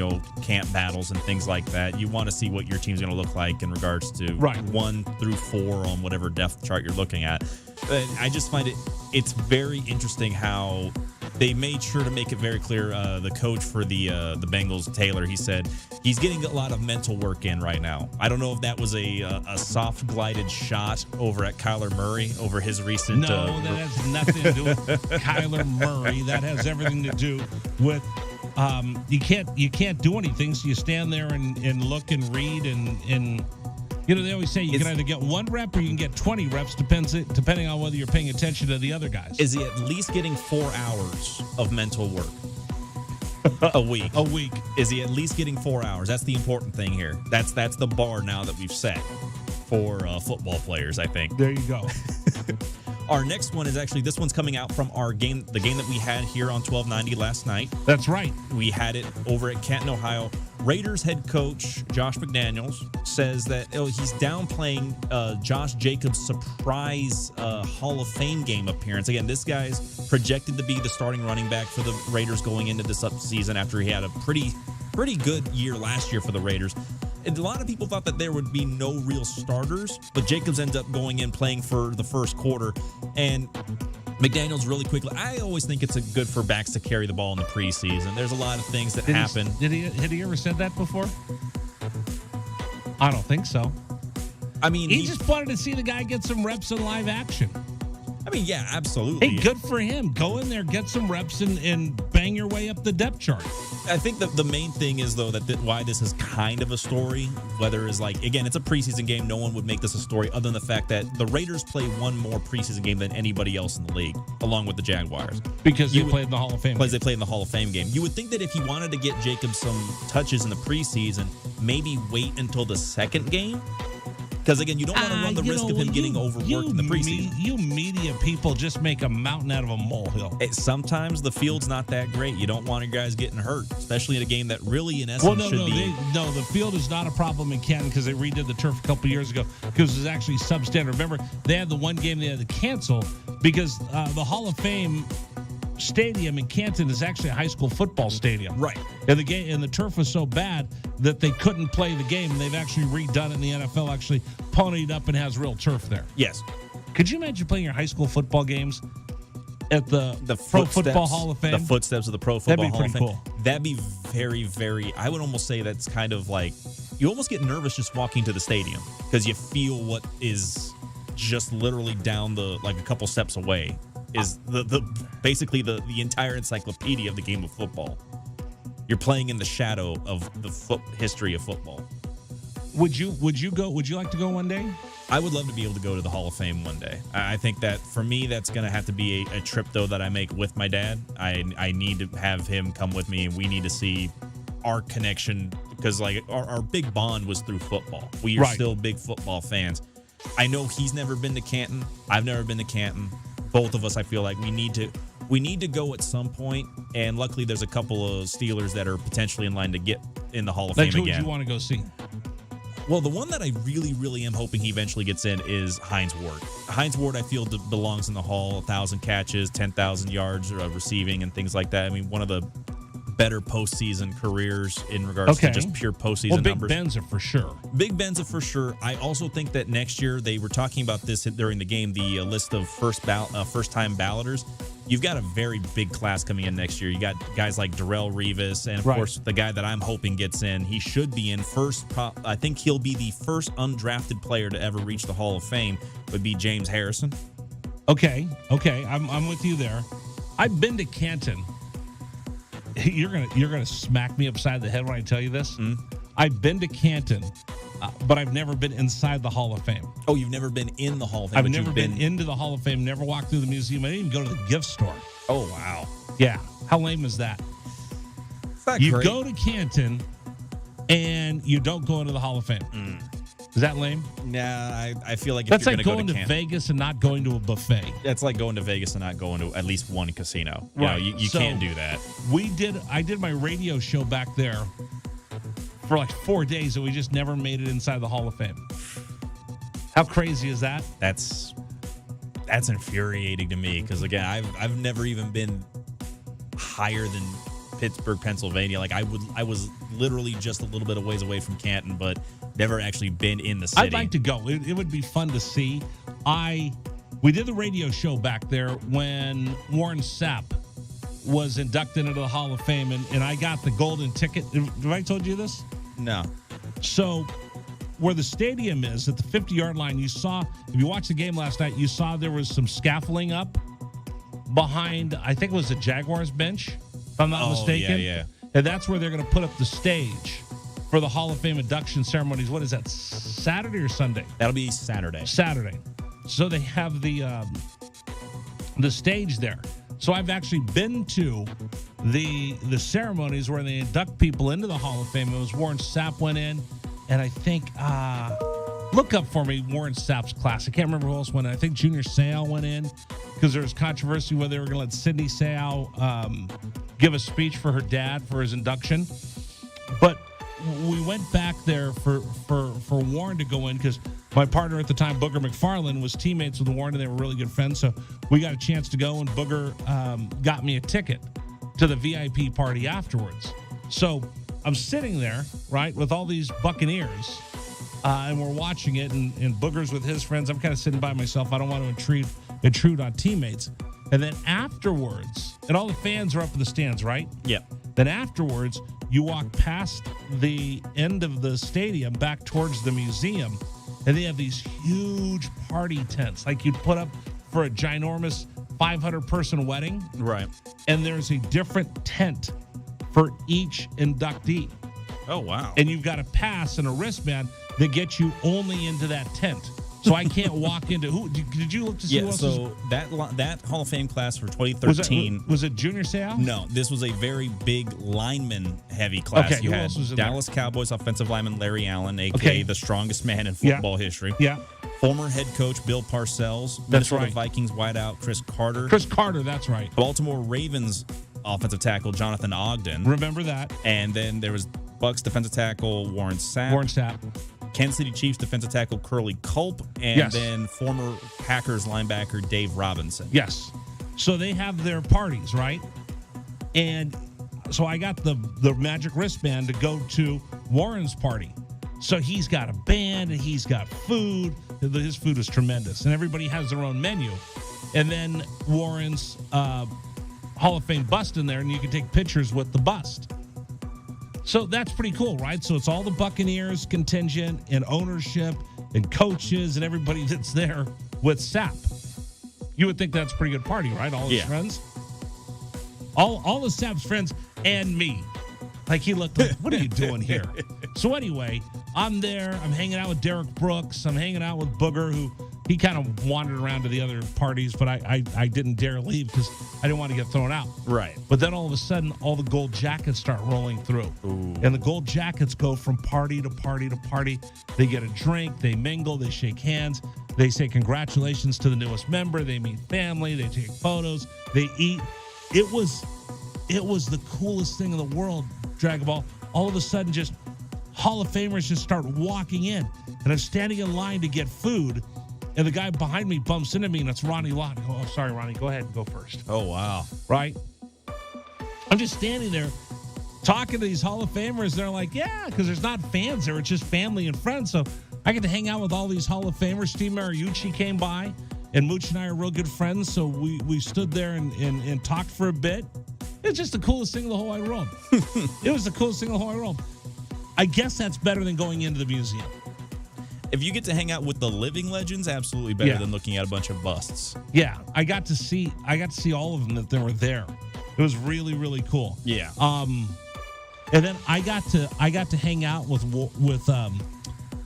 camp battles and things like that. You want to see what your team's going to look like in regards to 1 through 4 on whatever depth chart you're looking at. But I just find it's very interesting how they made sure to make it very clear. The coach for the Bengals, Taylor, he said he's getting a lot of mental work in right now. I don't know if that was a soft glided shot over at Kyler Murray over his recent. No, that has nothing to do with Kyler Murray. That has everything to do with you can't do anything, so you stand there and look and read and. They always say you can either get 1 rep or you can get 20 reps, depending on whether you're paying attention to the other guys. Is he at least getting 4 hours of mental work a week? A week. Is he at least getting 4 hours? That's the important thing here. That's the bar now that we've set for football players, I think. There you go. Our next one is actually, this one's coming out from the game that we had here on 1290 last night. That's right. We had it over at Canton, Ohio. Raiders head coach Josh McDaniels says that he's downplaying Josh Jacobs' surprise Hall of Fame game appearance. Again, this guy's projected to be the starting running back for the Raiders going into this upseason after he had a pretty good year last year for the Raiders. And a lot of people thought that there would be no real starters, but Jacobs ends up going in playing for the first quarter. And McDaniels really quickly, I always think it's good for backs to carry the ball in the preseason. There's a lot of things that happen. Had he ever said that before? I don't think so. I mean, he just wanted to see the guy get some reps in live action. I mean, yeah, absolutely. Hey, good for him. Go in there, get some reps, and bang your way up the depth chart. I think that the main thing is, though, that why this is kind of a story, whether it's again, it's a preseason game. No one would make this a story other than the fact that the Raiders play one more preseason game than anybody else in the league, along with the Jaguars. Because they played in the Hall of Fame. Because they played in the Hall of Fame game. You would think that if he wanted to get Jacobs some touches in the preseason, maybe wait until the second game. Because, again, you don't want to run the risk of him getting overworked in the preseason. You media people just make a mountain out of a molehill. Sometimes the field's not that great. You don't want your guys getting hurt, especially in a game that really, in essence, should be. The field is not a problem in Canton because they redid the turf a couple years ago because it was actually substandard. Remember, they had the one game they had to cancel because the Hall of Fame stadium in Canton is actually a high school football stadium. Right. And the turf was so bad that they couldn't play the game. They've actually redone it, and the NFL actually ponied up and has real turf there. Yes. Could you imagine playing your high school football games at the Pro Football Hall of Fame? The footsteps of the Pro Football Hall of Fame. That'd be pretty cool. That'd be very, very, I would almost say that's kind of like, you almost get nervous just walking to the stadium because you feel what is just literally down a couple steps away is basically the entire encyclopedia of the game of football. You're playing in the shadow of the history of football. Would you go? Would you like to go one day? I would love to be able to go to the Hall of Fame one day. I think that for me, that's going to have to be a trip, though, that I make with my dad. I need to have him come with me, and we need to see our connection because our big bond was through football. We are still big football fans. I know he's never been to Canton. I've never been to Canton. Both of us, I feel like we need to go at some point, and luckily there's a couple of Steelers that are potentially in line to get in the Hall of Fame again. Who would you want to go see? Well, the one that I really, really am hoping he eventually gets in is Hines Ward. Hines Ward, I feel, belongs in the Hall. 1,000 catches, 10,000 yards receiving, and things like that. I mean, one of the better postseason careers in regards to just pure postseason numbers. Big Ben's are for sure. Big Ben's are for sure. I also think that next year, they were talking about this during the game, the list of first-time balloters. You've got a very big class coming in next year. You got guys like Darrelle Revis, and of course, the guy that I'm hoping gets in. He should be in first. I think he'll be the first undrafted player to ever reach the Hall of Fame, would be James Harrison. Okay. I'm with you there. I've been to Canton. You're gonna smack me upside the head when I tell you this. I've been to Canton, but I've never been inside the Hall of Fame. Oh, you've never been in the Hall of Fame? I've never been into the Hall of Fame, never walked through the museum. I didn't even go to the gift store. Oh, wow. Yeah. How lame is that? You go to Canton, and you don't go into the Hall of Fame. Is that lame? Nah, I feel like if that's you're like going to Vegas and not going to a buffet. That's like going to Vegas and not going to at least one casino. Right. You can't do that. I did my radio show back there for like 4 days, and we just never made it inside the Hall of Fame. How crazy is that? That's infuriating to me because, again, I've never even been higher than Pittsburgh, Pennsylvania. Like I was literally just a little bit of ways away from Canton, but never actually been in the city. I'd like to go. It would be fun to see. We did the radio show back there when Warren Sapp was inducted into the Hall of Fame, and I got the golden ticket. Have I told you this? No. So where the stadium is, at the 50-yard line, you saw, if you watched the game last night, you saw there was some scaffolding up behind, I think it was the Jaguars bench, if I'm not mistaken. Yeah. And that's where they're going to put up the stage for the Hall of Fame induction ceremonies. What is that, Saturday or Sunday? That'll be Saturday. So they have the stage there. So I've actually been to the ceremonies where they induct people into the Hall of Fame. It was Warren Sapp went in, and I think look up for me Warren Sapp's class. I can't remember who else went in. I think Junior Seau went in because there was controversy whether they were going to let Sydney Seau give a speech for her dad for his induction. But we went back there for Warren to go in because my partner at the time, Booger McFarland, was teammates with Warren, and they were really good friends. So we got a chance to go, and Booger got me a ticket to the VIP party afterwards. So I'm sitting there, right, with all these Buccaneers, and we're watching it, and Booger's with his friends. I'm kind of sitting by myself. I don't want to intrude on teammates. And then afterwards, and all the fans are up in the stands, right? Yeah. Then afterwards, you walk past the end of the stadium back towards the museum, and they have these huge party tents like you'd put up for a ginormous 500-person wedding. Right. And there's a different tent for each inductee. Oh, wow. And you've got a pass and a wristband that gets you only into that tent. So I can't walk into who? Did you look to see who else? So that Hall of Fame class for 2013 was it Junior Seau? No, this was a very big lineman-heavy class. Okay, you who had else was in Dallas Cowboys offensive lineman Larry Allen, aka the strongest man in football history. Yeah. Former head coach Bill Parcells. That's Minnesota right. Vikings wideout Chris Carter. That's right. Baltimore Ravens offensive tackle Jonathan Ogden. Remember that. And then there was Bucks defensive tackle Warren Sapp. Kansas City Chiefs defensive tackle Curly Culp, and then former Packers linebacker Dave Robinson. Yes. So they have their parties, right? And so I got the magic wristband to go to Warren's party. So he's got a band and he's got food. His food is tremendous. And everybody has their own menu. And then Warren's Hall of Fame bust in there, and you can take pictures with the bust. So that's pretty cool, right? So it's all the Buccaneers contingent and ownership and coaches and everybody that's there with Sapp. You would think that's a pretty good party, right? All his friends. All of Sapp's friends and me. Like he looked like, what are you doing here? So anyway, I'm there. I'm hanging out with Derek Brooks. I'm hanging out with Booger, who he kind of wandered around to the other parties, but I didn't dare leave because I didn't want to get thrown out. Right. But then all of a sudden, all the gold jackets start rolling through. Ooh. And the gold jackets go from party to party to party. They get a drink. They mingle. They shake hands. They say congratulations to the newest member. They meet family. They take photos. They eat. It was the coolest thing in the world, Dragon Ball. All of a sudden, just Hall of Famers just start walking in. And I'm standing in line to get food. And the guy behind me bumps into me, and it's Ronnie Lott. Oh, sorry, Ronnie. Go ahead and go first. Oh, wow. Right? I'm just standing there, talking to these Hall of Famers. They're like, yeah, because there's not fans there. It's just family and friends. So I get to hang out with all these Hall of Famers. Steve Mariucci came by, and Mooch and I are real good friends. So we stood there and talked for a bit. It's just the coolest thing in the whole wide world. It was the coolest thing in the whole wide world. I guess that's better than going into the museum. If you get to hang out with the living legends, absolutely better than looking at a bunch of busts. Yeah, I got to see all of them that they were there. It was really, really cool. Yeah. And then I got to hang out with the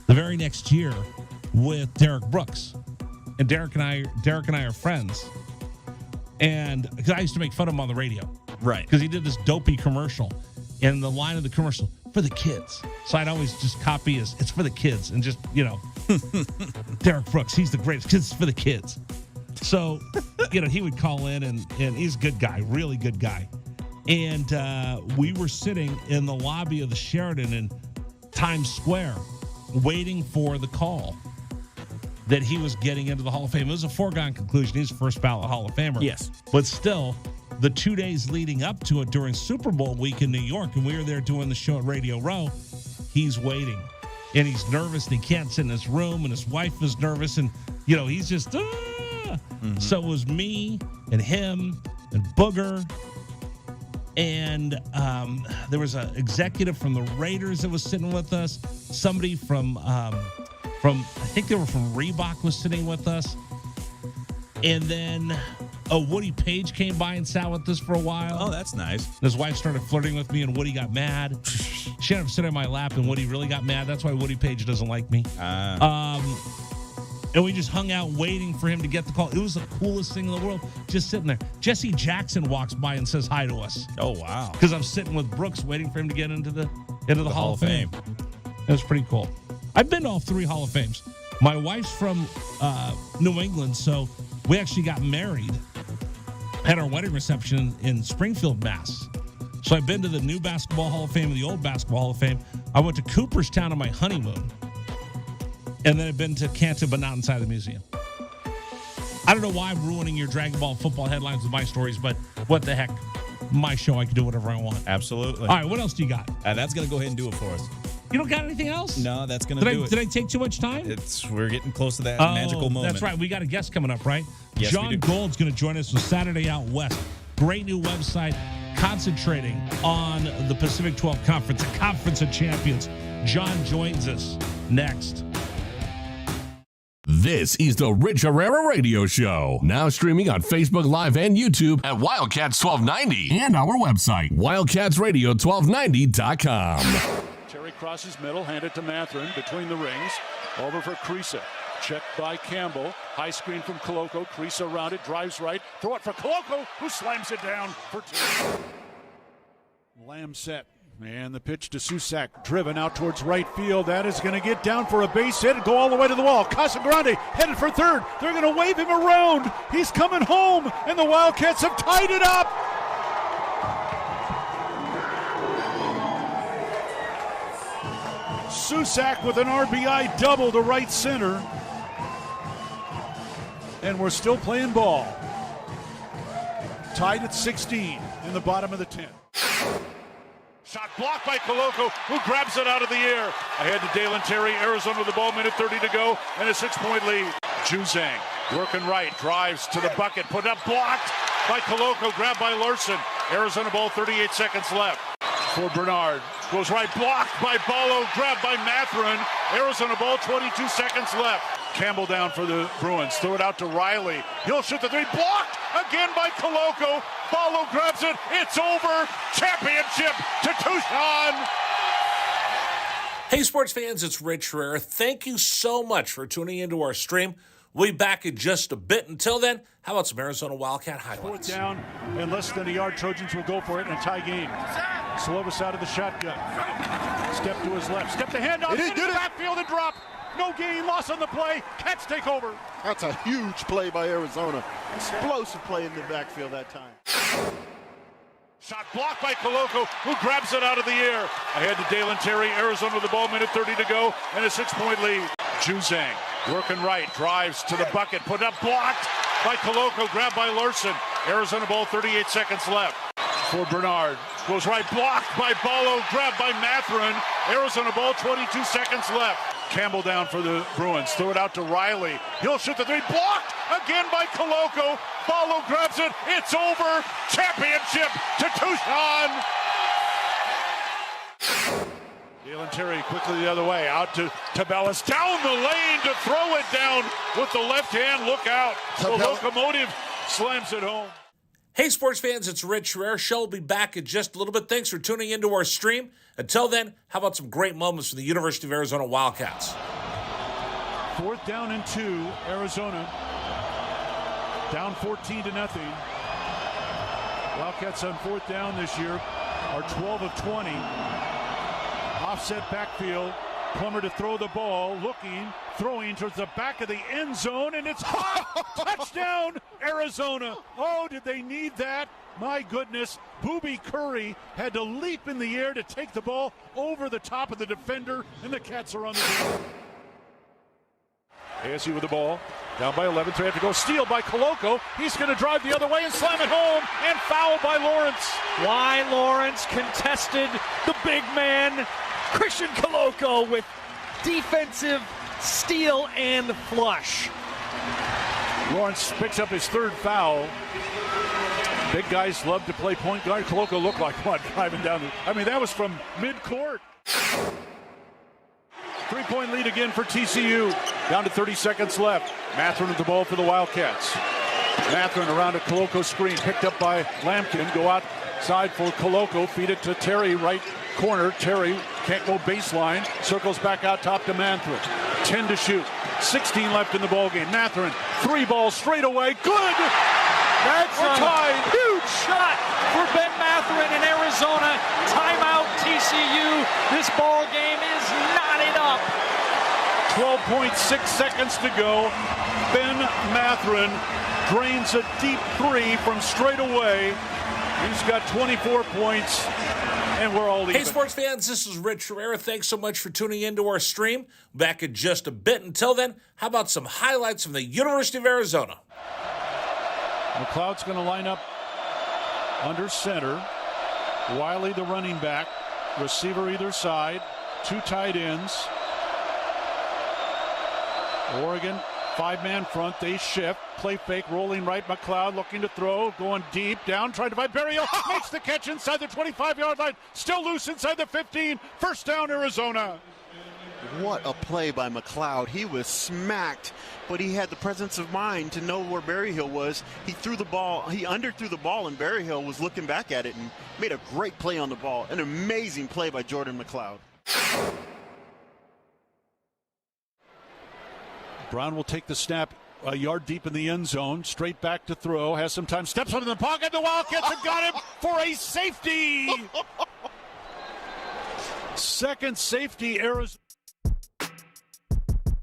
very next year with Derek Brooks, and Derek and I are friends. And because I used to make fun of him on the radio, right? Because he did this dopey commercial, and the line of the commercial, for the kids. So I'd always just copy it's for the kids, and just, Derek Brooks, he's the greatest, because it's for the kids. So, he would call in, and he's a good guy, really good guy. And we were sitting in the lobby of the Sheraton in Times Square waiting for the call that he was getting into the Hall of Fame. It was a foregone conclusion. He's a first ballot Hall of Famer. Yes. But still, the 2 days leading up to it during Super Bowl week in New York, and we were there doing the show at Radio Row, he's waiting. And he's nervous, and he can't sit in his room, and his wife is nervous, and, he's just, Mm-hmm. So it was me and him and Booger, and there was an executive from the Raiders that was sitting with us. Somebody from I think they were from Reebok was sitting with us. And then Woody Page came by and sat with us for a while. Oh, that's nice. His wife started flirting with me, and Woody got mad. She ended up sitting in my lap, and Woody really got mad. That's why Woody Page doesn't like me. And we just hung out waiting for him to get the call. It was the coolest thing in the world, just sitting there. Jesse Jackson walks by and says hi to us. Oh, wow. Because I'm sitting with Brooks waiting for him to get into the Hall of Fame. It was pretty cool. I've been to all 3 Hall of Fames. My wife's from New England, so we actually got married, had our wedding reception in Springfield, Mass. So I've been to the new Basketball Hall of Fame and the old Basketball Hall of Fame. I went to Cooperstown on my honeymoon. And then I've been to Canton, but not inside the museum. I don't know why I'm ruining your Dragon Ball football headlines with my stories, but what the heck? My show, I can do whatever I want. Absolutely. All right, what else do you got? That's going to go ahead and do it for us. You don't got anything else? No, that's going to do it. Did I take too much time? We're getting close to that magical moment. That's right. We got a guest coming up, right? Yes, John Gold's going to join us on Saturday Out West. Great new website concentrating on the Pacific 12 Conference, the Conference of Champions. John joins us next. This is the Rich Herrera Radio Show. Now streaming on Facebook Live and YouTube at Wildcats 1290 and our website, wildcatsradio1290.com. Terry crosses middle, handed to Matherin between the rings. Over for Krisa. Checked by Campbell. High screen from Koloko. Krisa around it, drives right. Throw it for Koloko, who slams it down for 2. Lamb set. And the pitch to Susak, driven out towards right field. That is going to get down for a base hit and go all the way to the wall. Casagrande headed for third. They're going to wave him around. He's coming home, and the Wildcats have tied it up. Susak with an RBI double to right center. And we're still playing ball. Tied at 16 in the bottom of the 10th. Shot blocked by Koloko, who grabs it out of the air. Ahead to Dalen Terry, Arizona with the ball, minute 30 to go, and a 6-point lead. Juzang working right, drives to the bucket, put up, blocked by Koloko, grabbed by Larson. Arizona ball, 38 seconds left. For Bernard, goes right, blocked by Ballo, grabbed by Matherin. Arizona ball, 22 seconds left. Campbell down for the Bruins, throw it out to Riley. He'll shoot the 3, blocked again by Koloko. Ballo grabs it, it's over. Championship to Tucson. Hey, sports fans, it's Rich Herrera. Thank you so much for tuning into our stream. We'll be back in just a bit. Until then, how about some Arizona Wildcat highlights? 4th down and less than a yard. Trojans will go for it in a tie game. Slovis out of the shotgun. Step to his left. Step the handoff. It is good. Backfield and drop. No gain, loss on the play. Cats take over. That's a huge play by Arizona. Explosive play in the backfield that time. Shot blocked by Koloko, who grabs it out of the air. Ahead to Dalen Terry, Arizona with the ball, minute 30 to go, and a 6-point lead. Juzang working right, drives to the bucket, put up, blocked by Koloko, grabbed by Larson. Arizona ball, 38 seconds left. For Bernard, Goes right, blocked by Ballo, grabbed by Matherin. Arizona ball, 22 seconds left. Campbell down for the Bruins. Throw it out to Riley. He'll shoot the three. Blocked again by Koloko. Ballo grabs it. It's over. Championship to Tucson. Dalen Terry quickly the other way. Out to Tabellis. Down the lane to throw it down with the left hand. Look out. The Locomotive slams it home. Hey, sports fans, it's Rich Rare. Show will be back in just a little bit. Thanks for tuning into our stream. Until then, how about some great moments from the University of Arizona Wildcats? 4th down and 2, Arizona. Down 14-0. Wildcats on 4th down this year are 12 of 20. Offset backfield. Plummer to throw the ball, looking, throwing towards the back of the end zone, and it's caught! Touchdown, Arizona! Oh, did they need that? My goodness, Booby Curry had to leap in the air to take the ball over the top of the defender, and the Cats are on the field. ASU with the ball, down by 11, 3 have to go. Steal by Koloko. He's going to drive the other way and slam it home, and foul by Lawrence. Why Lawrence contested the big man, Christian Koloko, with defensive steal and flush. Lawrence picks up his 3rd foul. Big guys love to play point guard. Koloko looked like one driving down. That was from midcourt. 3-point lead again for TCU. Down to 30 seconds left. Matherin with the ball for the Wildcats. Matherin around a Koloko screen, picked up by Lampkin. Go outside for Koloko. Feed it to Terry, right corner. Terry can't go baseline. Circles back out top to Matherin. 10 to shoot. 16 left in the ballgame. Matherin, 3 balls straight away. Good! That's a huge shot for Ben Matherin in Arizona. Timeout TCU. This ball game is knotted up. 12.6 seconds to go. Ben Matherin drains a deep 3 from straight away. He's got 24 points, and we're all even. Hey, sports fans, this is Rich Herrera. Thanks so much for tuning into our stream. Back in just a bit. Until then, how about some highlights from the University of Arizona? McLeod's going to line up under center. Wiley, the running back. Receiver either side. 2 tight ends. Oregon, 5-man front. They shift. Play fake, rolling right. McLeod looking to throw. Going deep. Down. Trying to find Berrio. Makes the catch inside the 25-yard line. Still loose inside the 15. First down, Arizona. What a play by McLeod. He was smacked, but he had the presence of mind to know where Berryhill was. He threw the ball. He underthrew the ball, and Berryhill was looking back at it and made a great play on the ball. An amazing play by Jordan McLeod. Brown will take the snap a yard deep in the end zone. Straight back to throw. Has some time. Steps out of the pocket. The Wildcats have got him for a safety. Second safety, Arizona.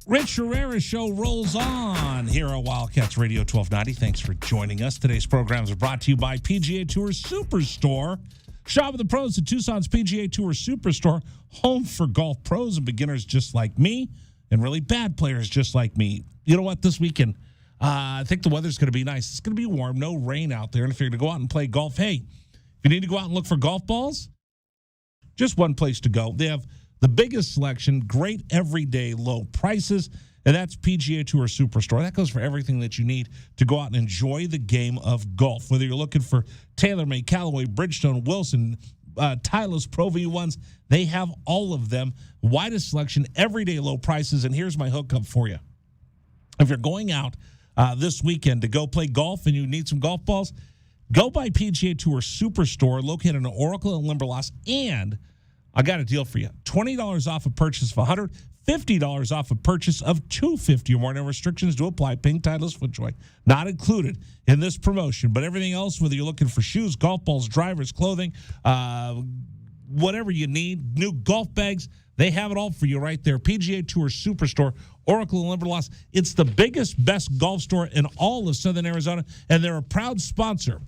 Rich Herrera's show rolls on here on Wildcats Radio 1290. Thanks for joining us. Today's programs are brought to you by PGA Tour Superstore. Shop with the pros at Tucson's PGA Tour Superstore, home for golf pros and beginners just like me, and really bad players just like me. You know what? This weekend, I think the weather's going to be nice. It's going to be warm, no rain out there. And if you're going to go out and play golf, hey, if you need to go out and look for golf balls, just one place to go. They have the biggest selection, great everyday low prices, and that's PGA Tour Superstore. That goes for everything that you need to go out and enjoy the game of golf. Whether you're looking for TaylorMade, Callaway, Bridgestone, Wilson, Titleist, Pro V1s, they have all of them. Widest selection, everyday low prices, and here's my hookup for you. If you're going out this weekend to go play golf and you need some golf balls, go by PGA Tour Superstore, located in Oracle and Limberlost, and I got a deal for you. $20 off a purchase of $100, $50 off a purchase of $250 or more. No restrictions do apply. Pink Titleist FootJoy not included in this promotion. But everything else, whether you're looking for shoes, golf balls, drivers, clothing, whatever you need, new golf bags, they have it all for you right there. PGA Tour Superstore, Oracle and Limberlost. It's the biggest, best golf store in all of Southern Arizona, and they're a proud sponsor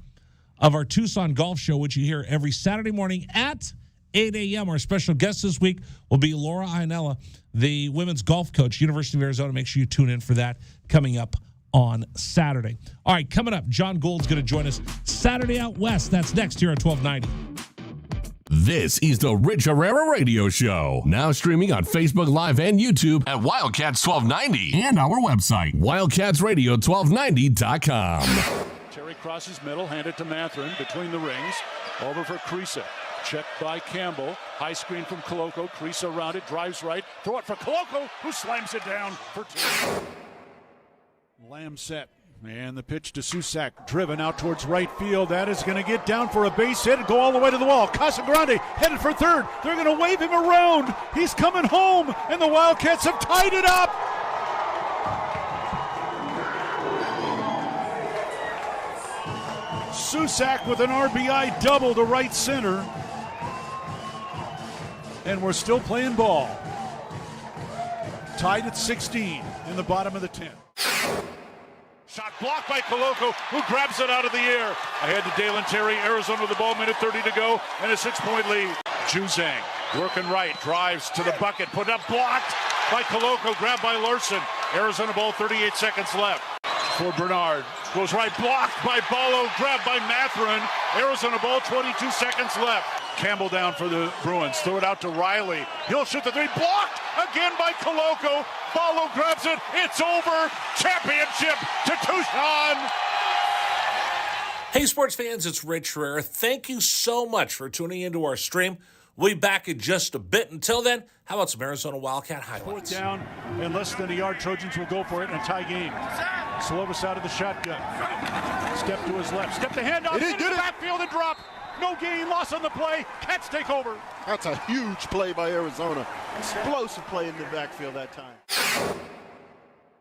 of our Tucson Golf Show, which you hear every Saturday morning at 8 a.m. Our special guest this week will be Laura Ainella, the women's golf coach, University of Arizona. Make sure you tune in for that coming up on Saturday. All right, coming up, John Gould's going to join us Saturday Out West. That's next here at 1290. This is the Rich Herrera Radio Show. Now streaming on Facebook Live and YouTube at Wildcats 1290 and our website, wildcatsradio1290.com. Terry crosses middle, hand it to Mathurin between the rings. Over for Krisa. Checked by Campbell. High screen from Koloko. Krisa around it, drives right. Throw it for Koloko, who slams it down for two. Lamb set. And the pitch to Susak, driven out towards right field. That is going to get down for a base hit and go all the way to the wall. Casagrande headed for third. They're going to wave him around. He's coming home, and the Wildcats have tied it up. Susak with an RBI double to right center. And we're still playing ball. Tied at 16 in the bottom of the 10th. Shot blocked by Koloko, who grabs it out of the air. Ahead to Dalen Terry, Arizona with the ball, minute 30 to go, and a 6-point lead. Juzang working right, drives to the bucket, put up, blocked by Koloko, grabbed by Larson. Arizona ball, 38 seconds left. For Bernard, goes right, blocked by Ballo, grabbed by Mathurin. Arizona ball, 22 seconds left. Campbell down for the Bruins, throw it out to Riley. He'll shoot the three, blocked again by Koloko. Ballo grabs it, it's over. Championship to Tucson. Hey, sports fans, it's Rich Herrera. Thank you so much for tuning into our stream. We'll be back in just a bit. Until then, how about some Arizona Wildcat highlights? Fourth down and less than a yard. Trojans will go for it and tie game. Slovis out of the shotgun. Step to his left. Step the hand off. Into the backfield and drop. No gain, loss on the play. Cats take over. That's a huge play by Arizona. Explosive play in the backfield that time.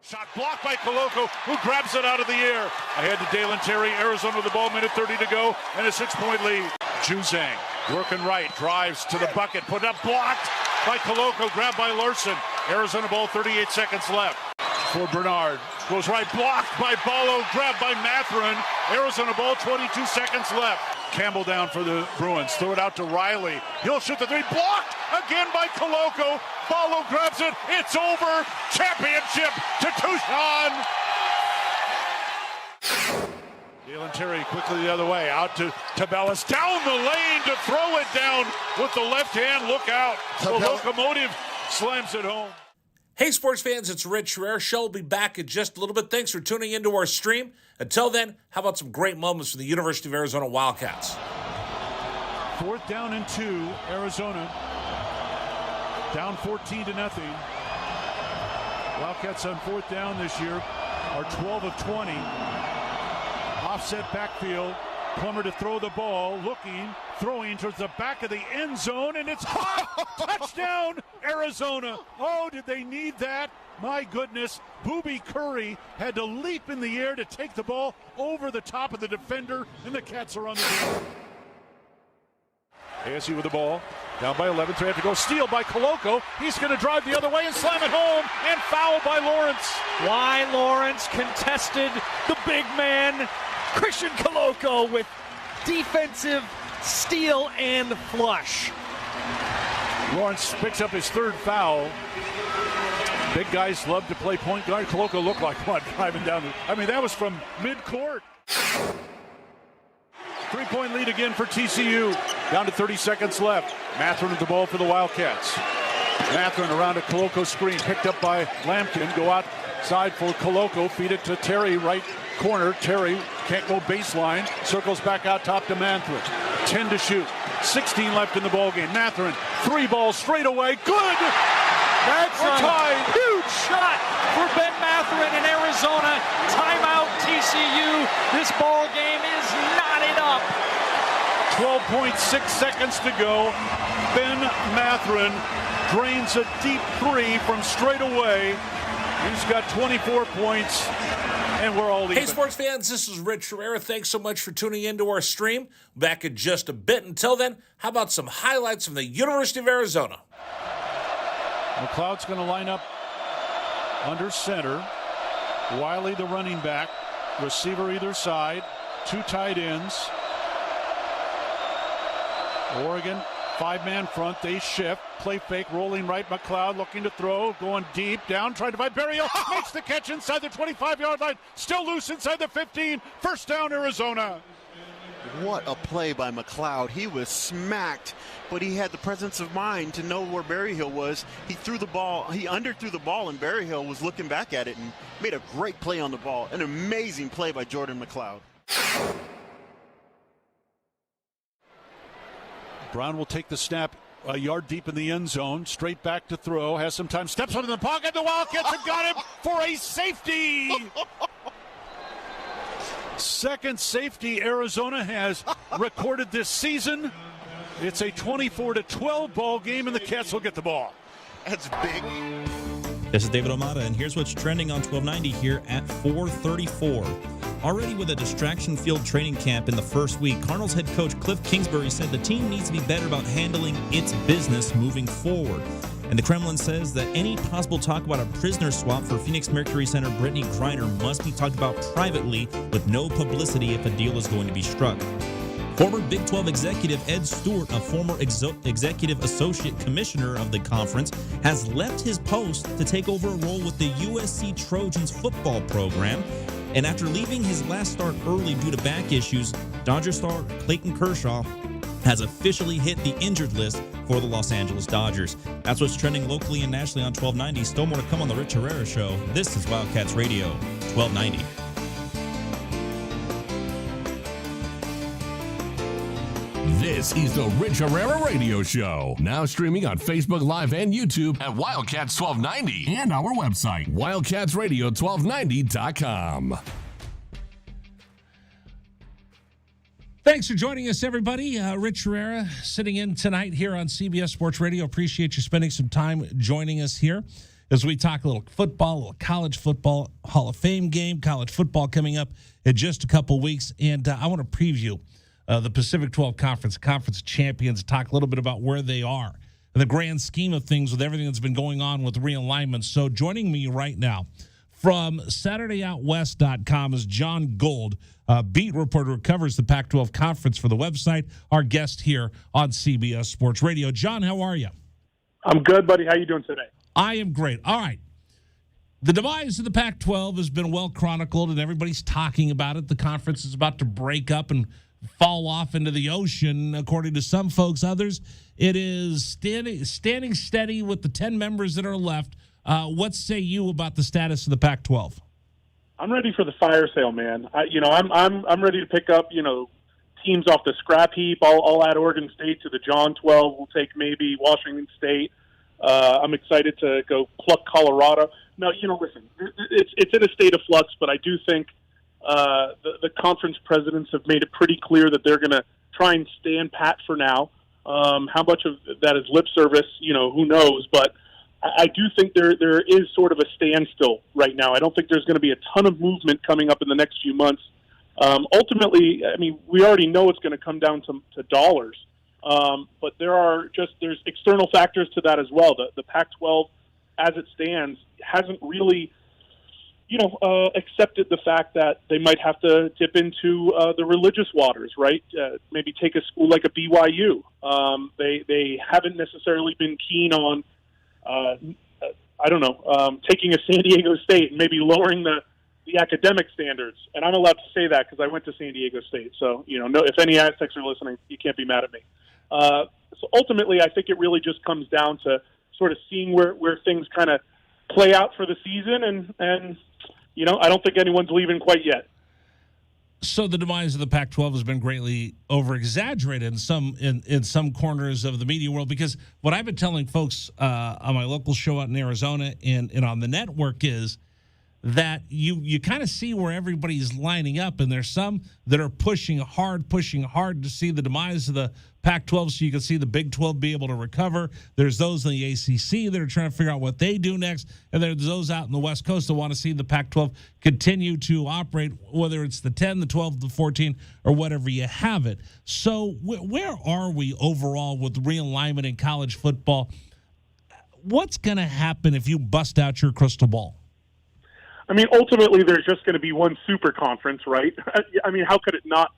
Shot blocked by Koloko, who grabs it out of the air. Ahead to Dalen Terry, Arizona with the ball, minute 30 to go, and a 6-point lead. Juzang working right, drives to the bucket, put up, blocked by Koloko, grabbed by Larson. Arizona ball, 38 seconds left. For Bernard, goes right, blocked by Ballo, grabbed by Mathurin. Arizona ball, 22 seconds left. Campbell down for the Bruins, throw it out to Riley. He'll shoot the three, blocked again by Koloko. Ballo grabs it, it's over. Championship to Tucson. Dalen Terry quickly the other way, out to Tabellas, down the lane to throw it down with the left hand. Look out. The locomotive slams it home. Hey, sports fans, it's Rich Herrera. Show will be back in just a little bit. Thanks for tuning into our stream. Until then, how about some great moments from the University of Arizona Wildcats? Fourth down and 2, Arizona. Down 14-0. Wildcats on fourth down this year are 12 of 20. Offset backfield. Plummer to throw the ball, looking, throwing towards the back of the end zone, and it's hot! Touchdown, Arizona! Oh, did they need that? My goodness, Booby Curry had to leap in the air to take the ball over the top of the defender, and the Cats are on the field. ASU with the ball, down by 11, 3 have to go, steal by Koloko. He's going to drive the other way and slam it home, and foul by Lawrence. Why Lawrence contested the big man, Christian Koloko, with defensive steal and flush. Lawrence picks up his third foul. Big guys love to play point guard. Koloko looked like one driving down. That was from mid-court. 3-point lead again for TCU. Down to 30 seconds left. Mathurin with the ball for the Wildcats. Mathurin around a Koloko screen, picked up by Lampkin. Go outside for Koloko. Feed it to Terry, right corner. Terry can't go baseline. Circles back out top to Mathurin. 10 to shoot. 16 left in the ballgame. Mathurin, 3 balls straight away. Good! That's a huge shot for Ben Mathurin in Arizona. Timeout TCU. This ball game is knotted up. 12.6 seconds to go. Ben Mathurin drains a deep 3 from straight away. He's got 24 points, and we're all even. Hey, sports fans, this is Rich Herrera. Thanks so much for tuning into our stream. Back in just a bit. Until then, how about some highlights from the University of Arizona? McLeod's going to line up under center. Wiley, the running back. Receiver either side. 2 tight ends. Oregon, 5-man front. They shift. Play fake, rolling right. McLeod looking to throw. Going deep. Down, trying to find Berryhill. Makes the catch inside the 25-yard line. Still loose inside the 15. First down, Arizona. What a play by McLeod. He was smacked, but he had the presence of mind to know where Berryhill was. He threw the ball, he underthrew the ball, and Berryhill was looking back at it and made a great play on the ball. An amazing play by Jordan McLeod. Brown will take the snap a yard deep in the end zone, straight back to throw, has some time, steps into the pocket, the Wildcats have got him for a safety. Second safety Arizona has recorded this season. It's a 24-12 ball game, and the Cats will get the ball. That's big. This is David Omata, and here's what's trending on 1290 here at 4:34. Already with a distraction-filled training camp in the first week, Cardinals head coach Cliff Kingsbury said the team needs to be better about handling its business moving forward. And the Kremlin says that any possible talk about a prisoner swap for Phoenix Mercury center Brittany Griner must be talked about privately with no publicity if a deal is going to be struck. Former Big 12 executive Ed Stewart, a former executive associate commissioner of the conference, has left his post to take over a role with the USC Trojans football program. And after leaving his last start early due to back issues, Dodger star Clayton Kershaw has officially hit the injured list for the Los Angeles Dodgers. That's what's trending locally and nationally on 1290. Still more to come on the Rich Herrera Show. This is Wildcats Radio 1290. This is the Rich Herrera Radio Show. Now streaming on Facebook Live and YouTube at Wildcats 1290 and our website, wildcatsradio1290.com. Thanks for joining us, everybody. Rich Herrera sitting in tonight here on CBS Sports Radio. Appreciate you spending some time joining us here as we talk a little football, a little college football, Hall of Fame game, college football coming up in just a couple weeks. And I want to preview the Pacific 12 Conference champions, talk a little bit about where they are in the grand scheme of things with everything that's been going on with realignment. So joining me right now from SaturdayOutWest.com is John Gold, beat reporter who covers the Pac-12 Conference for the website, our guest here on CBS Sports Radio. John, how are you? I'm good, buddy. How you doing today? I am great. All right. The demise of the Pac-12 has been well chronicled, and everybody's talking about it. The conference is about to break up and fall off into the ocean, according to some folks. Others, it is standing steady with the 10 members that are left. What say you about the status of the Pac-12? I'm ready for the fire sale, man. I'm ready to pick up, teams off the scrap heap. I'll add Oregon State to the John 12. We'll take maybe Washington State. I'm excited to go pluck Colorado. No, listen, it's in a state of flux, but I do think the conference presidents have made it pretty clear that they're going to try and stand pat for now. How much of that is lip service, who knows? But I do think there is sort of a standstill right now. I don't think there's going to be a ton of movement coming up in the next few months. Ultimately, we already know it's going to come down to dollars. But there's external factors to that as well. The Pac-12, as it stands, hasn't really accepted the fact that they might have to dip into the religious waters, right? Maybe take a school like a BYU. They haven't necessarily been keen on, taking a San Diego State and maybe lowering the academic standards. And I'm allowed to say that because I went to San Diego State. So, if any Aztecs are listening, you can't be mad at me. So ultimately, I think it really just comes down to sort of seeing where things kind of play out for the season, and I don't think anyone's leaving quite yet. So the demise of the Pac-12 has been greatly over-exaggerated in some corners of the media world, because what I've been telling folks on my local show out in Arizona and on the network is that you kind of see where everybody's lining up, and there's some that are pushing hard to see the demise of the Pac-12 so you can see the Big 12 be able to recover. There's those in the ACC that are trying to figure out what they do next, and there's those out in the West Coast that want to see the Pac-12 continue to operate, whether it's the 10, the 12, the 14, or whatever you have it. So where are we overall with realignment in college football? What's going to happen if you bust out your crystal ball? Ultimately, there's just going to be one super conference, right? How could it not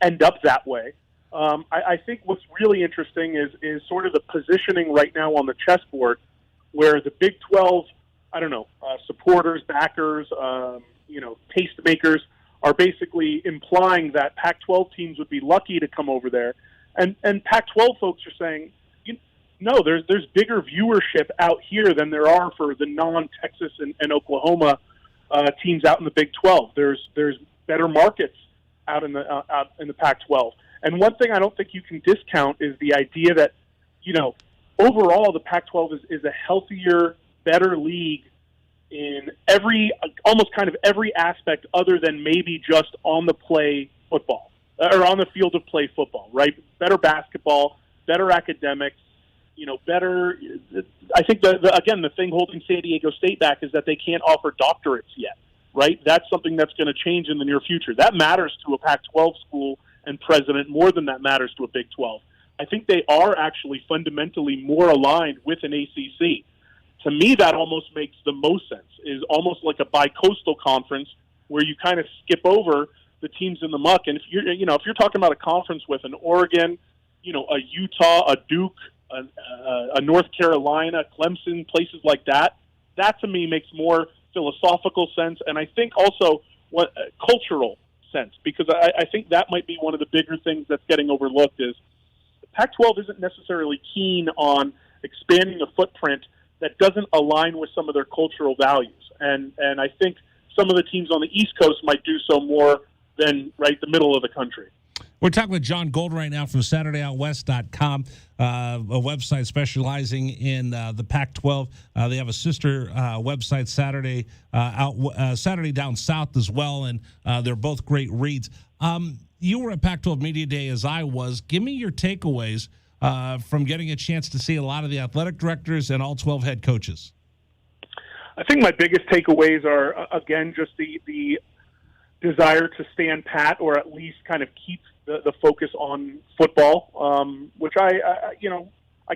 end up that way? I think what's really interesting is sort of the positioning right now on the chessboard, where the Big 12, supporters, backers, tastemakers are basically implying that Pac-12 teams would be lucky to come over there. And Pac-12 folks are saying, no, there's bigger viewership out here than there are for the non-Texas and Oklahoma teams out in the Big 12. There's better markets out in the Pac-12. And one thing I don't think you can discount is the idea that, overall the Pac-12 is a healthier, better league in almost kind of every aspect other than maybe just on the play football or on the field of play football, right? Better basketball, better academics, better. I think the thing holding San Diego State back is that they can't offer doctorates yet, right? That's something that's going to change in the near future. That matters to a Pac-12 school and president more than that matters to a Big 12. I think they are actually fundamentally more aligned with an ACC. To me, that almost makes the most sense, is almost like a bi-coastal conference where you kind of skip over the teams in the muck. And if you're talking about a conference with an Oregon, a Utah, a Duke, a North Carolina, Clemson, places like that to me makes more philosophical sense, and I think also cultural sense, because I think that might be one of the bigger things that's getting overlooked is the Pac-12 isn't necessarily keen on expanding a footprint that doesn't align with some of their cultural values, and I think some of the teams on the East Coast might do so more than the middle of the country. We're talking with John Gold right now from SaturdayOutWest.com, a website specializing in the Pac-12. They have a sister website, Saturday Down South as well, and they're both great reads. You were at Pac-12 Media Day as I was. Give me your takeaways from getting a chance to see a lot of the athletic directors and all 12 head coaches. I think my biggest takeaways are, again, just the desire to stand pat or at least kind of keep the focus on football, which I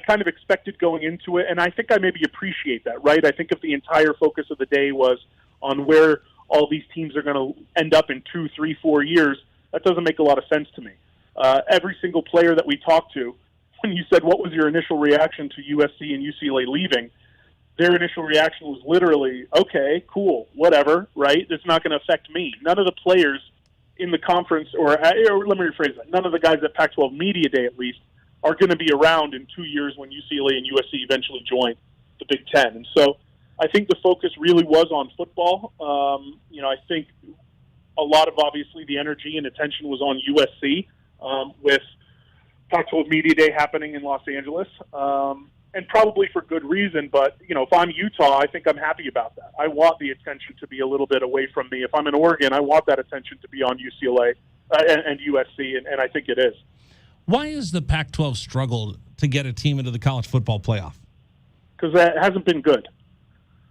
kind of expected going into it, and I think I maybe appreciate that, right? I think if the entire focus of the day was on where all these teams are going to end up in 2, 3, 4 years, that doesn't make a lot of sense to me. Every single player that we talked to, when you said, what was your initial reaction to USC and UCLA leaving, their initial reaction was literally, okay, cool, whatever, right? It's not going to affect me. None of the players in the conference, or let me rephrase that, none of the guys at Pac-12 Media Day, at least, are going to be around in 2 years when UCLA and USC eventually join the Big Ten. And so I think the focus really was on football. I think a lot of, obviously, the energy and attention was on USC with Pac-12 Media Day happening in Los Angeles. And probably for good reason, but, if I'm Utah, I think I'm happy about that. I want the attention to be a little bit away from me. If I'm in Oregon, I want that attention to be on UCLA and USC, and I think it is. Why has the Pac-12 struggled to get a team into the college football playoff? Because that hasn't been good.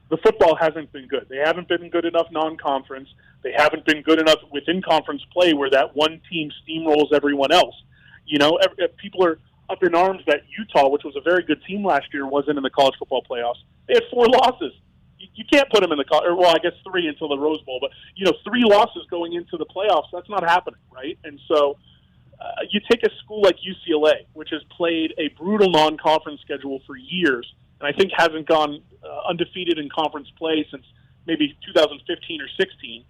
The football hasn't been good. They haven't been good enough non-conference. They haven't been good enough within conference play where that one team steamrolls everyone else. People are up in arms that Utah, which was a very good team last year, wasn't in the college football playoffs. They had 4 losses. You can't put them in I guess 3 until the Rose Bowl, but 3 losses going into the playoffs, that's not happening, right? And so you take a school like UCLA, which has played a brutal non-conference schedule for years, and I think hasn't gone undefeated in conference play since maybe 2015 or 16.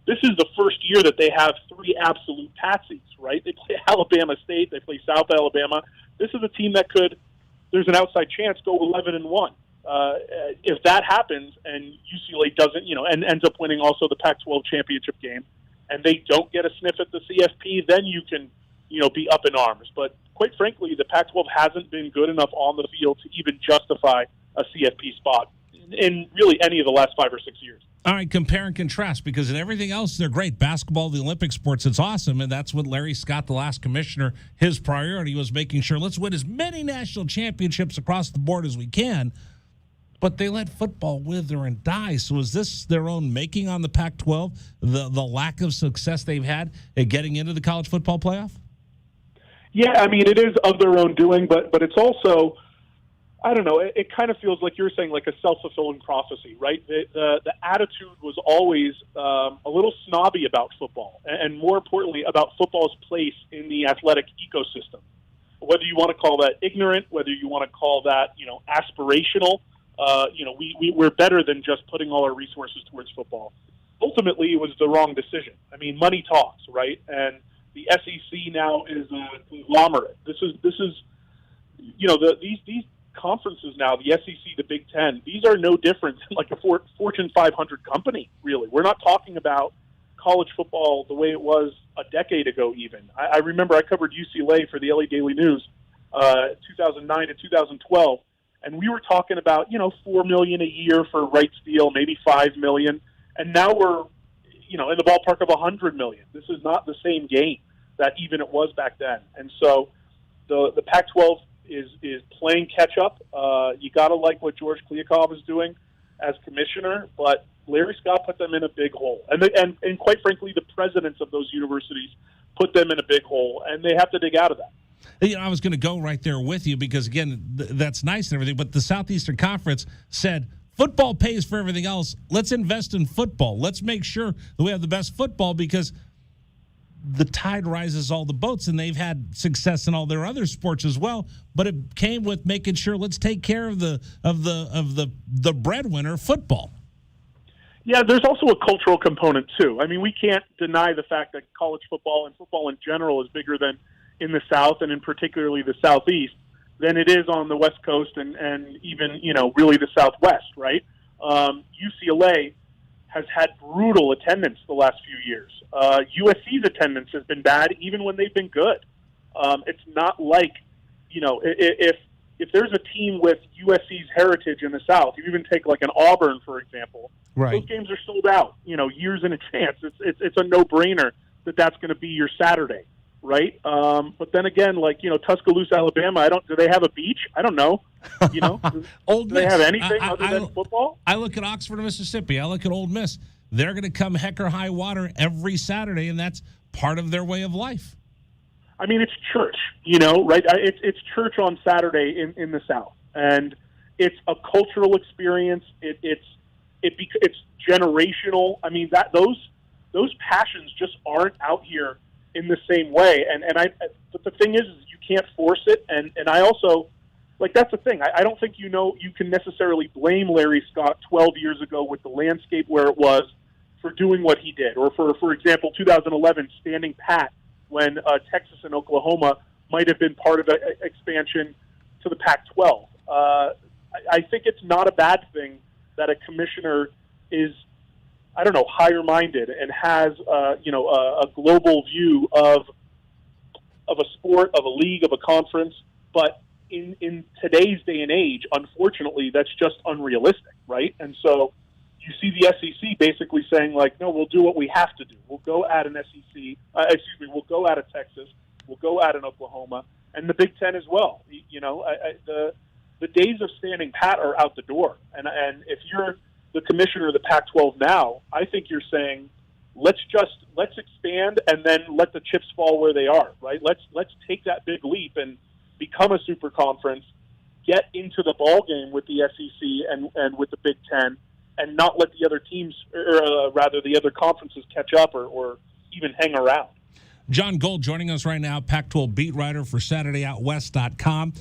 This is the first year that they have 3 absolute patsies, right? They play Alabama State, they play South Alabama. This is a team that could, there's an outside chance, go 11-1. If that happens and UCLA doesn't, and ends up winning also the Pac-12 championship game, and they don't get a sniff at the CFP, then you can, be up in arms. But quite frankly, the Pac-12 hasn't been good enough on the field to even justify a CFP spot in really any of the last 5 or 6 years. All right, compare and contrast, because in everything else, they're great. Basketball, the Olympic sports, it's awesome, and that's what Larry Scott, the last commissioner, his priority was making sure let's win as many national championships across the board as we can, but they let football wither and die. So is this their own making on the Pac-12, the lack of success they've had at getting into the college football playoff? Yeah, I mean, it is of their own doing, but it's also, I don't know, it kind of feels like you're saying like a self-fulfilling prophecy, right? The attitude was always a little snobby about football, and more importantly, about football's place in the athletic ecosystem. Whether you want to call that ignorant, whether you want to call that, aspirational, we're better than just putting all our resources towards football. ultimately it was the wrong decision. I mean, money talks, right? And the SEC now is a conglomerate. This is these conferences now, the SEC, the Big Ten, these are no different than like a Fortune 500 company, really. We're not talking about college football the way it was a decade ago even. I remember I covered UCLA for the LA Daily News 2009 to 2012, and we were talking about, $4 million a year for rights deal, maybe $5 million, and now we're, in the ballpark of $100 million. This is not the same game that even it was back then. And so the Pac-12 is playing catch-up. You got to like what George Kliavkoff is doing as commissioner, but Larry Scott put them in a big hole. And quite frankly, the presidents of those universities put them in a big hole, and they have to dig out of that. I was going to go right there with you because, again, that's nice and everything, but the Southeastern Conference said, football pays for everything else. Let's invest in football. Let's make sure that we have the best football because the tide rises all the boats, and they've had success in all their other sports as well. But it came with making sure let's take care of the breadwinner, football. Yeah, there's also a cultural component too. I mean, we can't deny the fact that college football and football in general is bigger than in the South and in particularly the Southeast than it is on the West Coast and even, really the Southwest, right? UCLA has had brutal attendance the last few years. USC's attendance has been bad even when they've been good. It's not like, if there's a team with USC's heritage in the South, you even take like an Auburn, for example, right. Those games are sold out, years in advance. It's a no-brainer that that's going to be your Saturday. Right, but then again, like Tuscaloosa, Alabama. Do they have a beach? I don't know. Old do they Miss. have anything other than football? I look at Oxford, Mississippi. I look at Old Miss. They're going to come heck or high water every Saturday, and that's part of their way of life. I mean, it's church, right? It's church on Saturday in the South, and it's a cultural experience. It's generational. I mean, those passions just aren't out here in the same way, but the thing is you can't force it, and I also, that's the thing. I don't think you can necessarily blame Larry Scott 12 years ago with the landscape where it was for doing what he did, or for example, 2011 standing pat when Texas and Oklahoma might have been part of the expansion to the Pac-12. I think it's not a bad thing that a commissioner is, higher-minded and has, a global view of a sport, of a league, of a conference. But in today's day and age, unfortunately, that's just unrealistic, right? And so you see the SEC basically saying, no, we'll do what we have to do. We'll go at an we'll go at a Texas, we'll go at an Oklahoma, and the Big Ten as well. The days of standing pat are out the door. And if you're the commissioner of the Pac-12 now, I think you're saying, let's expand and then let the chips fall where they are, right? Let's take that big leap and become a super conference, get into the ball game with the SEC and with the Big Ten, and not let the other teams, or rather the other conferences, catch up or even hang around. John Gold joining us right now, Pac-12 beat writer for SaturdayOutWest.com.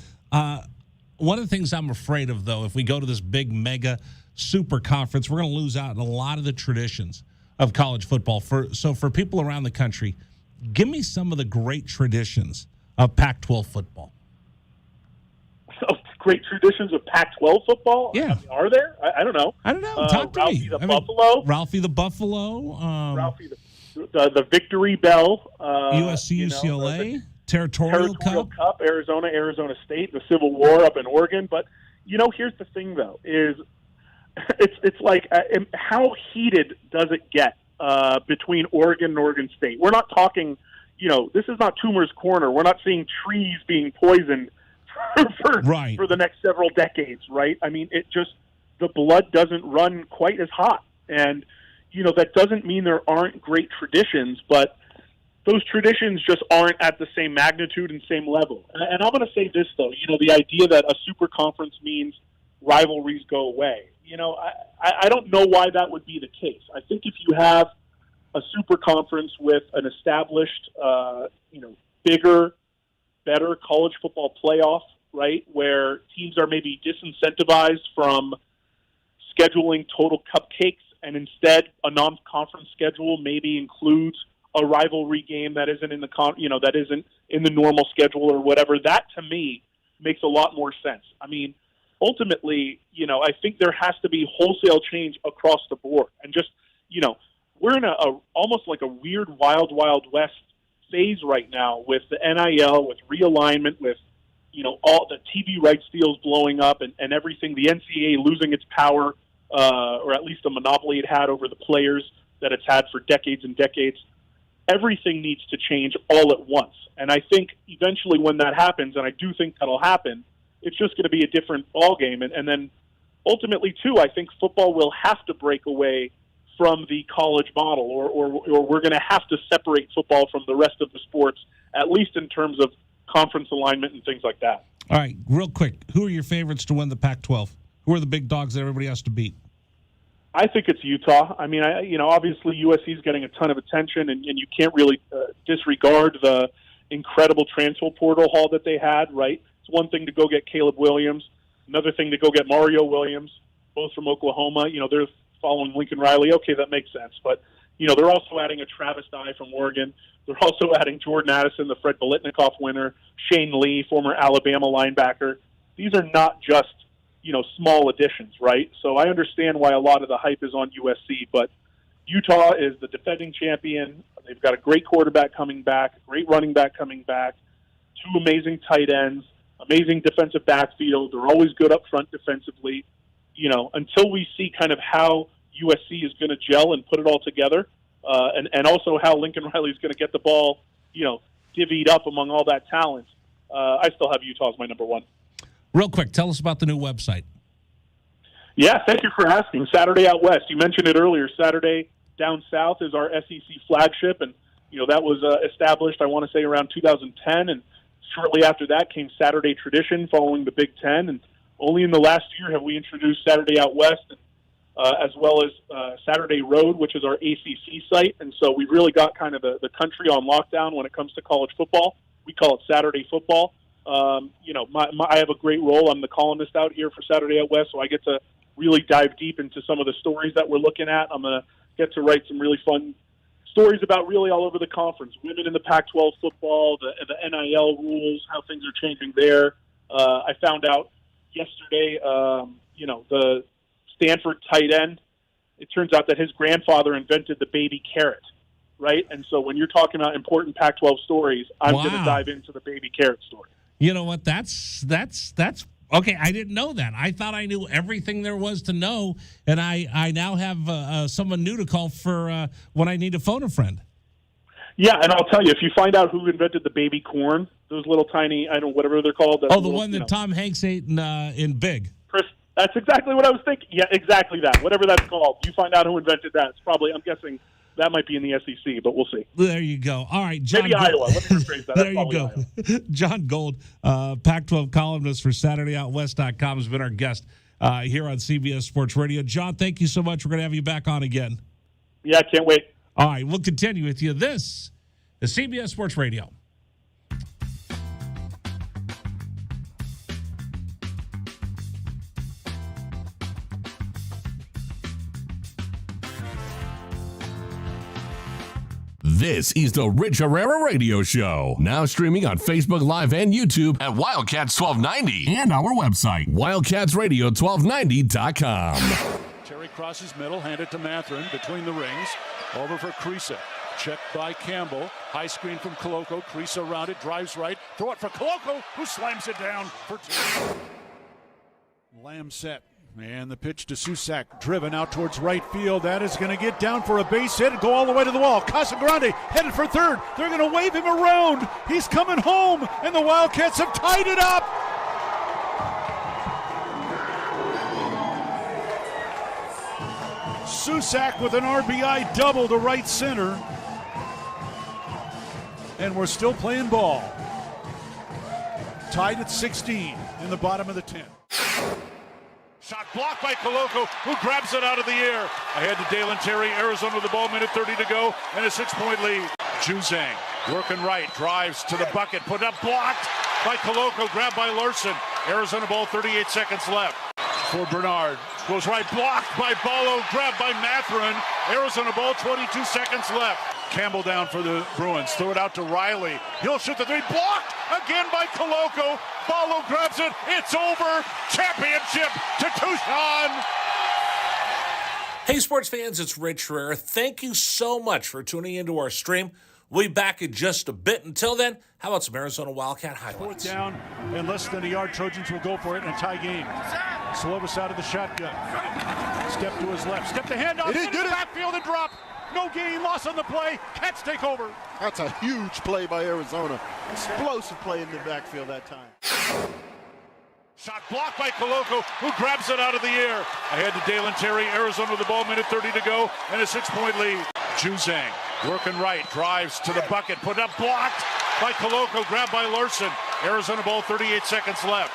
One of the things I'm afraid of, though, if we go to this big mega super conference, we're going to lose out on a lot of the traditions of college football. So for people around the country, give me some of the great traditions of Pac-12 football. So great traditions of Pac-12 football? Yeah. I mean, are there? I don't know. I don't know. Talk to Ralphie me. Buffalo. Ralphie the Buffalo. Ralphie the Victory Bell. USC, UCLA. Territorial Cup, Arizona State, the Civil War up in Oregon. But, here's the thing, though, is it's like how heated does it get between Oregon and Oregon State? We're not talking, this is not Toomer's Corner. We're not seeing trees being poisoned for the next several decades, right? I mean, the blood doesn't run quite as hot. And, that doesn't mean there aren't great traditions, but those traditions just aren't at the same magnitude and same level. And I'm going to say this, though, the idea that a super conference means rivalries go away. I don't know why that would be the case. I think if you have a super conference with an established, bigger, better college football playoff, right, where teams are maybe disincentivized from scheduling total cupcakes and instead a non-conference schedule maybe includes a rivalry game that isn't in the that isn't in the normal schedule or whatever. That to me makes a lot more sense. I mean, ultimately, I think there has to be wholesale change across the board, and just we're in a almost like a weird wild west phase right now with the NIL, with realignment, with all the TV rights deals blowing up and everything, the NCAA losing its power, or at least the monopoly it had over the players that it's had for decades and decades. Everything needs to change all at once. And I think eventually when that happens, and I do think that'll happen, it's just going to be a different ballgame. And then ultimately, too, I think football will have to break away from the college model, or we're going to have to separate football from the rest of the sports, at least in terms of conference alignment and things like that. All right, real quick, who are your favorites to win the Pac-12? Who are the big dogs that everybody has to beat? I think it's Utah. I mean, obviously USC is getting a ton of attention, and you can't really disregard the incredible transfer portal haul that they had, right? It's one thing to go get Caleb Williams, another thing to go get Mario Williams, both from Oklahoma. They're following Lincoln Riley. Okay, that makes sense. But, they're also adding a Travis Dye from Oregon. They're also adding Jordan Addison, the Fred Biletnikoff winner, Shane Lee, former Alabama linebacker. These are not just small additions, right? So I understand why a lot of the hype is on USC, but Utah is the defending champion. They've got a great quarterback coming back, a great running back coming back, two amazing tight ends, amazing defensive backfield. They're always good up front defensively. Until we see kind of how USC is going to gel and put it all together, and also how Lincoln Riley is going to get the ball, divvied up among all that talent, I still have Utah as my number one. Real quick, tell us about the new website. Yeah, thank you for asking. Saturday Out West. You mentioned it earlier. Saturday Down South is our SEC flagship, and that was established, I want to say, around 2010, and shortly after that came Saturday Tradition following the Big Ten, and only in the last year have we introduced Saturday Out West, as well as Saturday Road, which is our ACC site, and so we've really got kind of the country on lockdown when it comes to college football. We call it Saturday Football. I have a great role. I'm the columnist out here for Saturday Out West, so I get to really dive deep into some of the stories that we're looking at. I'm going to get to write some really fun stories about really all over the conference, women in the Pac-12 football, the NIL rules, how things are changing there. I found out yesterday, the Stanford tight end, it turns out that his grandfather invented the baby carrot, right? And so when you're talking about important Pac-12 stories, I'm going to dive into the baby carrot story. You know what? That's okay. I didn't know that. I thought I knew everything there was to know, and I now have someone new to call for when I need to phone a friend. Yeah, and I'll tell you, if you find out who invented the baby corn, those little tiny, I don't know, whatever they're called. The one that Tom Hanks ate in Big. Chris, that's exactly what I was thinking. Yeah, exactly that. Whatever that's called. You find out who invented that. It's probably, I'm guessing, that might be in the SEC, but we'll see. There you go. All right, John. Maybe Iowa. Let me rephrase that. There you go. John Gold, Pac-12 columnist for SaturdayOutWest.com, has been our guest here on CBS Sports Radio. John, thank you so much. We're going to have you back on again. Yeah, I can't wait. All right, we'll continue with you. This is CBS Sports Radio. This is the Rich Herrera Radio Show. Now streaming on Facebook Live and YouTube at Wildcats 1290 and our website, wildcatsradio1290.com. Terry crosses middle, handed to Matherin between the rings. Over for Creasa. Checked by Campbell. High screen from Koloko. Creasa around it, drives right. Throw it for Koloko, who slams it down for two. Lamb set. And the pitch to Susak, driven out towards right field. That is going to get down for a base hit and go all the way to the wall. Casagrande headed for third. They're going to wave him around. He's coming home, and the Wildcats have tied it up. Susak with an RBI double to right center. And we're still playing ball. Tied at 16 in the bottom of the 10th. Shot blocked by Koloko, who grabs it out of the air. Ahead to Dalen Terry, Arizona with the ball, minute 30 to go, and a 6-point lead. Juzang working right, drives to the bucket, put up, blocked by Koloko, grabbed by Larson. Arizona ball, 38 seconds left. For Bernard, Goes right, blocked by Ballo, grabbed by Mathurin. Arizona ball, 22 seconds left. Campbell down for the Bruins. Throw it out to Riley. He'll shoot the three. Blocked again by Koloko. Ballo grabs it. It's over. Championship to Tucson. Hey, sports fans, it's Rich Herrera. Thank you so much for tuning into our stream. We'll be back in just a bit. Until then, how about some Arizona Wildcat highlights? Fourth down and less than a yard. Trojans will go for it in a tie game. Slovis out of the shotgun. Step to his left. Step the handoff. It is good. Backfield and drop. No gain. Loss on the play. Cats take over. That's a huge play by Arizona. Explosive play in the backfield that time. Shot blocked by Koloko, who grabs it out of the air. Ahead to Dalen Terry. Arizona with the ball, minute 30 to go, and a 6-point lead. Juzang working right, drives to the bucket, put up, blocked by Koloko, grabbed by Larson. Arizona ball, 38 seconds left.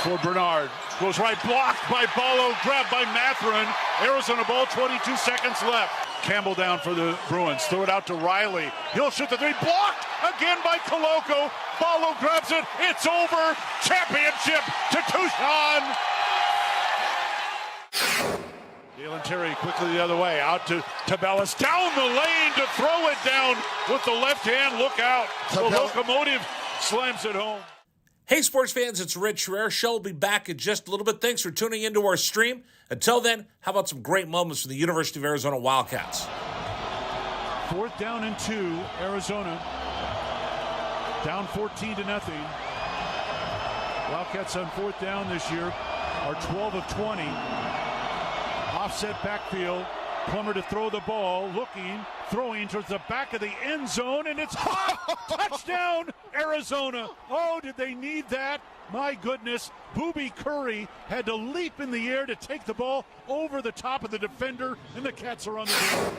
For Bernard, goes right, blocked by Ballo, grabbed by Mathurin. Arizona ball, 22 seconds left. Campbell down for the Bruins. Throw it out to Riley. He'll shoot the three. Blocked again by Koloko. Ballo grabs it. It's over. Championship to Tucson. Dalen Terry quickly the other way. Out to Tabellas. Down the lane to throw it down with the left hand. Look out. The locomotive slams it home. Hey, sports fans, it's Rich Herrera. Show will be back in just a little bit. Thanks for tuning into our stream. Until then, how about some great moments from the University of Arizona Wildcats? Fourth down and 2, Arizona. Down 14-0. Wildcats on fourth down this year are 12 of 20. Offset backfield. Plummer to throw the ball, looking, throwing towards the back of the end zone, and it's hot! Touchdown, Arizona! Oh, did they need that? My goodness, Booby Curry had to leap in the air to take the ball over the top of the defender, and the Cats are on the board.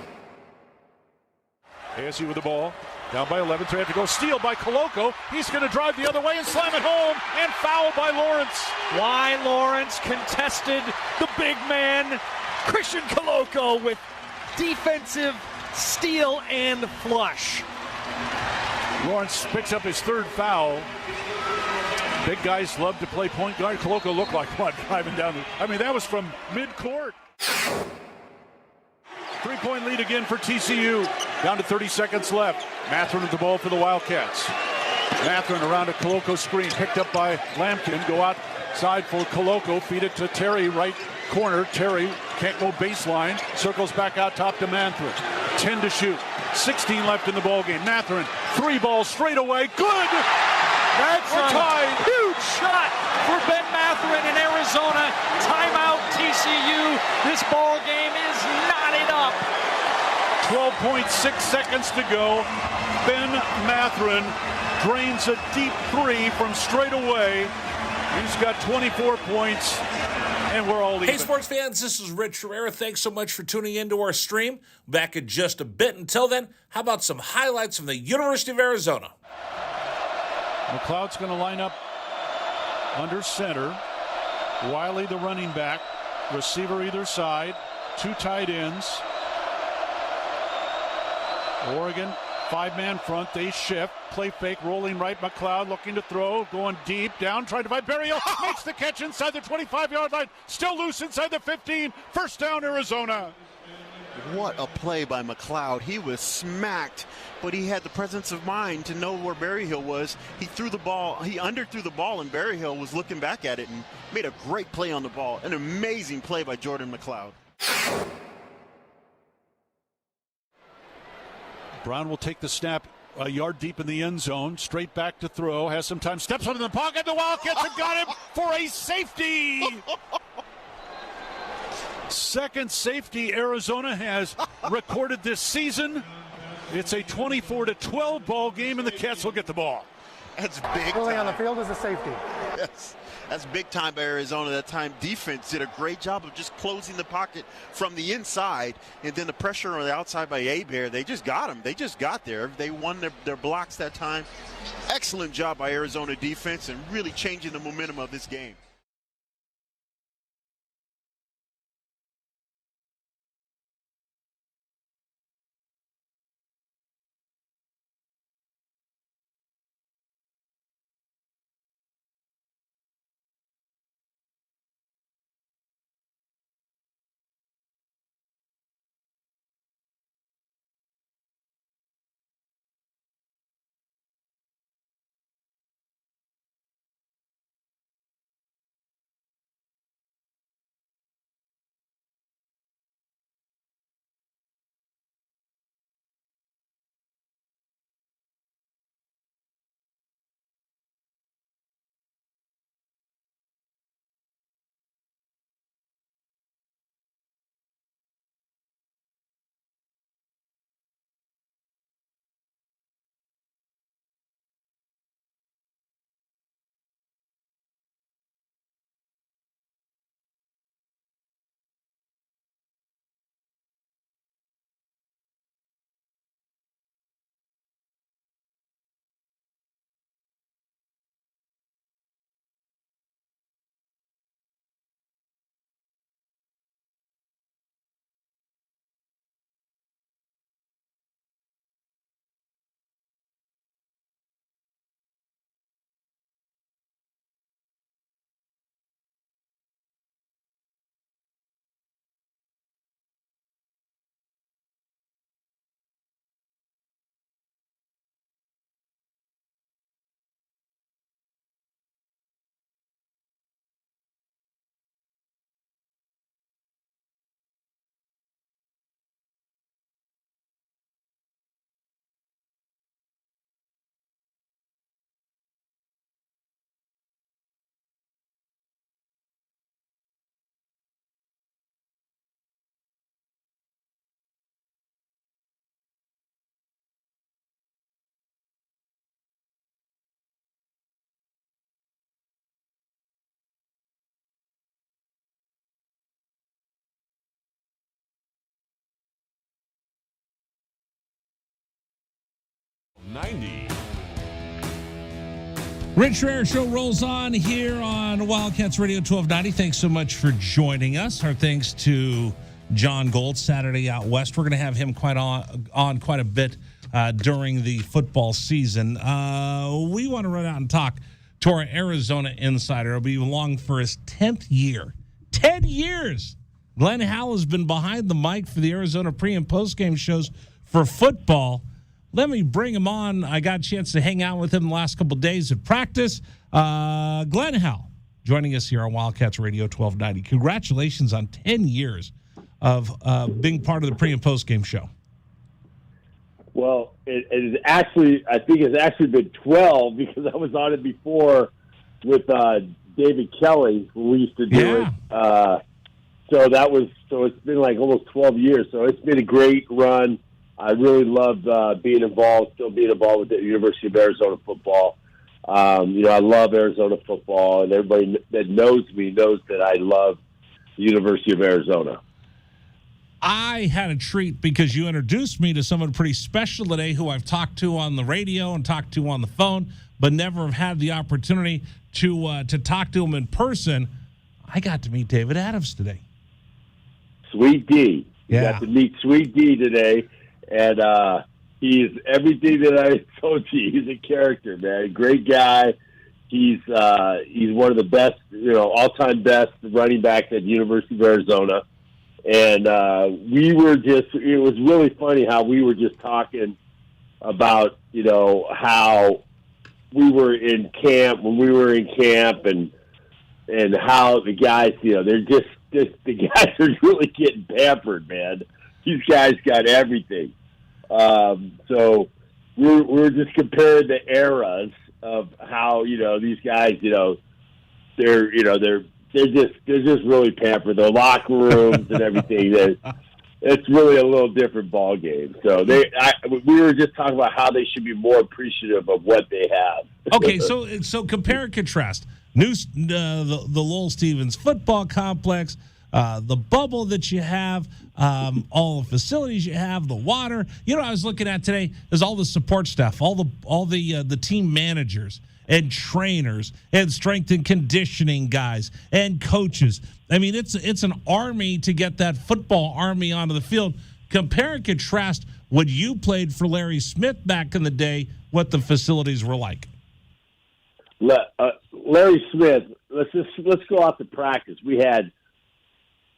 ASU with the ball, down by 11, 3 have to go. Steal by Koloko. He's going to drive the other way and slam it home, and foul by Lawrence. Why Lawrence contested the big man, Christian Koloko, with defensive steal and flush. Lawrence picks up his third foul. Big guys love to play point guard. Koloko looked like one driving down that was from midcourt. 3-point lead again for TCU. Down to 30 seconds left. Mathurin with the ball for the Wildcats. Mathurin around a Koloko screen, picked up by Lampkin. Go outside for Koloko. Feed it to Terry, right corner. Terry can't go baseline. Circles back out top to Mathurin. 10 to shoot. 16 left in the ballgame. Mathurin, 3 balls straight away. Good! That's a huge shot for Ben Mathurin in Arizona. Timeout TCU. This ball game is knotted up. 12.6 seconds to go. Ben Mathurin drains a deep 3 from straight away. He's got 24 points, and we're all even. Hey, sports fans, this is Rich Herrera. Thanks so much for tuning into our stream. Back in just a bit. Until then, how about some highlights from the University of Arizona? McLeod's going to line up under center. Wiley, the running back. Receiver either side. 2 tight ends. Oregon, 5-man front. They shift. Play fake, rolling right. McLeod looking to throw. Going deep. Down, trying to find Berrio. Makes the catch inside the 25-yard line. Still loose inside the 15. First down, Arizona. What a play by McLeod. He was smacked, but he had the presence of mind to know where Berryhill was. He threw the ball. He underthrew the ball, and Berryhill was looking back at it and made a great play on the ball. An amazing play by Jordan McLeod. Brown will take the snap a yard deep in the end zone. Straight back to throw. Has some time. Steps up in the pocket. The Wildcats have got him for a safety. Second safety Arizona has recorded this season. It's a 24-12 ball game, and the Cats will get the ball. That's big. Pulling on the field is a safety. Yes. That's big time by Arizona. That time defense did a great job of just closing the pocket from the inside, and then the pressure on the outside by Hebert, they just got him. They just got there. They won their blocks that time. Excellent job by Arizona defense and really changing the momentum of this game. 1290. Rich Rare Show rolls on here on Wildcats Radio 1290. Thanks so much for joining us. Our thanks to John Gold, Saturday Out West. We're going to have him on quite a bit during the football season. We want to run out and talk to our Arizona insider. It'll be along for his 10th year. 10 years! Glenn Howell has been behind the mic for the Arizona pre- and post-game shows for football. Let me bring him on. I got a chance to hang out with him the last couple of days at practice. Glenn Howell joining us here on Wildcats Radio 1290. Congratulations on 10 years of being part of the pre- and post-game show. Well, it is actually, I think it's actually been 12 because I was on it before with David Kelly when we used to do it. So it's been like almost 12 years. So it's been a great run. I really love still being involved with the University of Arizona football. I love Arizona football, and everybody that knows me knows that I love the University of Arizona. I had a treat because you introduced me to someone pretty special today who I've talked to on the radio and talked to on the phone, but never have had the opportunity to talk to him in person. I got to meet David Adams today. Sweet D. Yeah. You got to meet Sweet D today, and he's everything that I told you. He's a character, man. Great guy. He's one of the best, all-time best running backs at the University of Arizona. And it was really funny how we were just talking about, how we were in camp, when we were in camp, and how the guys, they're just the guys are really getting pampered, man. These guys got everything. So we're just comparing the eras of how, these guys, they're just really pampered. The locker rooms and everything. It's really a little different ball game. So we were just talking about how they should be more appreciative of what they have. Okay, so compare and contrast. The Lowell Stevens football complex, the bubble that you have, all the facilities you have, the water. I was looking at today is all the support staff, all the team managers and trainers and strength and conditioning guys and coaches. I mean, it's an army to get that football army onto the field. Compare and contrast when you played for Larry Smith back in the day, what the facilities were like. Larry Smith, let's go out to practice. We had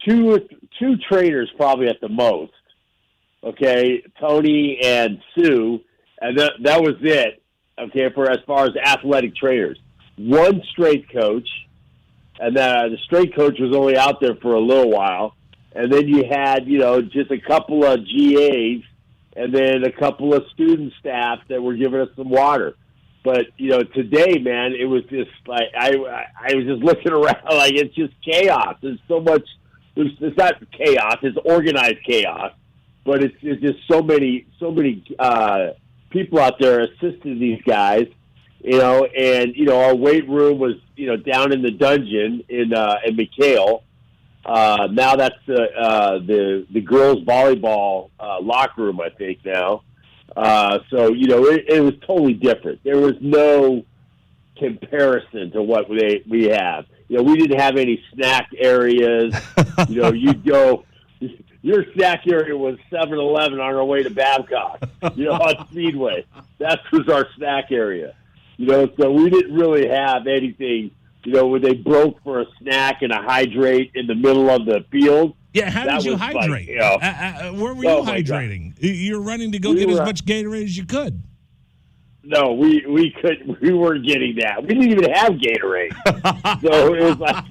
two trainers probably at the most. Okay, Tony and Sue, and that was it. Okay, for as far as athletic trainers, one strength coach, and then the strength coach was only out there for a little while, and then you had just a couple of GAs, and then a couple of student staff that were giving us some water. But today, man, it was just like I was just looking around like it's just chaos. There's so much. It's not chaos. It's organized chaos, but it's just so many people out there assisting these guys, and our weight room was down in the dungeon in McHale. Now that's the girls volleyball locker room, I think now. So it was totally different. There was no comparison to what we have. We didn't have any snack areas. You'd go. Your snack area was 7-Eleven on our way to Babcock, on Speedway. That was our snack area. So we didn't really have anything, when they broke for a snack and a hydrate in the middle of the field. Yeah, how did you hydrate? Where were you hydrating? You're running to go get as much Gatorade as you could. No, we couldn't. We weren't getting that. We didn't even have Gatorade. So it was like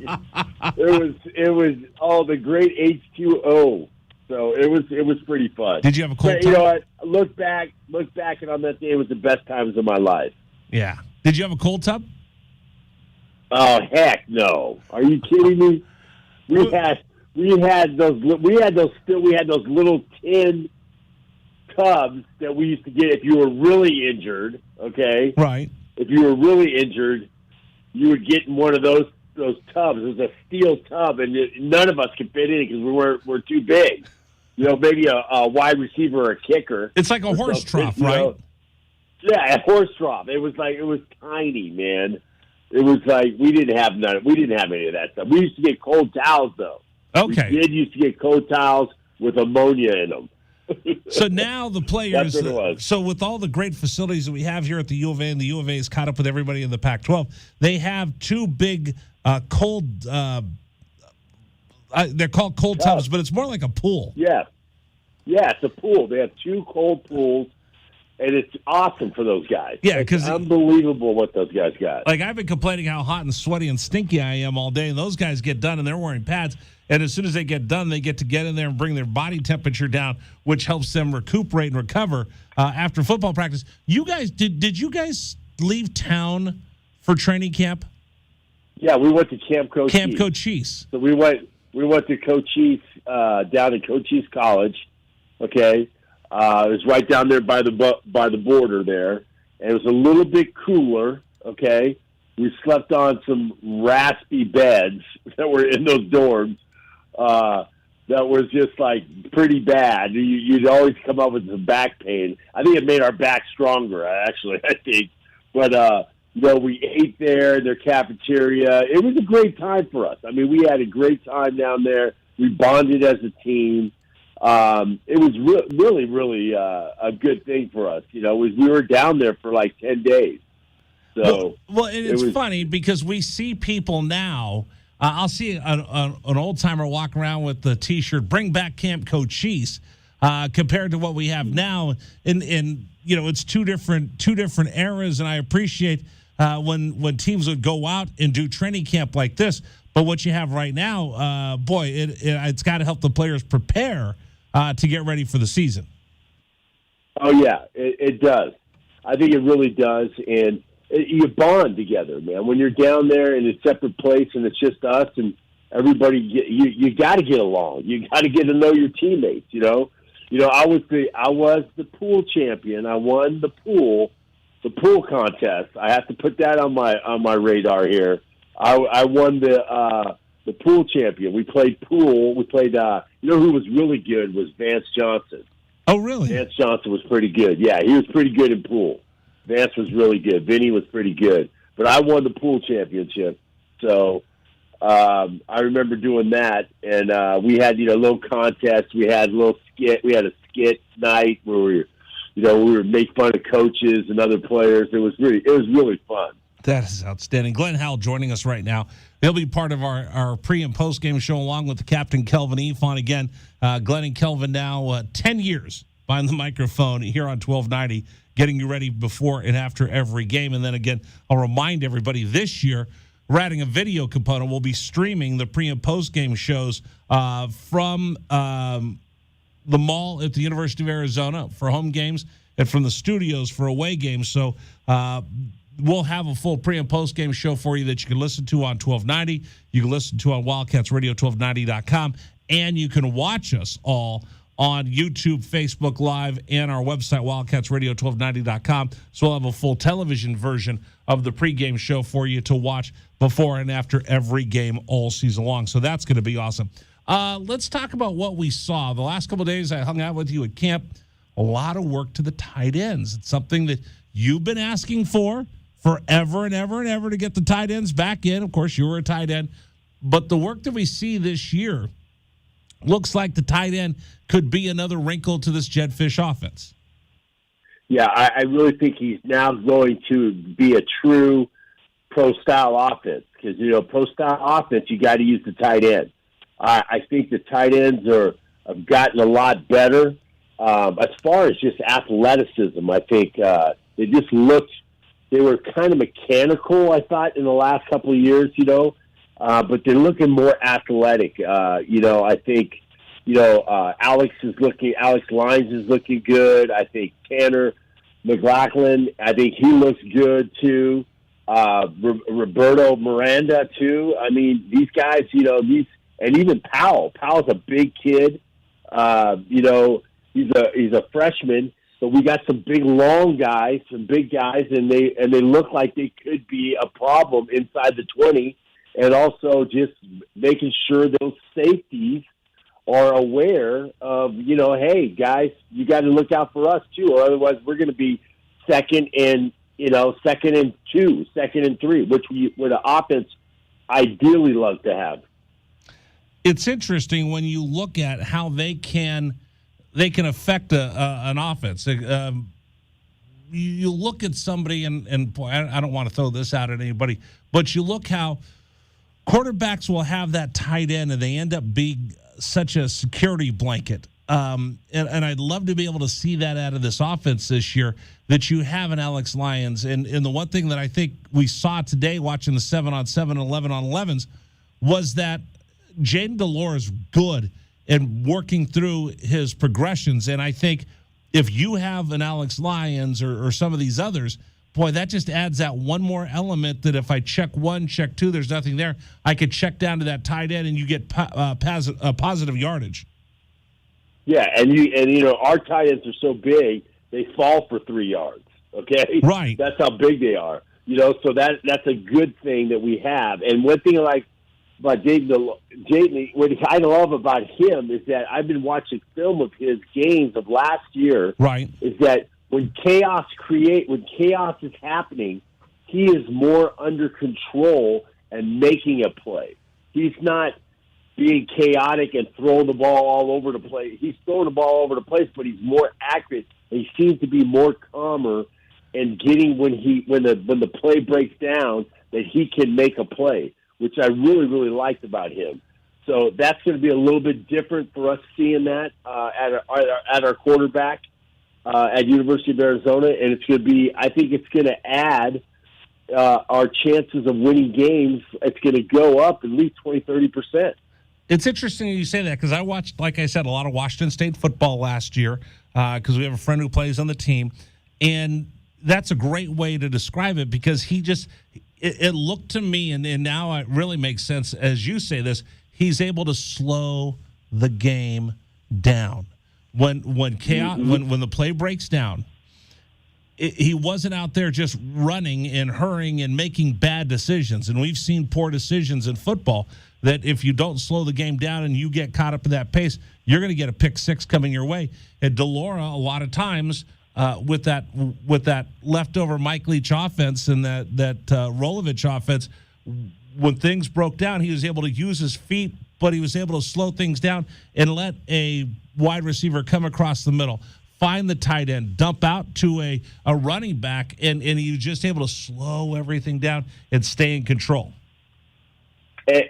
it was all the great H2O. So it was pretty fun. Did you have a cold tub? You know what? Look back, and on that day, it was the best times of my life. Yeah. Did you have a cold tub? Oh heck no! Are you kidding me? We had those little tin tubs that we used to get if you were really injured. Okay, right. If you were really injured, you would get in one of those tubs. It was a steel tub, and none of us could fit in it because we're too big. Maybe a wide receiver or a kicker. It's like a horse trough, right? Yeah, at horse trough. It was tiny, man. It was like we didn't have any of that stuff. We used to get cold towels though. Okay. We used to get cold towels with ammonia in them. So now the players. That's what it was. So with all the great facilities that we have here at the U of A, and the U of A is caught up with everybody in the Pac-12, they have two big cold. They're called cold tubs, but it's more like a pool. Yeah, it's a pool. They have two cold pools, and it's awesome for those guys. Yeah, because unbelievable what those guys got. Like I've been complaining how hot and sweaty and stinky I am all day, and those guys get done and they're wearing pads. And as soon as they get done, they get to get in there and bring their body temperature down, which helps them recuperate and recover after football practice. You guys, did you guys leave town for training camp? Yeah, we went to Camp Cochise. Camp Cochise. So we went to Cochise, down at Cochise College. Okay, it was right down there by the border there, and it was a little bit cooler. Okay, we slept on some raspy beds that were in those dorms. That was just like pretty bad. You'd always come up with some back pain. I think it made our back stronger, actually, I think. But, we ate there in their cafeteria. It was a great time for us. I mean, we had a great time down there. We bonded as a team. It was really, really a good thing for us. We were down there for like 10 days. So well, and it's funny because we see people now. I'll see an old timer walk around with the T-shirt, "Bring back Camp Cochise," compared to what we have now. And it's two different eras, and I appreciate when teams would go out and do training camp like this. But what you have right now, it's got to help the players prepare to get ready for the season. Oh yeah, it does. I think it really does, and you bond together, man. When you're down there in a separate place and it's just us and everybody, you got to get along. You got to get to know your teammates. I was the pool champion. I won the pool contest. I have to put that on my radar here. I won the pool champion. We played pool. We played. Who was really good was Vance Johnson. Oh, really? Vance Johnson was pretty good. Yeah, he was pretty good in pool. Vance was really good. Vinny was pretty good. But I won the pool championship. So I remember doing that. And we had, a little contest. We had a little skit. We had a skit night where we would make fun of coaches and other players. It was really fun. That is outstanding. Glenn Howell joining us right now. He'll be part of our pre- and post-game show along with the captain, Kelvin Efon. Again, Glenn and Kelvin now 10 years behind the microphone here on 1290, getting you ready before and after every game. And then again, I'll remind everybody this year, we're adding a video component. We'll be streaming the pre- and post-game shows from the mall at the University of Arizona for home games and from the studios for away games. So we'll have a full pre- and post-game show for you that you can listen to on 1290. You can listen to on Wildcats Radio 1290.com. And you can watch us all on YouTube, Facebook Live, and our website, wildcatsradio1290.com. So we'll have a full television version of the pregame show for you to watch before and after every game all season long. So that's going to be awesome. Let's talk about what we saw. The last couple of days I hung out with you at camp. A lot of work to the tight ends. It's something that you've been asking for forever and ever and ever to get the tight ends back in. Of course, you were a tight end. But the work that we see this year looks like the tight end could be another wrinkle to this Jedfish offense. Yeah, I really think he's now going to be a true pro-style offense because, pro-style offense, you got to use the tight end. I think the tight ends have gotten a lot better. As far as just athleticism, I think they were kind of mechanical, I thought, in the last couple of years, but they're looking more athletic. I think, Alex Lyons is looking good. I think Tanner McLaughlin, I think he looks good too. Roberto Miranda too. I mean, these guys, and even Powell. Powell's a big kid. He's a freshman, but we got some big, long guys, some big guys, and they look like they could be a problem inside the 20. And also just making sure those safeties are aware of, hey, guys, you got to look out for us too, or otherwise we're going to be second and 2, second and 3, which would the offense ideally love to have. It's interesting when you look at how they can affect an offense. You look at somebody, and boy, I don't want to throw this out at anybody, but you look how quarterbacks will have that tight end, and they end up being such a security blanket. And I'd love to be able to see that out of this offense this year, that you have an Alex Lyons. And the one thing that I think we saw today watching the 7-on-7 and 11-on-11s was that Jaden Delore is good in working through his progressions. And I think if you have an Alex Lyons or some of these others, boy, that just adds that one more element that if I check 1, check 2, there's nothing there, I could check down to that tight end and you get positive yardage. Yeah, and our tight ends are so big, they fall for 3 yards, okay? Right. That's how big they are. So that's a good thing that we have. And one thing about Jaden, what I love about him is that I've been watching film of his games of last year. Right. Is that when chaos is happening, he is more under control and making a play. He's not being chaotic and throwing the ball all over the place. He's throwing the ball all over the place, but he's more accurate. He seems to be more calmer and getting when the play breaks down that he can make a play, which I really, really liked about him. So that's going to be a little bit different for us seeing that at our quarterback at University of Arizona, and it's going to be. I think it's going to add our chances of winning games. It's going to go up at least 20-30%. It's interesting you say that because I watched, like I said, a lot of Washington State football last year because we have a friend who plays on the team, and that's a great way to describe it because it looked to me, and now it really makes sense as you say this, he's able to slow the game down. When chaos, when the play breaks down, he wasn't out there just running and hurrying and making bad decisions. And we've seen poor decisions in football that if you don't slow the game down and you get caught up in that pace, you're going to get a pick six coming your way. And Delora, a lot of times, with that leftover Mike Leach offense and that Rolovich offense, when things broke down, he was able to use his feet, but he was able to slow things down and let a wide receiver come across the middle, find the tight end, dump out to a running back, and he was just able to slow everything down and stay in control. And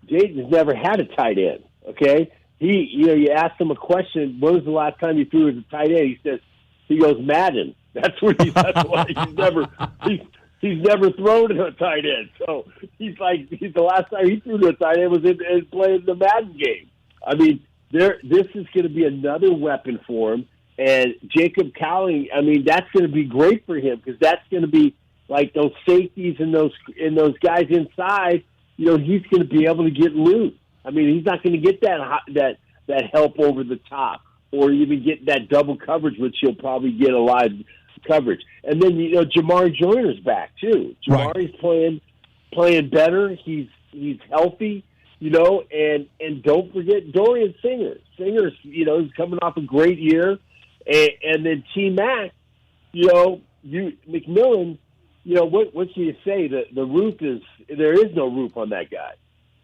Jaden's never had a tight end, okay? You asked him a question, when was the last time you threw as a tight end? He goes, Madden. That's why he's never thrown to a tight end. So he's the last time he threw to a tight end was in playing the Madden game. I mean, this is going to be another weapon for him. And Jacob Cowling, I mean, that's going to be great for him because that's going to be like those safeties and those guys inside. He's going to be able to get loose. I mean, he's not going to get that help over the top or even get that double coverage, which he'll probably get a lot of coverage. And then Jamari Joyner's back too. Jamari's playing better. He's healthy. And don't forget Dorian Singer. Singer's he's coming off a great year, and then T Mac. McMillan. What can you say? The roof is there is no roof on that guy.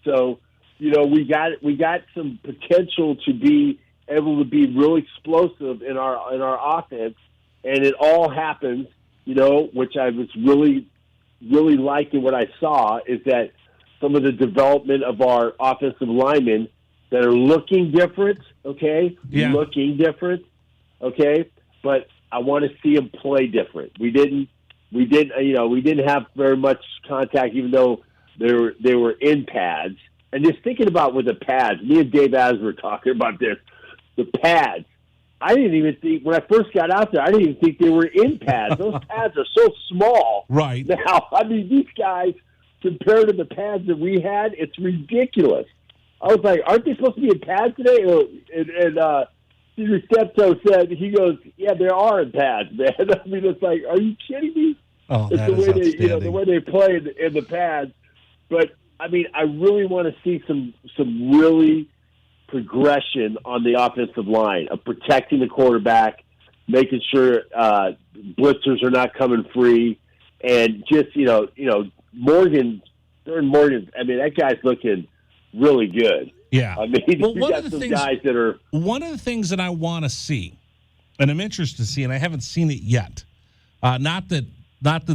So we got some potential to be able to be real explosive in our offense, and it all happens. Which I was really liking what I saw is that some of the development of our offensive linemen that are looking different, okay? Yeah. Looking different, okay? But I want to see them play different. We didn't have very much contact, even though they were in pads. And just thinking about with the pads, me and Dave As were talking about this. The pads, I didn't even think when I first got out there, I didn't even think they were in pads. Those pads are so small. Right now, I mean, these guys. Compared to the pads that we had, it's ridiculous. I was like, aren't they supposed to be in pads today? And Cesar Steptoe said, he goes, yeah, there are in pads, man. I mean, it's like, are you kidding me? Oh, it's that the way is outstanding. the way they play in the pads. But, I mean, I really want to see some really progression on the offensive line of protecting the quarterback making sure blitzers are not coming free, and just Morgan. I mean, that guy's looking really good. Yeah. I mean, well, you got some guys that are. One of the things that I want to see, and I'm interested to see, and I haven't seen it yet. Not that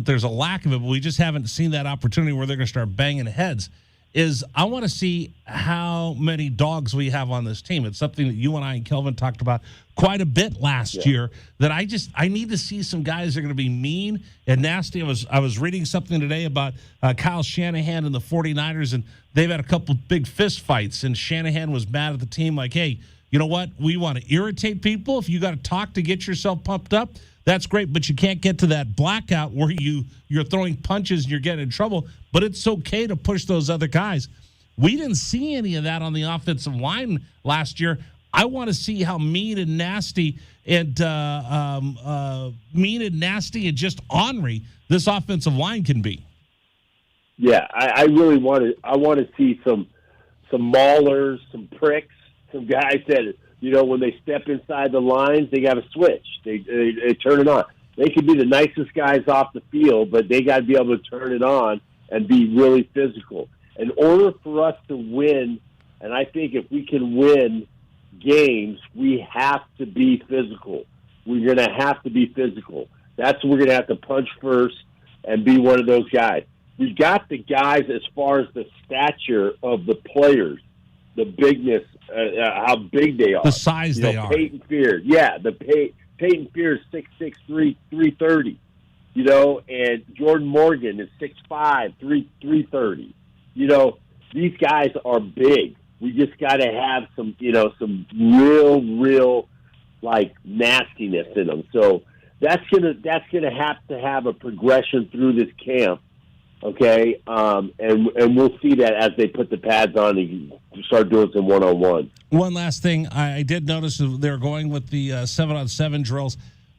there's a lack of it, but we just haven't seen that opportunity where they're going to start banging heads. Is I want to see how many dogs we have on this team. It's something that you and I and Kelvin talked about quite a bit last year. That I need to see some guys that are going to be mean and nasty. I was reading something today about Kyle Shanahan and the 49ers, and they've had a couple big fist fights. And Shanahan was mad at the team, like, "Hey, you know what? We want to irritate people. If you got to talk to get yourself pumped up, that's great, but you can't get to that blackout where you're throwing punches and you're getting in trouble. But it's okay to push those other guys." We didn't see any of that on the offensive line last year. I want to see how mean and nasty and just ornery this offensive line can be. Yeah, I really want to. I want to see some maulers, some pricks, some guys that, when they step inside the lines, they got to switch. They turn it on. They could be the nicest guys off the field, but they got to be able to turn it on and be really physical. In order for us to win, and I think if we can win games, we have to be physical. We're going to have to be physical. That's what we're going to have to punch first and be one of those guys. We got the guys as far as the stature of the players, the bigness, how big they are. The size they are. Peyton Fear. Yeah, Peyton Fear is 6'6", 330. And Jordan Morgan is 6'5", 330. These guys are big. We just got to have some real like nastiness in them. So that's gonna have a progression through this camp. Okay, and we'll see that as they put the pads on and start doing some one-on-one. One last thing, I did notice they're going with the 7-on-7 drills.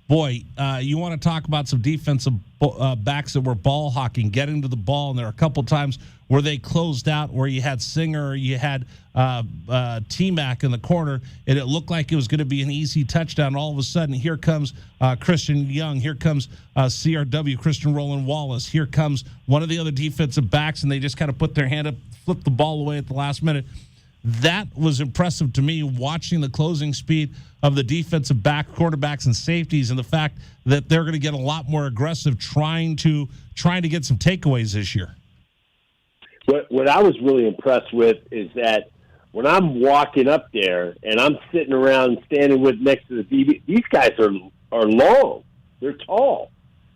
Boy, you want to talk about some defensive backs that were ball hawking, getting to the ball, and there are a couple times where they closed out, where you had Singer or you had T-Mac in the corner, and it looked like it was going to be an easy touchdown. All of a sudden, here comes Christian Young. Here comes CRW, Christian Roland Wallace. Here comes one of the other defensive backs, and they just kind of put their hand up, flipped the ball away at the last minute. That was impressive to me, watching the closing speed of the defensive back, quarterbacks, and safeties, and the fact that they're going to get a lot more aggressive trying to get some takeaways this year. What I was really impressed with is that when I'm walking up there and I'm sitting around standing next to the DB, these guys are long. They're tall.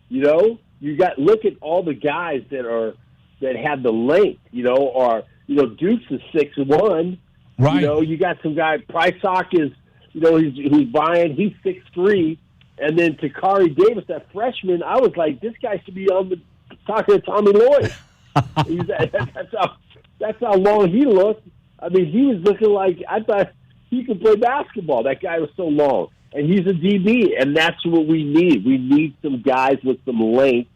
Look at all the guys that have the length. Dukes is 6'1". Right. You got some guy. Prysock is, who's buying. He's 6'3". And then Takari Davis, that freshman, I was like, this guy should be talking to Tommy Lloyd. That's how long he looked. I mean, he was looking like, I thought he could play basketball. That guy was so long. And he's a DB, and that's what we need. We need some guys with some length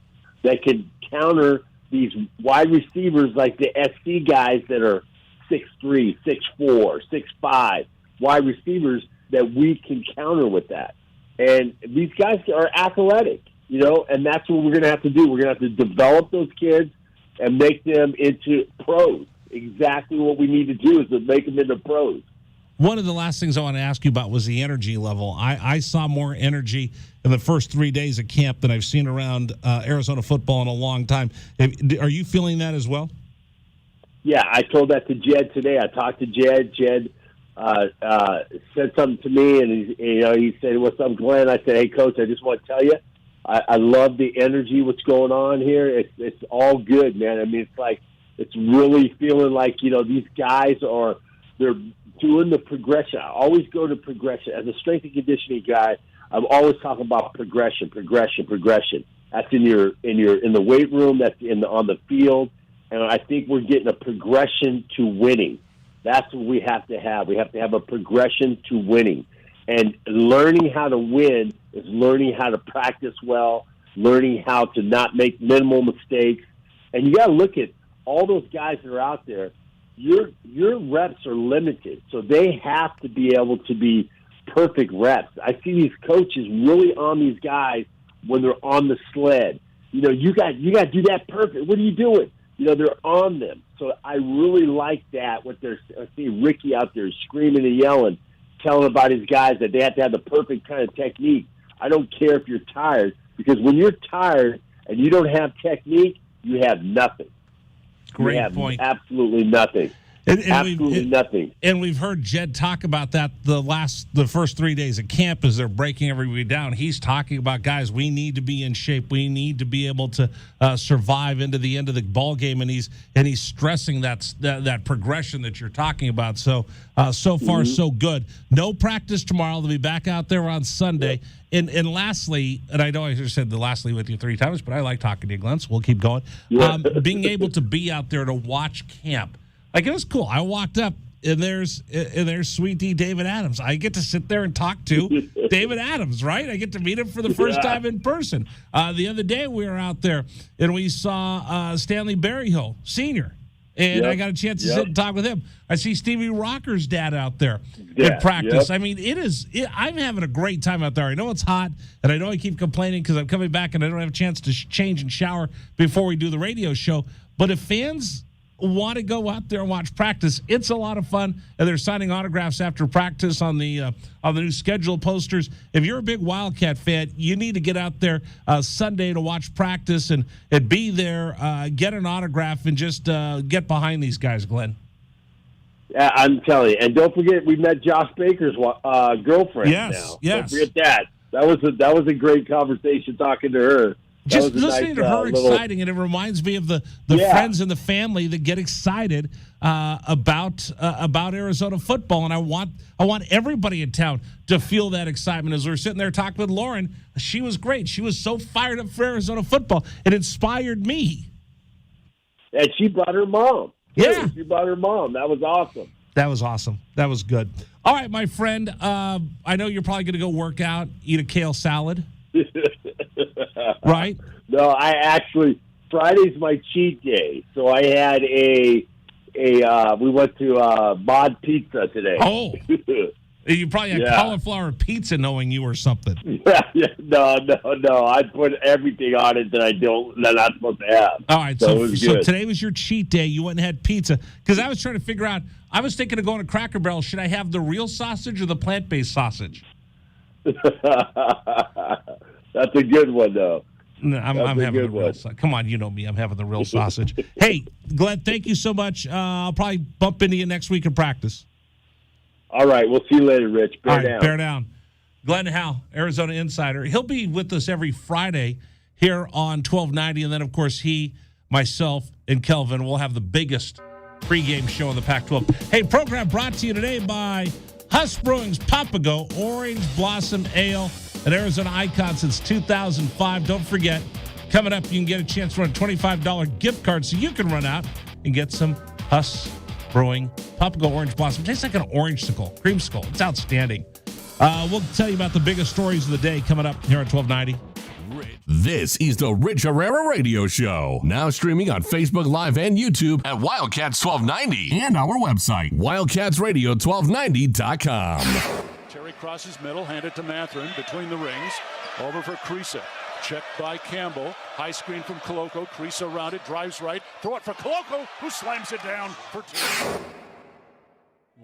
that can counter these wide receivers like the SC guys that are 6'3", 6'4", 6'5", wide receivers that we can counter with that. And these guys are athletic, and that's what we're going to have to do. We're going to have to develop those kids and make them into pros. Exactly what we need to do is to make them into pros. One of the last things I want to ask you about was the energy level. I saw more energy in the first 3 days of camp than I've seen around Arizona football in a long time. Are you feeling that as well? Yeah, I told that to Jed today. I talked to Jed. Jed said something to me, and he said, "What's up, Glenn?" I said, "Hey, Coach, I just want to tell you, I love the energy. What's going on here? It's all good, man. I mean, it's really feeling like these guys they're doing the progression. I always go to progression as a strength and conditioning guy. I'm always talking about progression. That's in the weight room. That's on the field, and I think we're getting a progression to winning. That's what we have to have. We have to have a progression to winning. And learning how to win is learning how to practice well, learning how to not make minimal mistakes. And you got to look at all those guys that are out there. Your reps are limited, so they have to be able to be perfect reps. I see these coaches really on these guys when they're on the sled. You got to do that perfect. What are you doing? They're on them. So I really like that. I see Ricky out there screaming and yelling, telling about his guys that they have to have the perfect kind of technique. I don't care if you're tired, because when you're tired and you don't have technique, you have nothing. Great you have point. Absolutely nothing. Absolutely nothing. And we've heard Jed talk about that the first 3 days of camp as they're breaking everybody down. He's talking about, guys, we need to be in shape. We need to be able to survive into the end of the ball game, and he's stressing that progression that you're talking about. So far so good. No practice tomorrow. They'll be back out there on Sunday. Yep. And lastly, and I know I just said the lastly with you 3 times, but I like talking to you, Glenn, so we'll keep going. Yeah. Being able to be out there to watch camp. Like, it was cool. I walked up, and there's Sweet D David Adams. I get to sit there and talk to David Adams, right? I get to meet him for the first time in person. The other day, we were out there, and we saw Stanley Berryhill, Sr., and I got a chance to sit and talk with him. I see Stevie Rocker's dad out there in practice. I mean, I'm having a great time out there. I know it's hot, and I know I keep complaining because I'm coming back and I don't have a chance to change and shower before we do the radio show. But if fans want to go out there and watch practice, it's a lot of fun, and they're signing autographs after practice on the new schedule posters. If you're a big Wildcat fan, you need to get out there Sunday to watch practice and be there, get an autograph, and just get behind these guys, Glenn. Yeah, I'm telling you, and don't forget we met Josh Baker's girlfriend. Yes. Don't forget that. That was a great conversation talking to her. Just listening to her exciting, and it reminds me of the friends and the family that get excited about Arizona football. And I want everybody in town to feel that excitement. As we were sitting there talking with Lauren, she was great. She was so fired up for Arizona football. It inspired me. And she brought her mom. Yeah. She brought her mom. That was awesome. That was awesome. That was good. All right, my friend, I know you're probably going to go work out, eat a kale salad. Right? No, Friday's my cheat day. So I had we went to Mod Pizza today. Oh. You probably had cauliflower pizza knowing you or something. No. I put everything on it that I'm not supposed to have. All right, so today was your cheat day. You went and had pizza. Because I was trying to figure out, I was thinking of going to Cracker Barrel. Should I have the real sausage or the plant-based sausage? That's a good one, though. No, I'm having the real sausage. Come on, you know me. I'm having the real sausage. Hey, Glenn, thank you so much. I'll probably bump into you next week in practice. All right. We'll see you later, Rich. Bear down. Glenn Howell, Arizona Insider. He'll be with us every Friday here on 1290. And then, of course, he, myself, and Kelvin will have the biggest pregame show in the Pac-12. Hey, program brought to you today by Huss Brewing's Papago Orange Blossom Ale, an Arizona icon since 2005. Don't forget, coming up, you can get a chance for a $25 gift card so you can run out and get some Huss Brewing Papago Orange Blossom. It tastes like an orange-sicle, creamsicle. It's outstanding. We'll tell you about the biggest stories of the day coming up here at 1290. This is the Rich Herrera Radio Show. Now streaming on Facebook Live and YouTube at Wildcats 1290 and our website, wildcatsradio1290.com. Terry crosses middle, hand it to Mathurin between the rings. Over for Creasa. Checked by Campbell. High screen from Koloko. Creasa around it, drives right. Throw it for Koloko, who slams it down for two.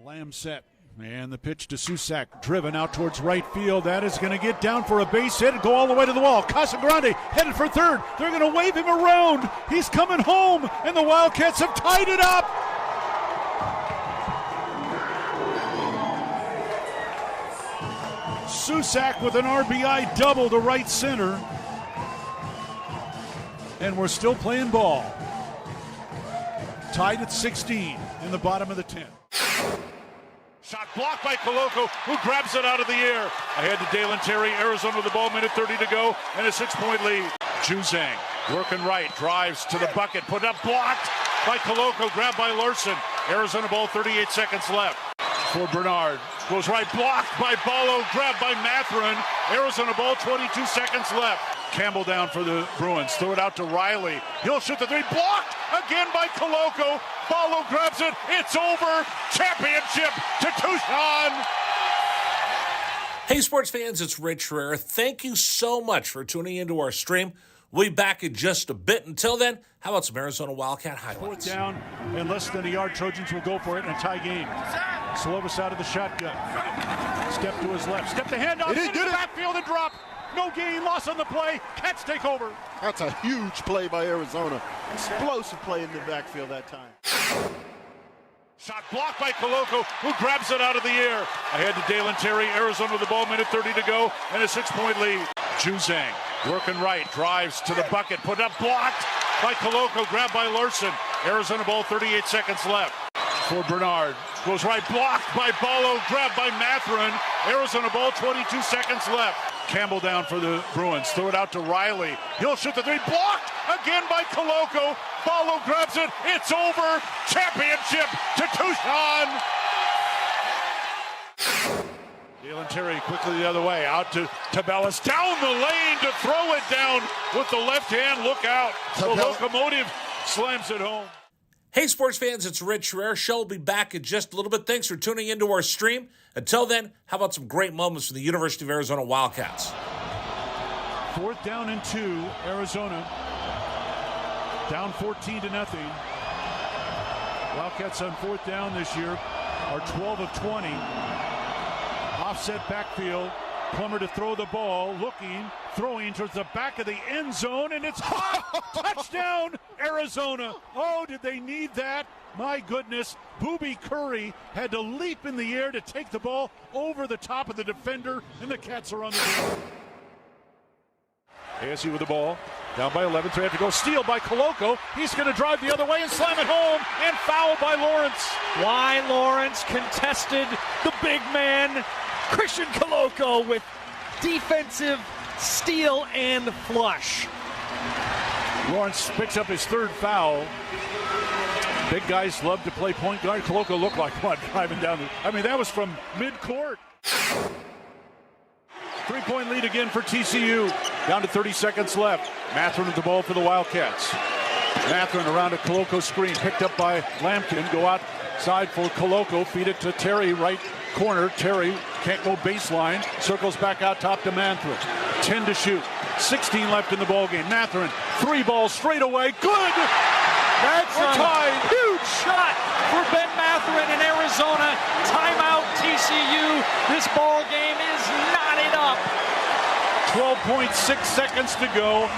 Lamb set. And the pitch to Susak, driven out towards right field. That is going to get down for a base hit and go all the way to the wall. Casagrande headed for third. They're going to wave him around. He's coming home, and the Wildcats have tied it up. Susak with an RBI double to right center. And we're still playing ball. Tied at 16 in the bottom of the 10th. Shot blocked by Koloko, who grabs it out of the air. Ahead to Dalen Terry, Arizona with the ball, minute 30 to go, and a 6-point lead. Juzang working right, drives to the bucket, put up, blocked by Koloko, grabbed by Larson. Arizona ball, 38 seconds left. For Bernard, goes right, blocked by Ballo, grabbed by Mathurin. Arizona ball, 22 seconds left. Campbell down for the Bruins, throw it out to Riley. He'll shoot the three, blocked again by Koloko. Ballo grabs it, it's over. Championship to Tucson. Hey, sports fans, it's Rich Herrera. Thank you so much for tuning into our stream. We'll be back in just a bit. Until then, how about some Arizona Wildcat highlights? Fourth down and less than a yard. Trojans will go for it in a tie game. Slovis out of the shotgun. Step to his left. Step the handoff. Into the backfield and drop. No gain. Loss on the play. Cats take over. That's a huge play by Arizona. Explosive play in the backfield that time. Shot blocked by Koloko, who grabs it out of the air. Ahead to Dalen Terry. Arizona with the ball, minute 30 to go, and a 6-point lead. Juzang working right, drives to the bucket, put up, blocked by Koloko, grabbed by Larson. Arizona ball, 38 seconds left. For Bernard, goes right, blocked by Ballo, grabbed by Matherin. Arizona ball, 22 seconds left. Campbell down for the Bruins. Throw it out to Riley. He'll shoot the three. Blocked again by Koloko. Ballo grabs it. It's over. Championship to Tucson. Dalen Terry quickly the other way. Out to Tabellis. Down the lane to throw it down with the left hand. Look out. The locomotive slams it home. Hey, sports fans, it's Rich Herrera. Show will be back in just a little bit. Thanks for tuning into our stream. Until then, how about some great moments from the University of Arizona Wildcats? Fourth down and 2, Arizona. Down 14-0. Wildcats on fourth down this year are 12 of 20. Offset backfield. Plummer to throw the ball, looking, throwing towards the back of the end zone, and it's caught! Touchdown, Arizona! Oh, did they need that? My goodness, Booby Curry had to leap in the air to take the ball over the top of the defender, and the Cats are on the field. ASU with the ball, down by 11, so they have to go. Steal by Koloko. He's going to drive the other way and slam it home, and foul by Lawrence. Why Lawrence contested the big man, Christian Koloko, with defensive steal and flush. Lawrence picks up his third foul. Big guys love to play point guard. Koloko looked like what, driving down that was from midcourt. 3-point lead again for TCU. Down to 30 seconds left. Matherin with the ball for the Wildcats. Matherin around a Koloko screen, picked up by Lampkin. Go outside for Koloko. Feed it to Terry, right corner. Terry can't go baseline. Circles back out top to Matherin. 10 to shoot. 16 left in the ballgame. Matherin, 3 balls straight away. Good! That's We're tied. Huge shot for Ben Matherin in Arizona. Timeout TCU. This ball game is knotted up. 12.6 seconds to go.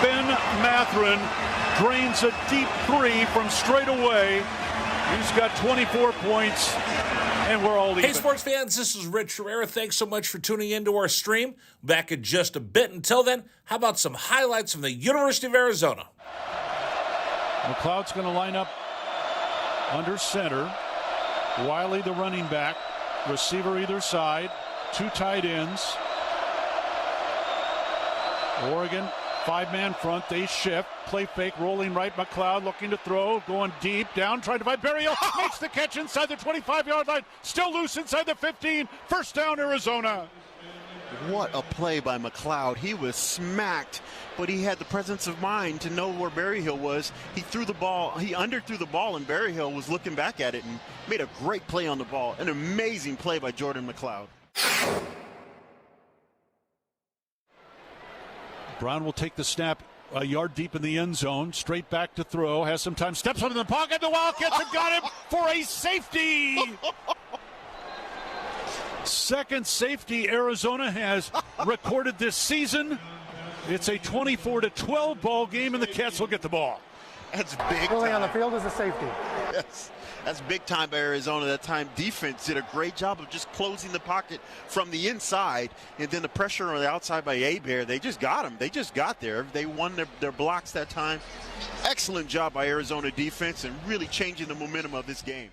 Ben Matherin drains a deep 3 from straight away. He's got 24 points, and we're all even. Hey, sports fans, this is Rich Herrera. Thanks so much for tuning into our stream. Back in just a bit. Until then, how about some highlights from the University of Arizona? McLeod's going to line up under center. Wiley, the running back. Receiver either side. 2 tight ends. Oregon, 5-man front. They shift. Play fake, rolling right. McLeod looking to throw. Going deep. Down, trying to find Berrios. Makes the catch inside the 25-yard line. Still loose inside the 15. First down, Arizona. What a play by McLeod. He was smacked, but he had the presence of mind to know where Berryhill was. He threw the ball. He underthrew the ball, and Berryhill was looking back at it and made a great play on the ball. An amazing play by Jordan McLeod. Brown will take the snap a yard deep in the end zone. Straight back to throw. Has some time. Steps out of the pocket. The Wildcats have got him for a safety. Second safety Arizona has recorded this season. It's a 24-12 ball game, and the Cats will get the ball. That's big time. Early on the field is a safety. Yes. That's big time by Arizona. That time defense did a great job of just closing the pocket from the inside, and then the pressure on the outside by Hebert, they just got him. They just got there. They won their blocks that time. Excellent job by Arizona defense and really changing the momentum of this game.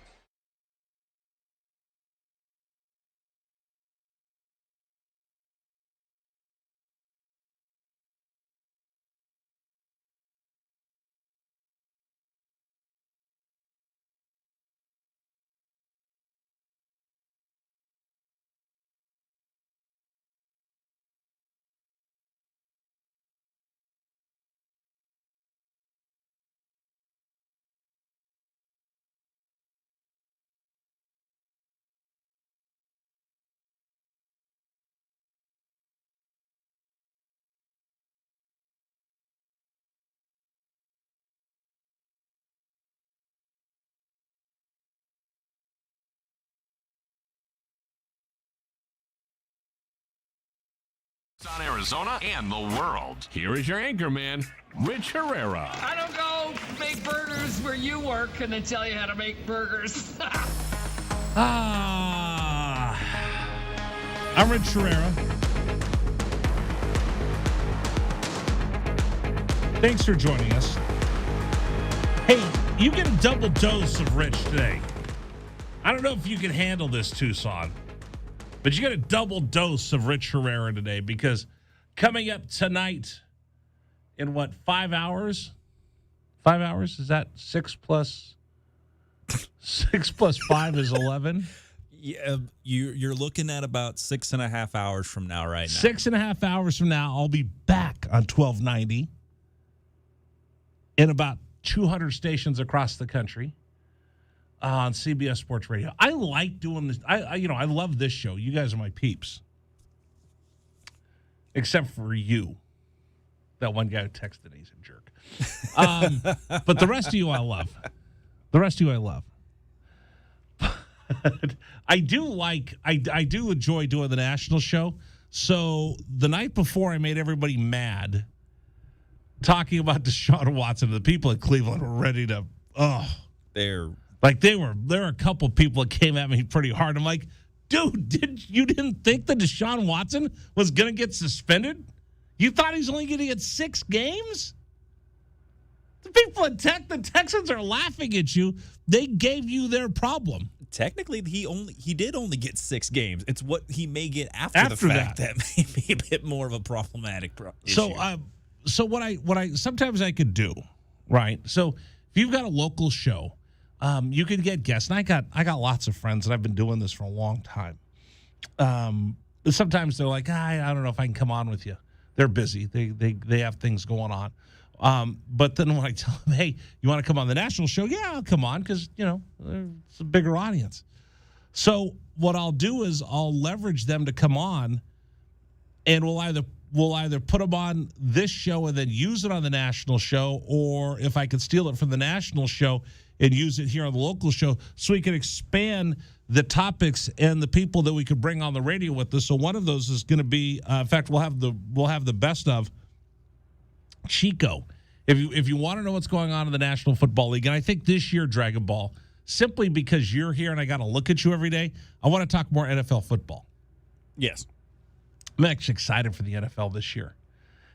On Arizona and the world. Here is your anchor man, Rich Herrera. I don't go make burgers where you work and they tell you how to make burgers. I'm Rich Herrera. Thanks for joining us. Hey, you get a double dose of Rich today. I don't know if you can handle this, Tucson. But you get a double dose of Rich Herrera today because coming up tonight in 5 hours? 5 hours? Is that 6 plus 5 is 11? Yeah, you're looking at about 6.5 hours from now, right now. 6.5 hours from now, I'll be back on 1290 in about 200 stations across the country. On CBS Sports Radio. I like doing this. I love this show. You guys are my peeps. Except for you. That one guy who texted, he's a jerk. But the rest of you I love. But I do enjoy doing the national show. So the night before I made everybody mad talking about Deshaun Watson. The people at Cleveland were ready to, there were a couple people that came at me pretty hard. I'm like, dude, you didn't think that Deshaun Watson was going to get suspended? You thought he's only going to get 6 games? The people at the Texans are laughing at you. They gave you their problem. Technically, he did only get 6 games. It's what he may get after the fact that may be a bit more of a problematic issue. So what I sometimes I could do, right? So if you've got a local show, you could get guests, and I got lots of friends, and I've been doing this for a long time. Sometimes they're like, I don't know if I can come on with you. They're busy. They have things going on. But then when I tell them, hey, you want to come on the national show? Yeah, I'll come on because it's a bigger audience. So what I'll do is I'll leverage them to come on, and we'll either put them on this show and then use it on the national show, or if I could steal it from the national show and use it here on the local show so we can expand the topics and the people that we could bring on the radio with us. So one of those is going to be, in fact, we'll have the best of Chico. If you want to know what's going on in the National Football League, and I think this year, Dragon Ball, simply because you're here and I got to look at you every day, I want to talk more NFL football. Yes. I'm actually excited for the NFL this year.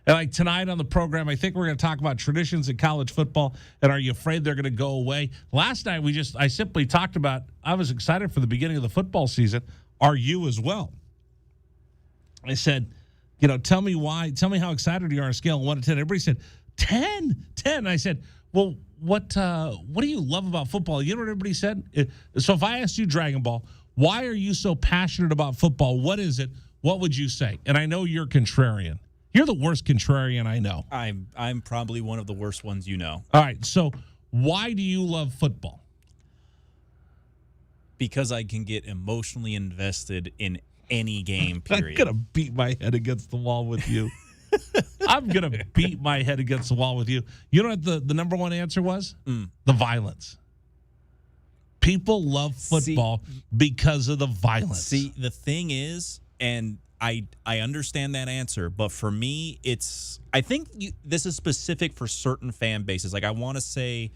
And like tonight on the program, I think we're going to talk about traditions in college football. And are you afraid they're going to go away? Last night, I simply talked about, I was excited for the beginning of the football season. Are you as well? I said, tell me why. Tell me how excited you are on a scale of 1 to 10. Everybody said, 10. I said, well, what do you love about football? You know what everybody said? So if I asked you, Dragon Ball, why are you so passionate about football? What is it? What would you say? And I know you're contrarian. You're the worst contrarian I know. I'm probably one of the worst ones you know. All right, so why do you love football? Because I can get emotionally invested in any game, period. I'm going to beat my head against the wall with you. I'm going to beat my head against the wall with you. You know what the number one answer was? The violence. People love football because of the violence. See, the thing is, and I understand that answer, but for me, I think this is specific for certain fan bases. Like I want to say,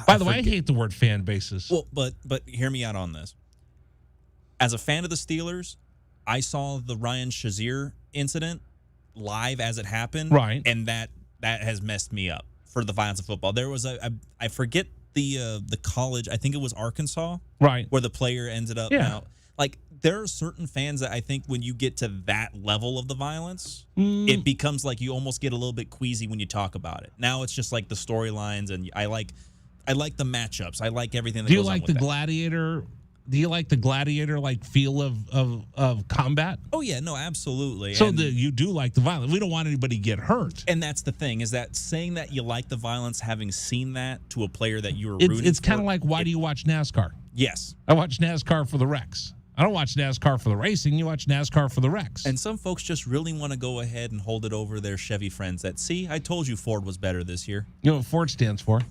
by the way, I hate the word fan bases. Well, but hear me out on this. As a fan of the Steelers, I saw the Ryan Shazier incident live as it happened, right? And that has messed me up for the violence of football. There was I forget the college. I think it was Arkansas, right, where the player ended up. Yeah. Like, there are certain fans that I think when you get to that level of the violence, it becomes like you almost get a little bit queasy when you talk about it. Now it's just like the storylines, and I like the matchups. I like everything that goes on with that. Do you like the gladiator? Do you like the gladiator feel of combat? Oh yeah, no, absolutely. So you do like the violence. We don't want anybody to get hurt. And that's the thing, is that saying that you like the violence, having seen that to a player that you were rooting for. It's kind of like, why do you watch NASCAR? Yes. I watch NASCAR for the wrecks. I don't watch NASCAR for the racing. You watch NASCAR for the wrecks. And some folks just really want to go ahead and hold it over their Chevy friends that, see, I told you Ford was better this year. You know what Ford stands for?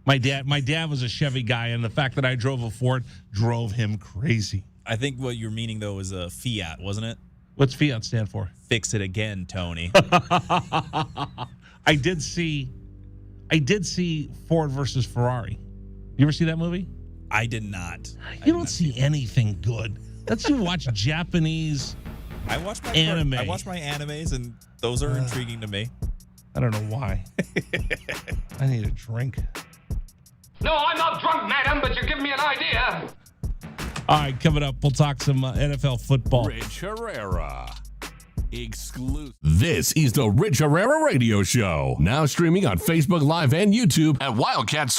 My dad was a Chevy guy, and the fact that I drove a Ford drove him crazy. I think what you're meaning, though, is a Fiat, wasn't it? What's Fiat stand for? Fix it again, Tony. I did see Ford versus Ferrari. You ever see that movie? I did not. You don't see anything good. That's you watch Japanese I watch my anime. I watch my animes, and those are intriguing to me. I don't know why. I need a drink. No, I'm not drunk, madam, but you're giving me an idea. All right, coming up, we'll talk some NFL football. Rich Herrera. Exclusive. This is the Rich Herrera Radio Show. Now streaming on Facebook Live and YouTube at Wildcats